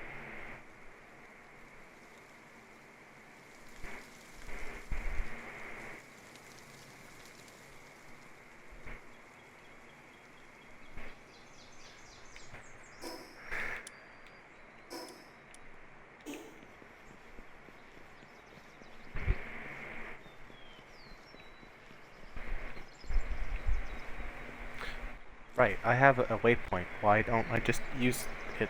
Right, I have a waypoint. Why don't I just use it?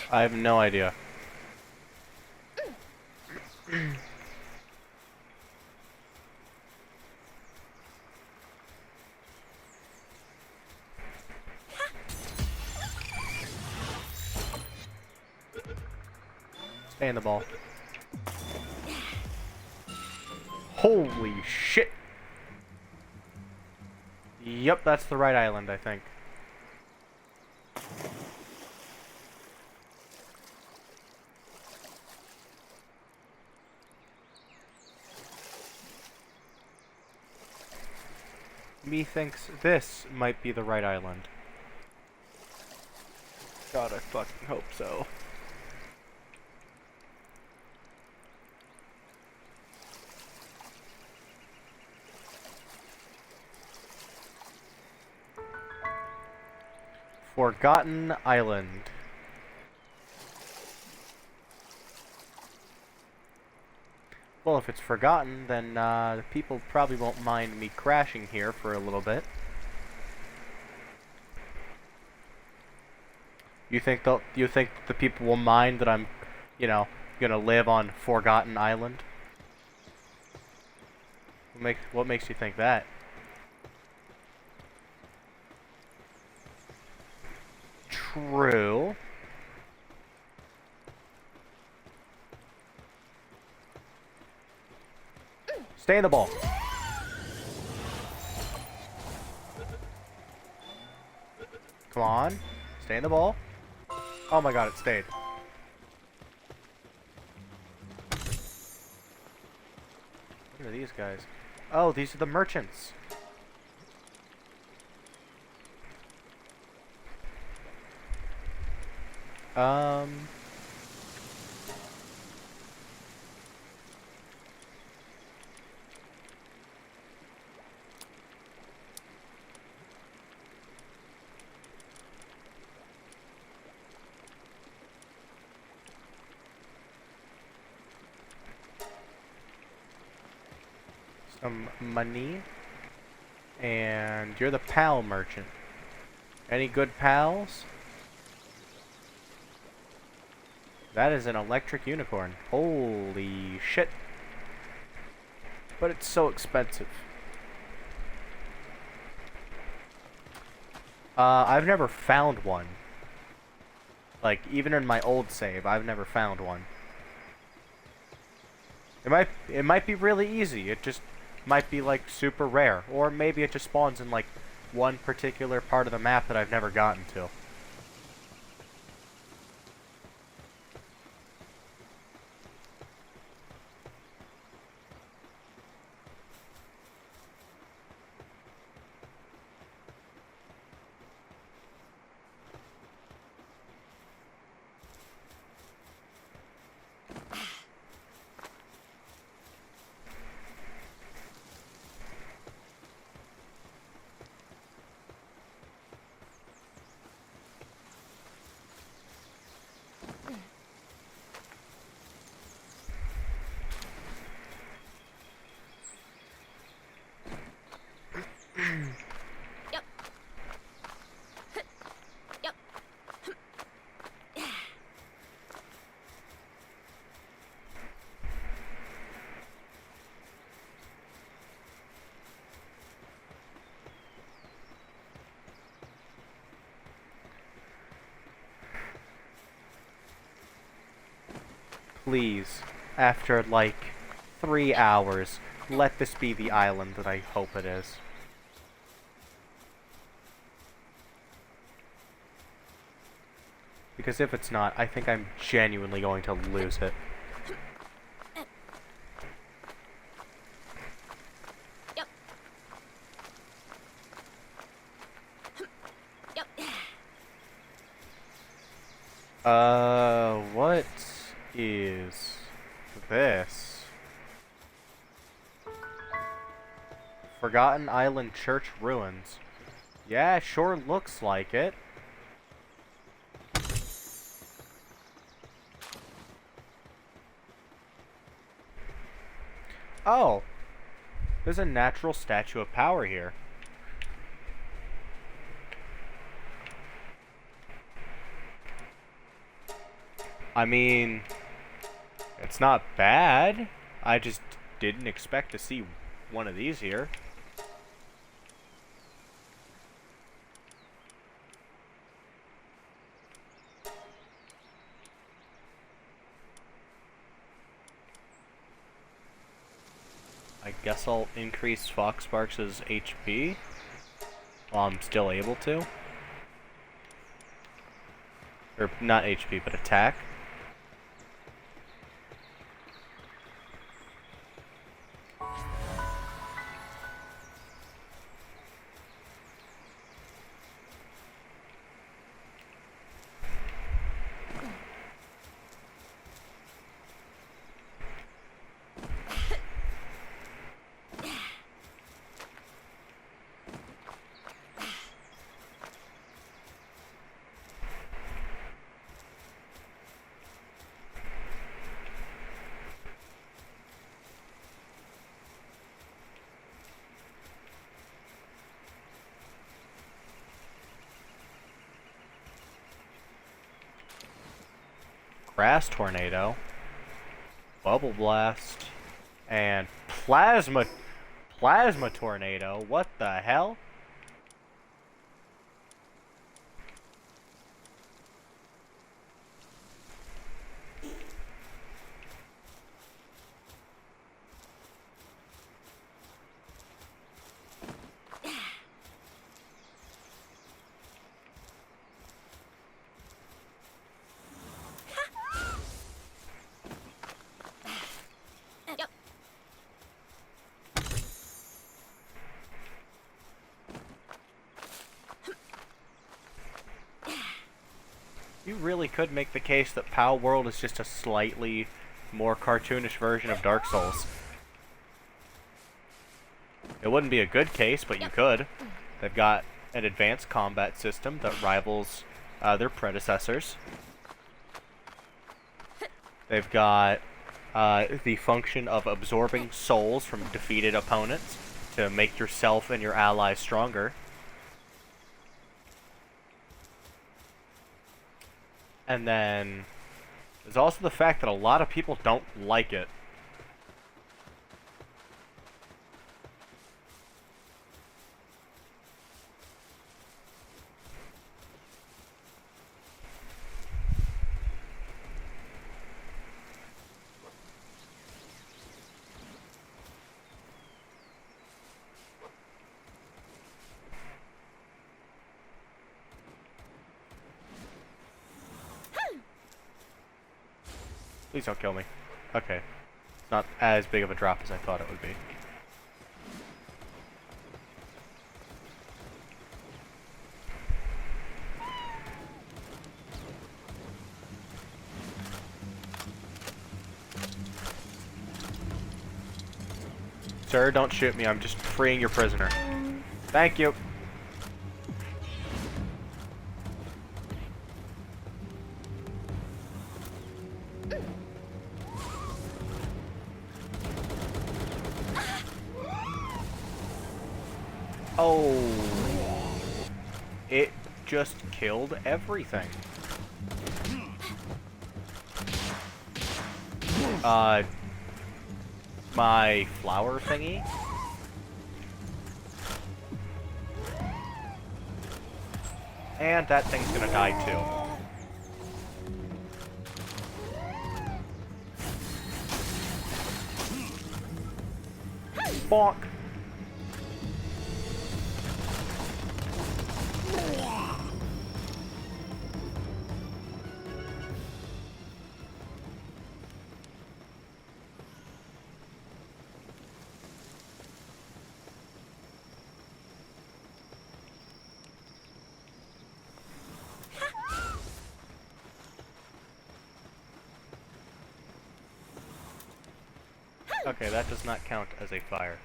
I have no idea. Stay in the ball. Holy shit! Yep, that's the right island, I think. Me thinks this might be the right island. God, I fucking hope so. Forgotten Island. Well, if it's forgotten, then the people probably won't mind me crashing here for a little bit. You think the people will mind that I'm, you know, gonna live on Forgotten Island? What makes you think that? True. Stay in the ball. Come on. Stay in the ball. Oh my god, it stayed. What are these guys? Oh, these are the merchants. Some money. And you're the pal merchant. Any good pals? That is an electric unicorn. Holy shit. But it's so expensive. I've never found one. Like, even in my old save, I've never found one. It might be really easy. It just might be like super rare, or maybe it just spawns in like one particular part of the map that I've never gotten to. Please, after like 3 hours, let this be the island that I hope it is. Because if it's not, I think I'm genuinely going to lose it. Yep. Yep. What is this? Forgotten Island Church Ruins. Yeah, sure looks like it. Oh, there's a natural statue of power here. I mean, it's not bad. I just didn't expect to see one of these here. I guess I'll increase Fox Sparks' HP while I'm still able to. Or, not HP, but attack. Grass Tornado, Bubble Blast, and Plasma Tornado. What the hell? Yep. You really could make the case that PalWorld is just a slightly more cartoonish version of Dark Souls. It wouldn't be a good case, but you could. They've got an advanced combat system that rivals their predecessors. They've got the function of absorbing souls from defeated opponents to make yourself and your allies stronger. And then there's also the fact that a lot of people don't like it. Please don't kill me. Okay. It's not as big of a drop as I thought it would be. Sir, don't shoot me. I'm just freeing your prisoner. Thank you. Oh, it just killed everything. My flower thingy? And that thing's gonna die too. Bonk. Okay, that does not count as a fire.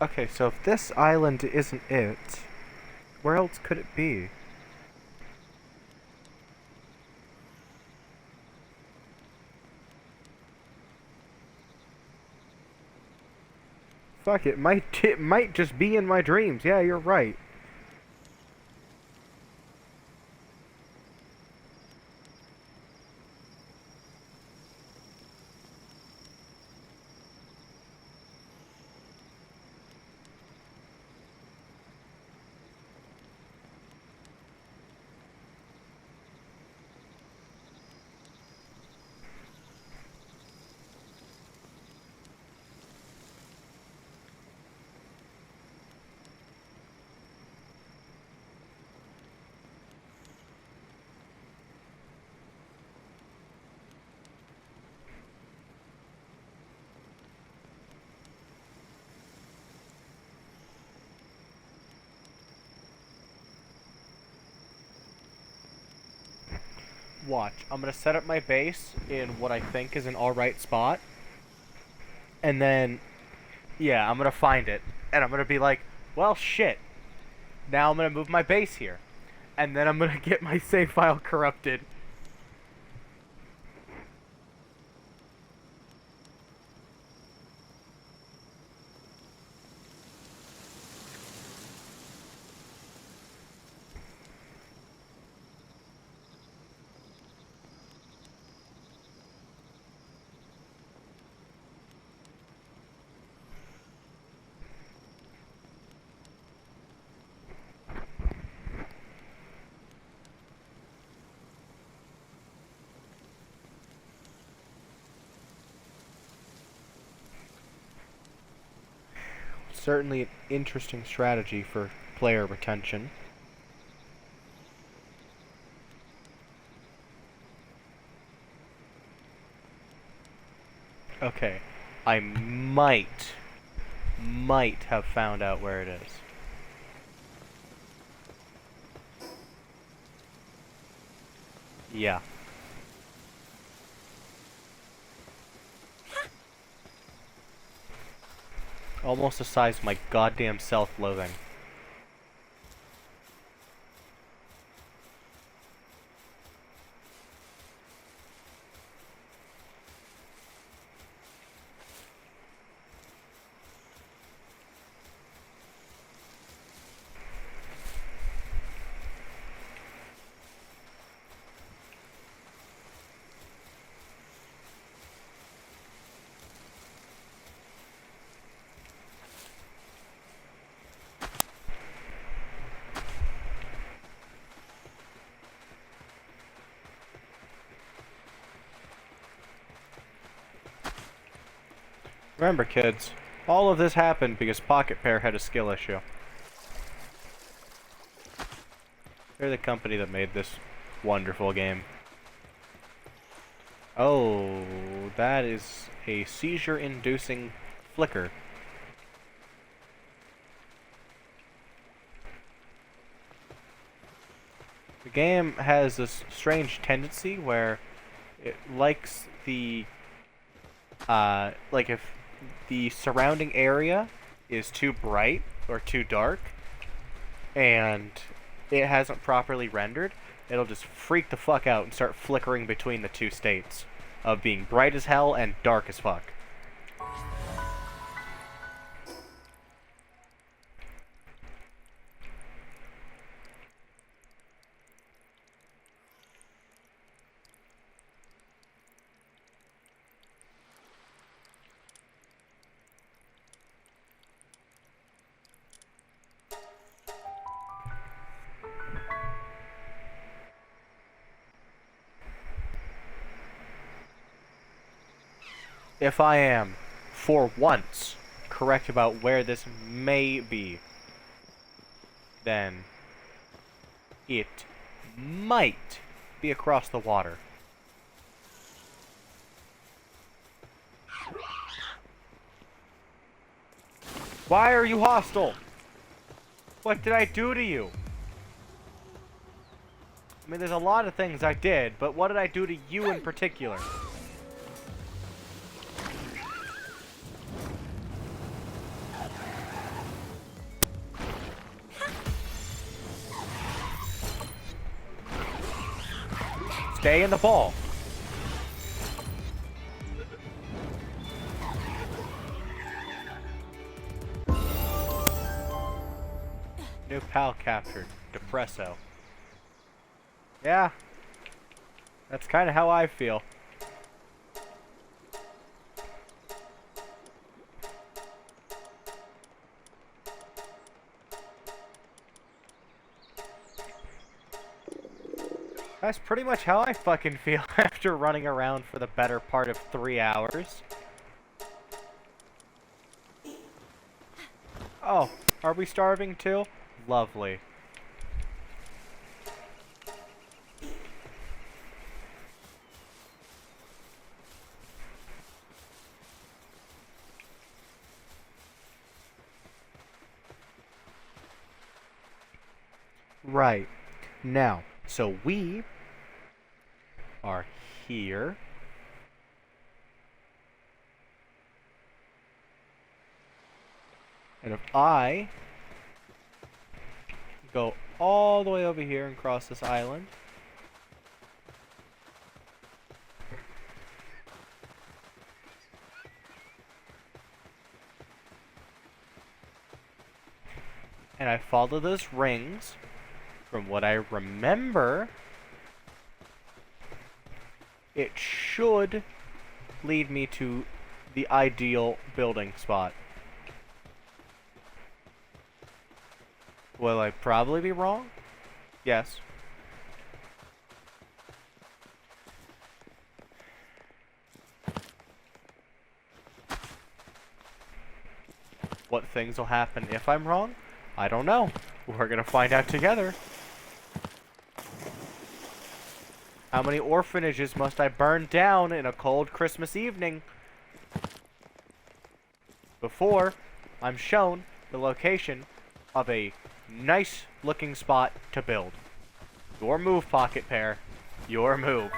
Okay, so if this island isn't it, where else could it be? Fuck, it might just be in my dreams. Yeah, you're right. Watch, I'm gonna set up my base in what I think is an alright spot. And then, yeah, I'm gonna find it. And I'm gonna be like, well, shit. Now I'm gonna move my base here. And then I'm gonna get my save file corrupted. Certainly an interesting strategy for player retention. Okay, I might have found out where it is. Yeah. Almost the size of my goddamn self-loathing. Remember, kids, all of this happened because Pocket Pair had a skill issue. They're the company that made this wonderful game. Oh, that is a seizure-inducing flicker. The game has this strange tendency where it likes the, like if the surrounding area is too bright or too dark, and it hasn't properly rendered, it'll just freak the fuck out and start flickering between the two states of being bright as hell and dark as fuck. if I am, for once, correct about where this may be, then it might be across the water. Why are you hostile? What did I do to you? I mean, there's a lot of things I did, but what did I do to you in particular? Stay in the ball. New pal captured. Depresso. Yeah. That's kind of how I feel. That's pretty much how I fucking feel after running around for the better part of 3 hours. Oh, are we starving too? Lovely. Right. Now, so we are here. And if I go all the way over here and cross this island, and I follow those rings, from what I remember, it should lead me to the ideal building spot. Will I probably be wrong? Yes. What things will happen if I'm wrong? I don't know. We're gonna find out together. How many orphanages must I burn down in a cold Christmas evening before I'm shown the location of a nice looking spot to build? Your move, Pocket Pear. Your move.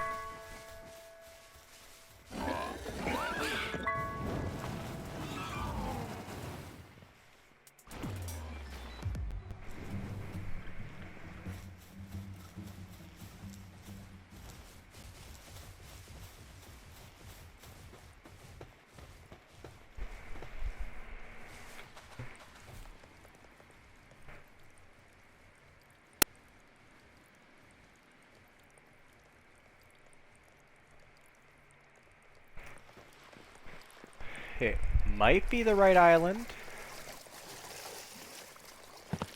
It might be the right island.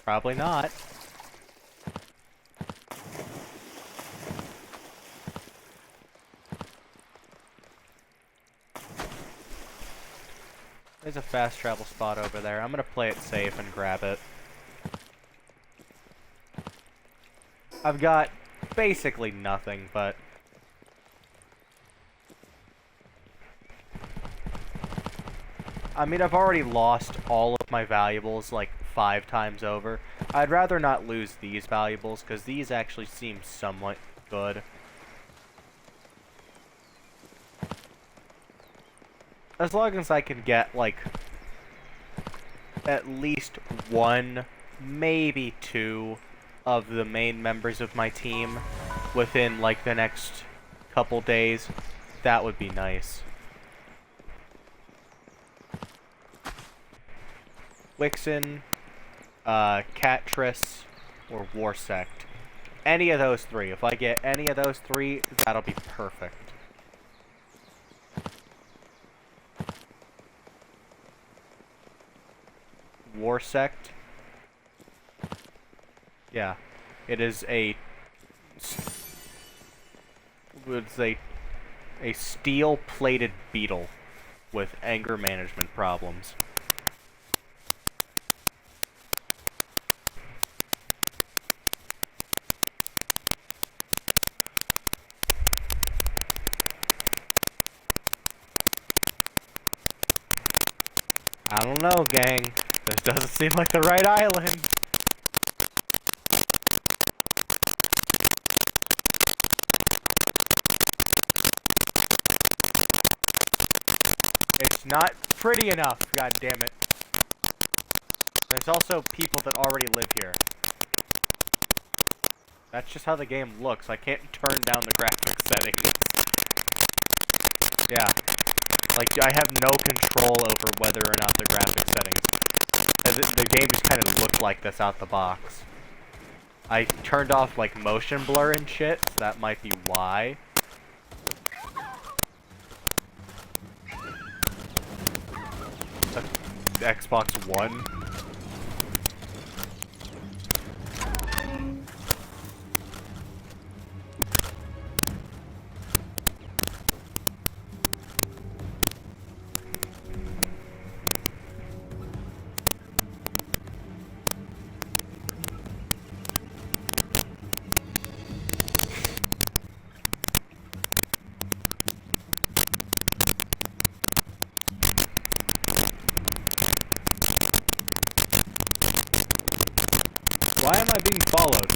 Probably not. There's a fast travel spot over there. I'm gonna play it safe and grab it. I've got basically nothing, but I mean, I've already lost all of my valuables like 5 times over. I'd rather not lose these valuables, because these actually seem somewhat good. As long as I can get, like, at least 1, maybe 2 of the main members of my team within, like, the next couple days, that would be nice. Wixen, Catrice, or Warsect. Any of those 3. If I get any of those 3, that'll be perfect. Warsect. Yeah. It is a... It's a steel-plated beetle. with anger management problems. I don't know, gang. This doesn't seem like the right island. It's not pretty enough, god damn it. There's also people that already live here. That's just how the game looks. I can't turn down the graphics settings. Yeah. Like, I have no control over whether or not the graphics settings. The game just kind of looked like this out the box. I turned off, like, motion blur and shit, so that might be why. Xbox One. Why am I being followed?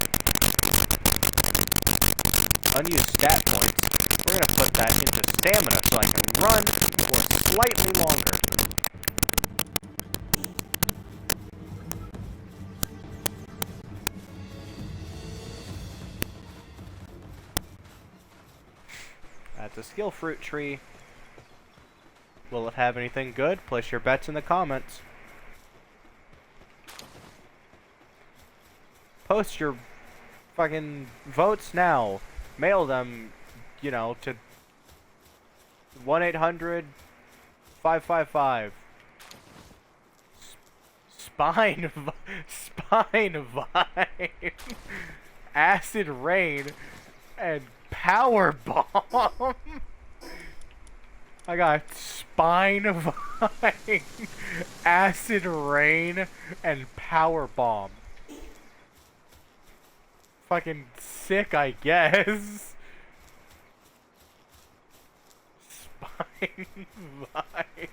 Unused stat points. We're gonna put that into stamina so I can run for slightly longer. That's a skill fruit tree. Will it have anything good? Place your bets in the comments. Post your fucking votes now. Mail them, you know, to 1-800-555. Spine Vine. Acid Rain. And Power Bomb. I got Spine Vine, Acid Rain, and Power Bomb. Fucking sick, I guess. Spine Vine. I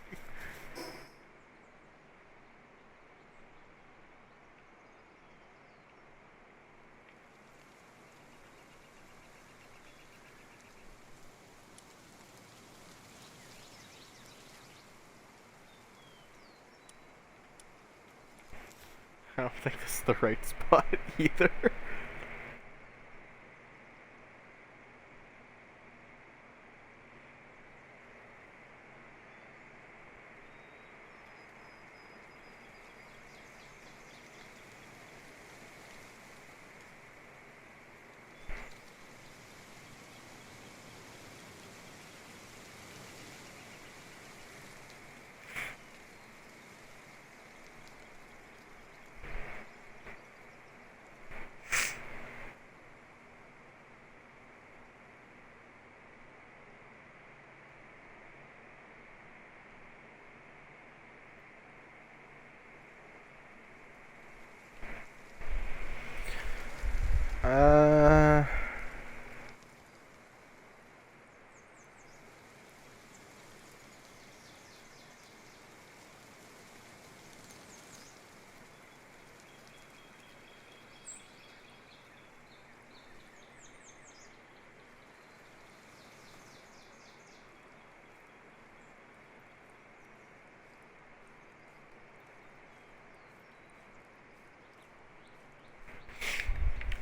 don't think this is the right spot either.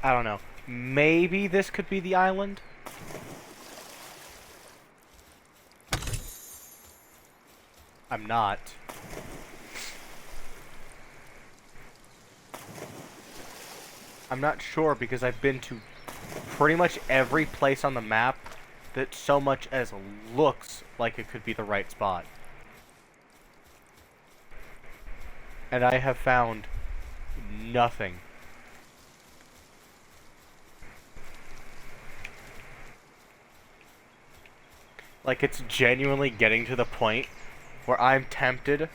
I don't know. Maybe this could be the island? I'm not. I'm not sure because I've been to pretty much every place on the map that so much as looks like it could be the right spot. And I have found nothing. Like, it's genuinely getting to the point where I'm tempted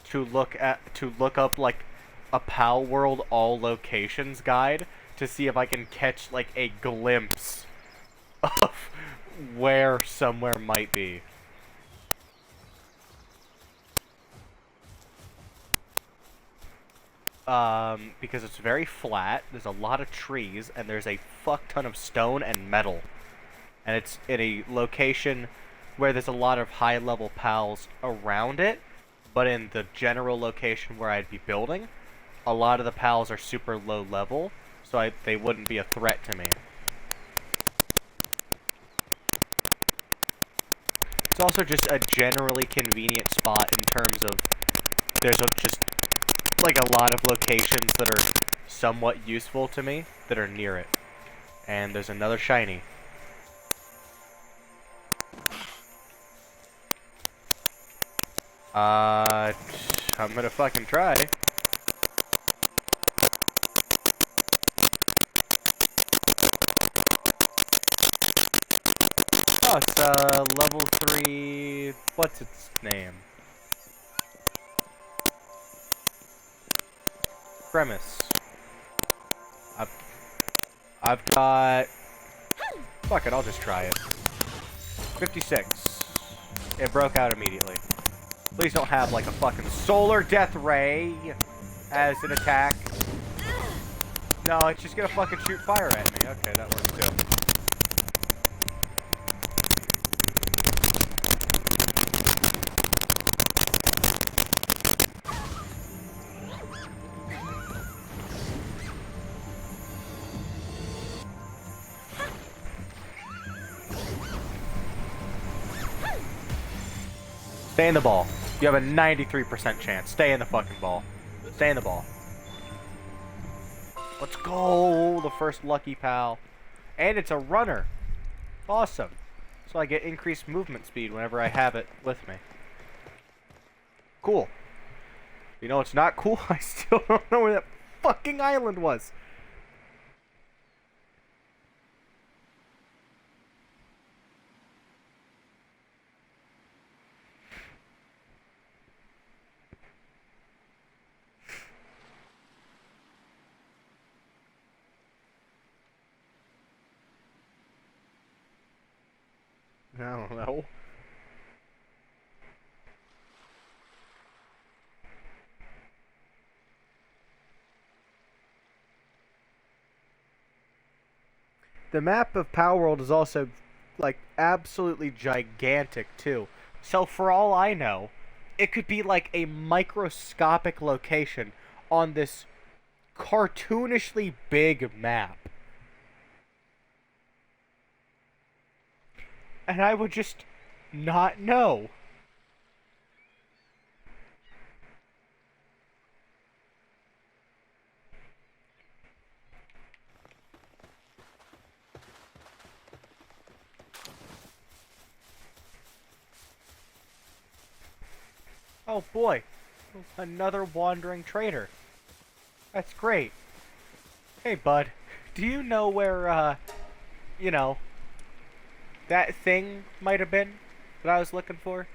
to look up like a PalWorld all locations guide to see if I can catch like a glimpse of where somewhere might be. Because it's very flat, there's a lot of trees, and there's a fuck ton of stone and metal. And it's in a location where there's a lot of high-level pals around it, but in the general location where I'd be building, a lot of the pals are super low level, so they wouldn't be a threat to me. It's also just a generally convenient spot in terms of there's just like a lot of locations that are somewhat useful to me that are near it. And there's another shiny. I'm gonna fucking try. Oh, it's level 3, what's its name? Premise. I've got... Fuck it, I'll just try it. 56. It broke out immediately. Please don't have like a fucking solar death ray as an attack. No, it's just gonna fucking shoot fire at me. Okay, that works too. Stay in the ball. You have a 93% chance. Stay in the fucking ball. Stay in the ball. Let's go! The first lucky pal. And it's a runner. Awesome. So I get increased movement speed whenever I have it with me. Cool. You know, it's not cool. I still don't know where that fucking island was. I don't know. The map of PalWorld is also, like, absolutely gigantic, too. So, for all I know, it could be, like, a microscopic location on this cartoonishly big map. And I would just not know. Oh boy, another wandering trader. That's great. Hey bud, do you know where, you know, that thing might have been that I was looking for?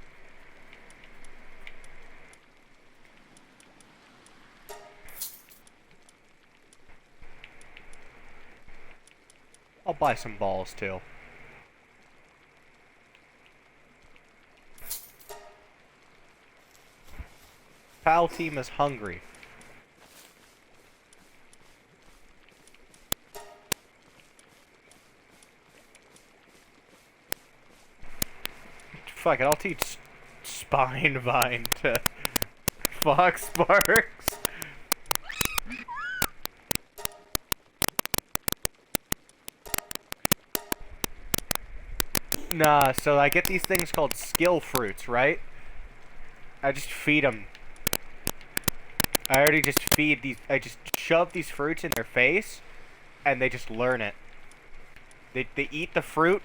I'll buy some balls too. PAL team is hungry. Fuck it, I'll teach Spinevine to Fox Sparks. Nah, so I get these things called skill fruits, right? I just feed them. I already just feed these, I just shove these fruits in their face, and they just learn it. They eat the fruit,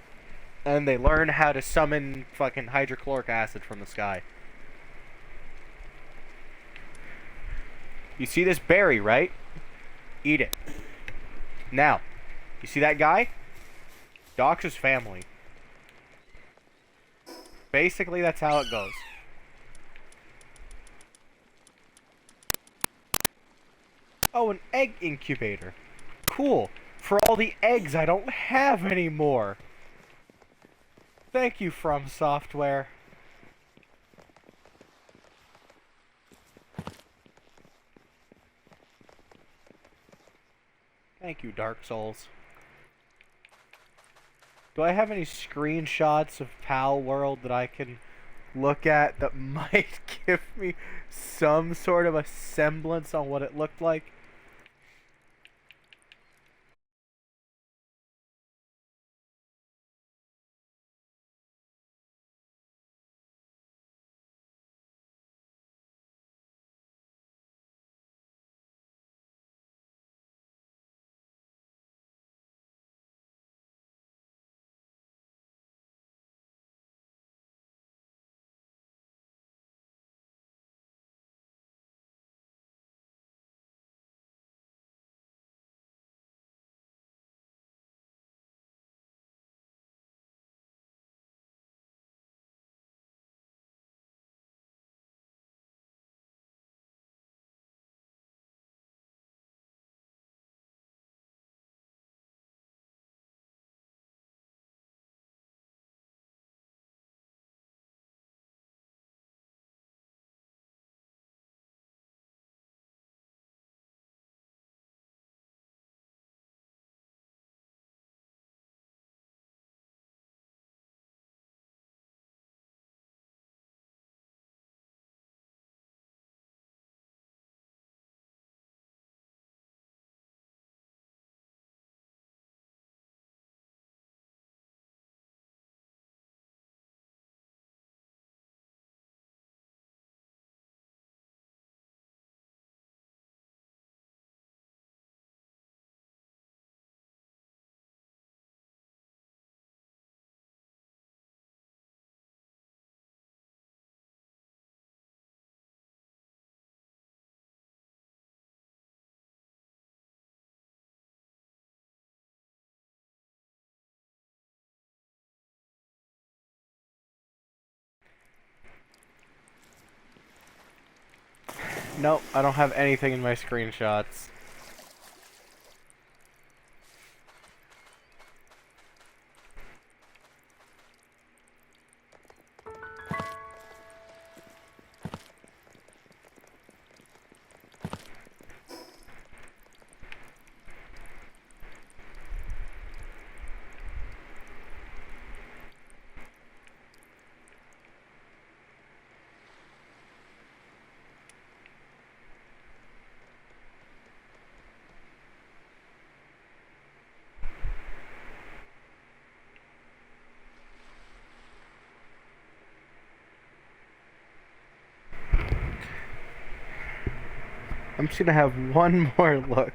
and they learn how to summon fucking hydrochloric acid from the sky. You see this berry, right? Eat it. Now, you see that guy? Doc's family. Basically, that's how it goes. Oh, an egg incubator. Cool. For all the eggs I don't have anymore. Thank you, From Software. Thank you, Dark Souls. Do I have any screenshots of PalWorld that I can look at that might give me some sort of a semblance on what it looked like? Nope, I don't have anything in my screenshots. I'm just gonna have one more look.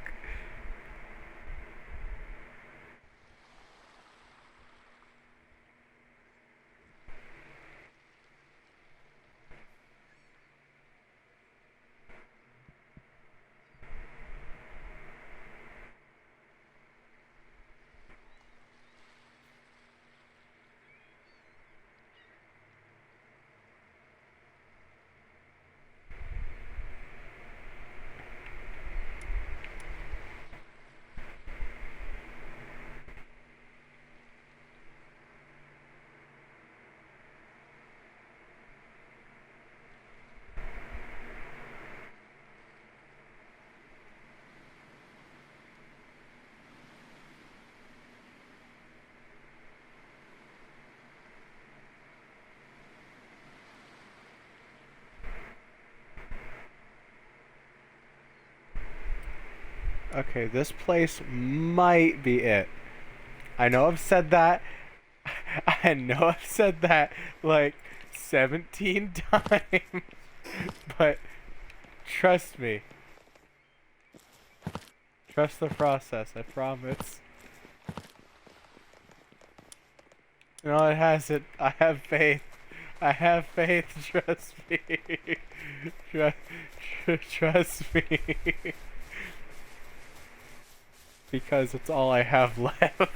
Okay, this place might be it. I know I've said that. I know I've said that like 17 times. But trust me. Trust the process, I promise. No, it hasn't. I have faith. I have faith, trust me. Trust me. Because it's all I have left.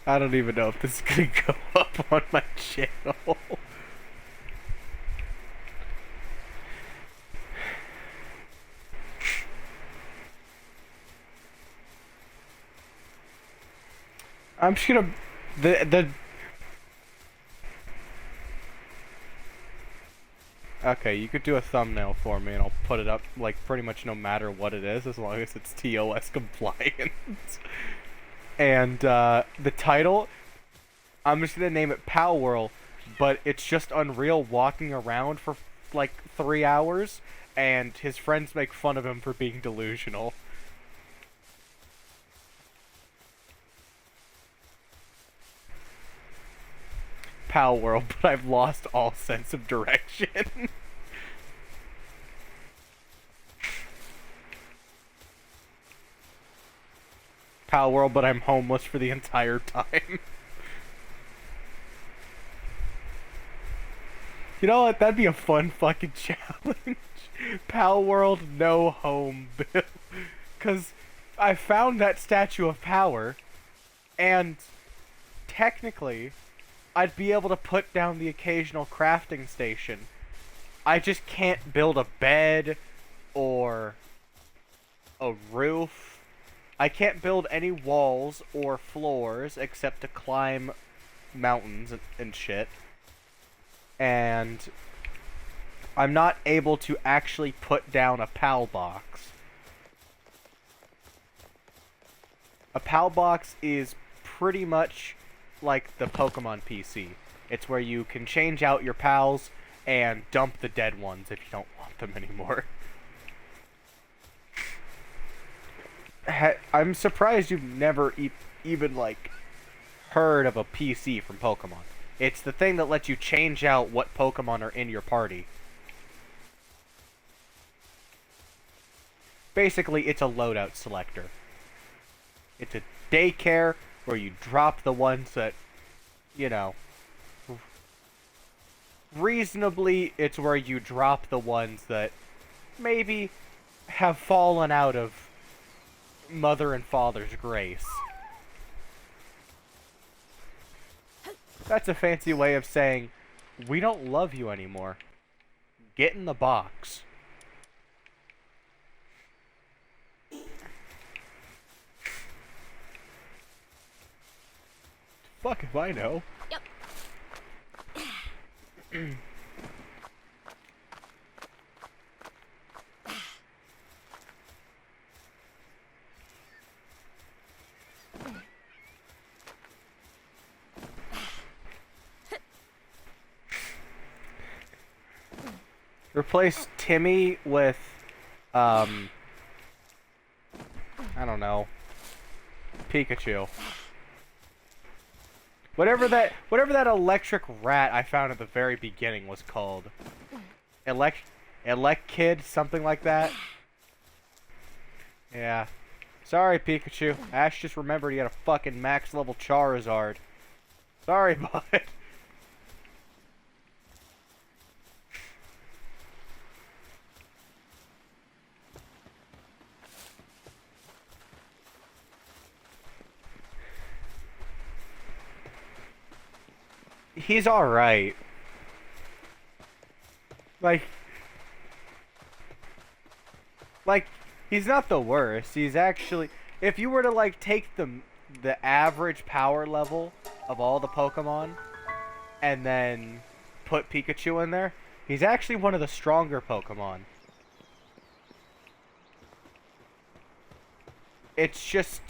I don't even know if this is gonna go up on my channel. I'm just gonna the Okay, you could do a thumbnail for me and I'll put it up like pretty much no matter what it is, as long as it's TOS compliant. And the title, I'm just gonna name it PalWorld, but it's just Unreal walking around for like 3 hours, and his friends make fun of him for being delusional. PalWorld, but I've lost all sense of direction. PalWorld, but I'm homeless for the entire time. You know what? That'd be a fun fucking challenge. PalWorld, no home bill. Because I found that statue of power, and technically, I'd be able to put down the occasional crafting station. I just can't build a bed or a roof. I can't build any walls or floors except to climb mountains and shit. And I'm not able to actually put down a PAL box. A PAL box is pretty much like the Pokemon PC. It's where you can change out your pals and dump the dead ones if you don't want them anymore. I'm surprised you've never even, like, heard of a PC from Pokemon. It's the thing that lets you change out what Pokemon are in your party. Basically, it's a loadout selector. It's a daycare where you drop the ones that, you know, reasonably, it's where you drop the ones that maybe have fallen out of mother and father's grace. That's a fancy way of saying, we don't love you anymore. Get in the box. Fuck if I know. Yep. Replace Timmy with, I don't know, Pikachu. Whatever that electric rat I found at the very beginning was called. Elect Kid, something like that. Yeah. Sorry, Pikachu. Ash just remembered he had a fucking max level Charizard. Sorry, bud. He's alright. Like, he's not the worst. He's actually, if you were to, like, take the average power level of all the Pokemon and then put Pikachu in there, he's actually one of the stronger Pokemon. It's just,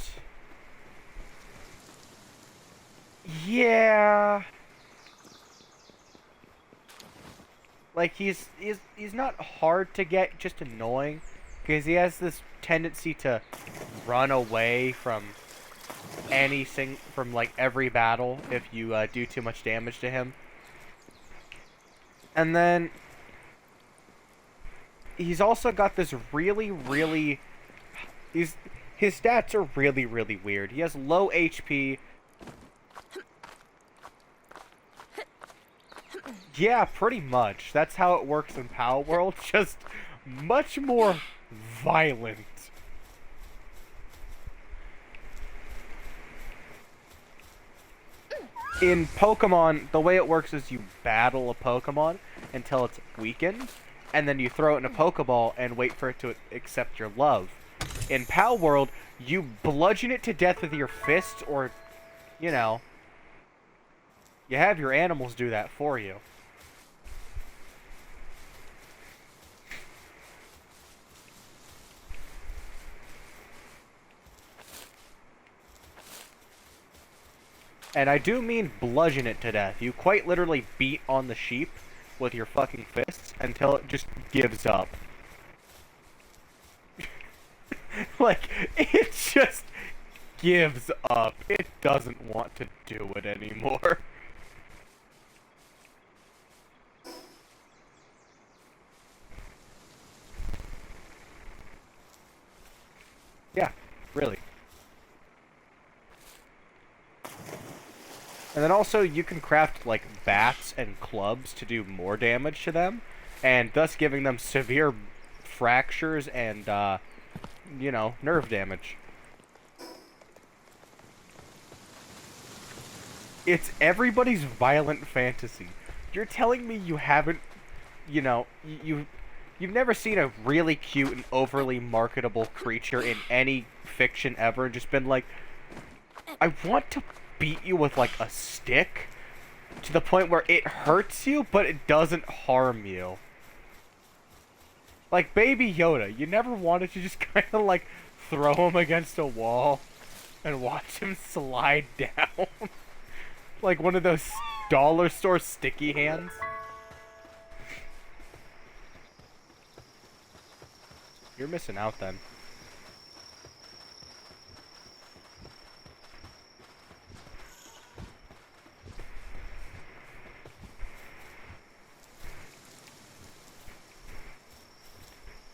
yeah. Like, he's not hard to get, just annoying, because he has this tendency to run away from like every battle if you do too much damage to him. And then he's also got this really his stats are really weird. He has low HP. Yeah, pretty much. That's how it works in PalWorld, just much more violent. in Pokemon, the way it works is you battle a Pokemon until it's weakened, and then you throw it in a Pokeball and wait for it to accept your love. In PalWorld, you bludgeon it to death with your fists, or, you know, you have your animals do that for you. And I do mean bludgeon it to death. You quite literally beat on the sheep with your fucking fists until it just gives up. Like, it just gives up. It doesn't want to do it anymore. Yeah, really. And then also, you can craft, like, bats and clubs to do more damage to them, and thus giving them severe fractures and, you know, nerve damage. It's everybody's violent fantasy. You're telling me you haven't, you know, you've never seen a really cute and overly marketable creature in any fiction ever and just been like, I want to beat you with, like, a stick to the point where it hurts you, but it doesn't harm you. Like Baby Yoda, you never wanted to just kind of, like, throw him against a wall and watch him slide down. Like one of those dollar store sticky hands. You're missing out then.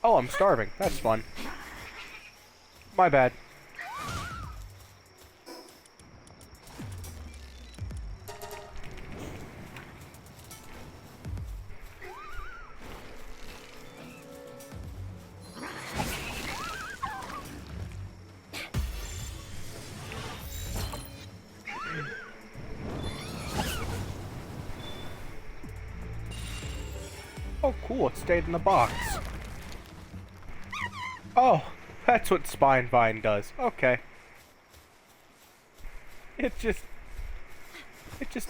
Oh, I'm starving. That's fun. My bad. Oh, cool. It stayed in the box. Oh, that's what Spinevine does. Okay. It just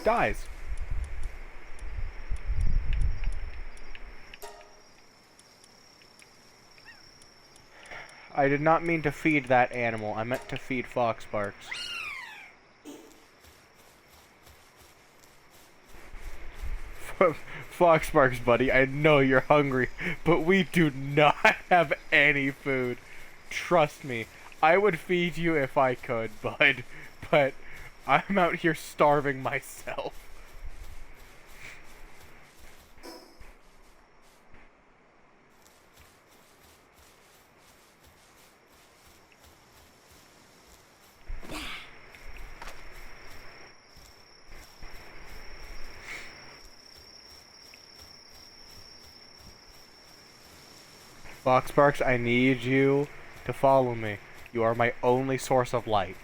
dies. I did not mean to feed that animal. I meant to feed Foxbarks. Foxbarks, buddy, I know you're hungry, but we do not have any food. Trust me, I would feed you if I could, bud, but I'm out here starving myself. Foxbarks, I need you to follow me. You are my only source of light.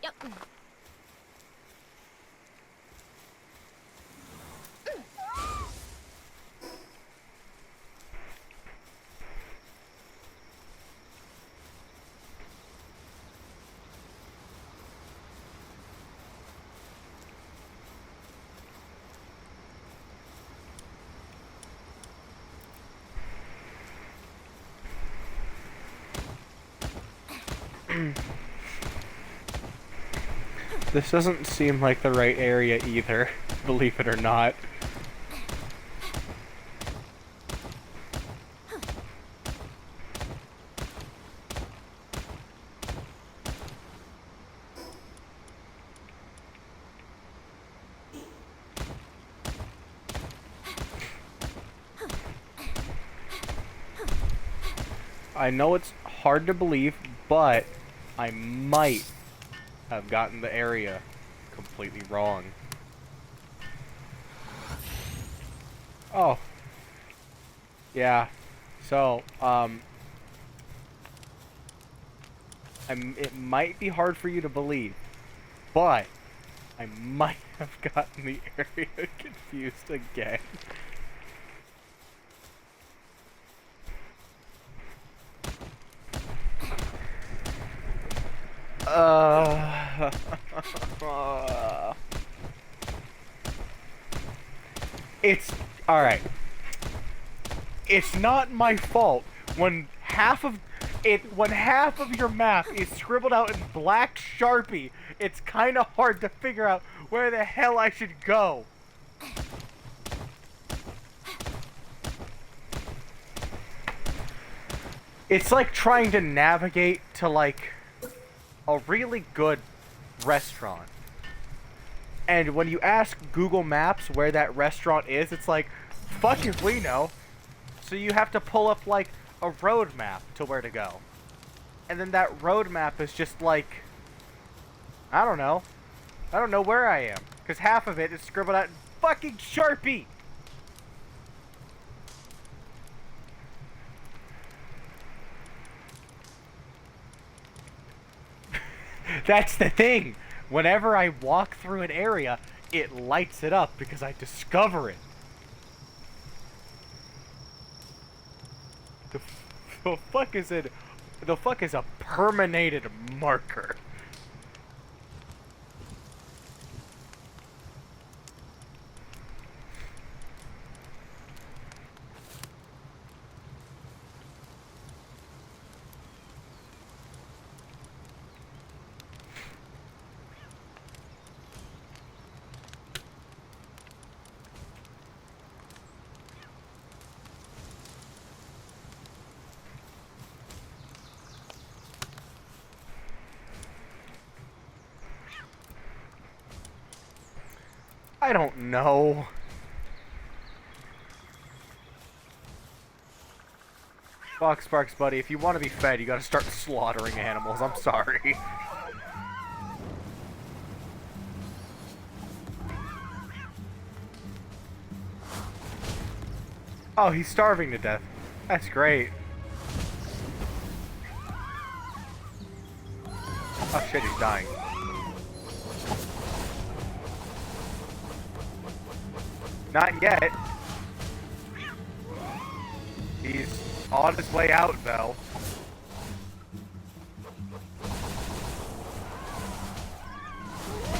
Yep. This doesn't seem like the right area either, believe it or not. I know it's hard to believe, but I might have gotten the area completely wrong. Oh. Yeah. So, it might be hard for you to believe, but I might have gotten the area confused again. It's alright. It's not my fault when half of your map is scribbled out in black Sharpie. It's kind of hard to figure out where the hell I should go. It's like trying to navigate to like a really good restaurant. And when you ask Google Maps where that restaurant is, it's like, fuck if we know. So you have to pull up like a road map to where to go. And then that road map is just like, I don't know. I don't know where I am. Because half of it is scribbled out in fucking Sharpie! That's the thing. Whenever I walk through an area, it lights it up because I discover it. The fuck is it? The fuck is a permanent marker? I don't know. Fox Sparks, buddy, if you want to be fed, you gotta start slaughtering animals. I'm sorry. Oh, he's starving to death. That's great. Oh shit, he's dying. Not yet. He's on his way out, though.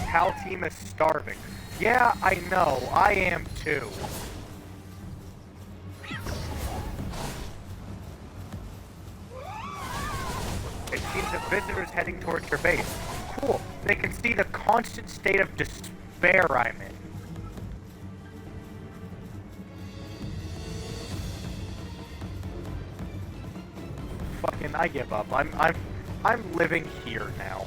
Pal team is starving. Yeah, I know. I am too. It seems a visitor's heading towards your base. Cool. They can see the constant state of despair I'm in. Fucking, I give up. I'm living here now.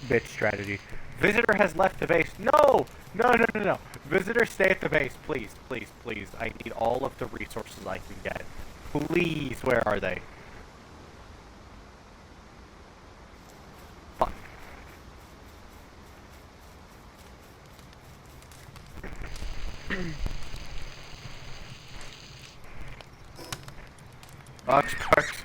Bitch strategy. Visitor has left the base. No! No, no, no, no. Visitor, stay at the base. Please, please, please. I need all of the resources I can get. Please, where are they? Fuck. Fox Parks.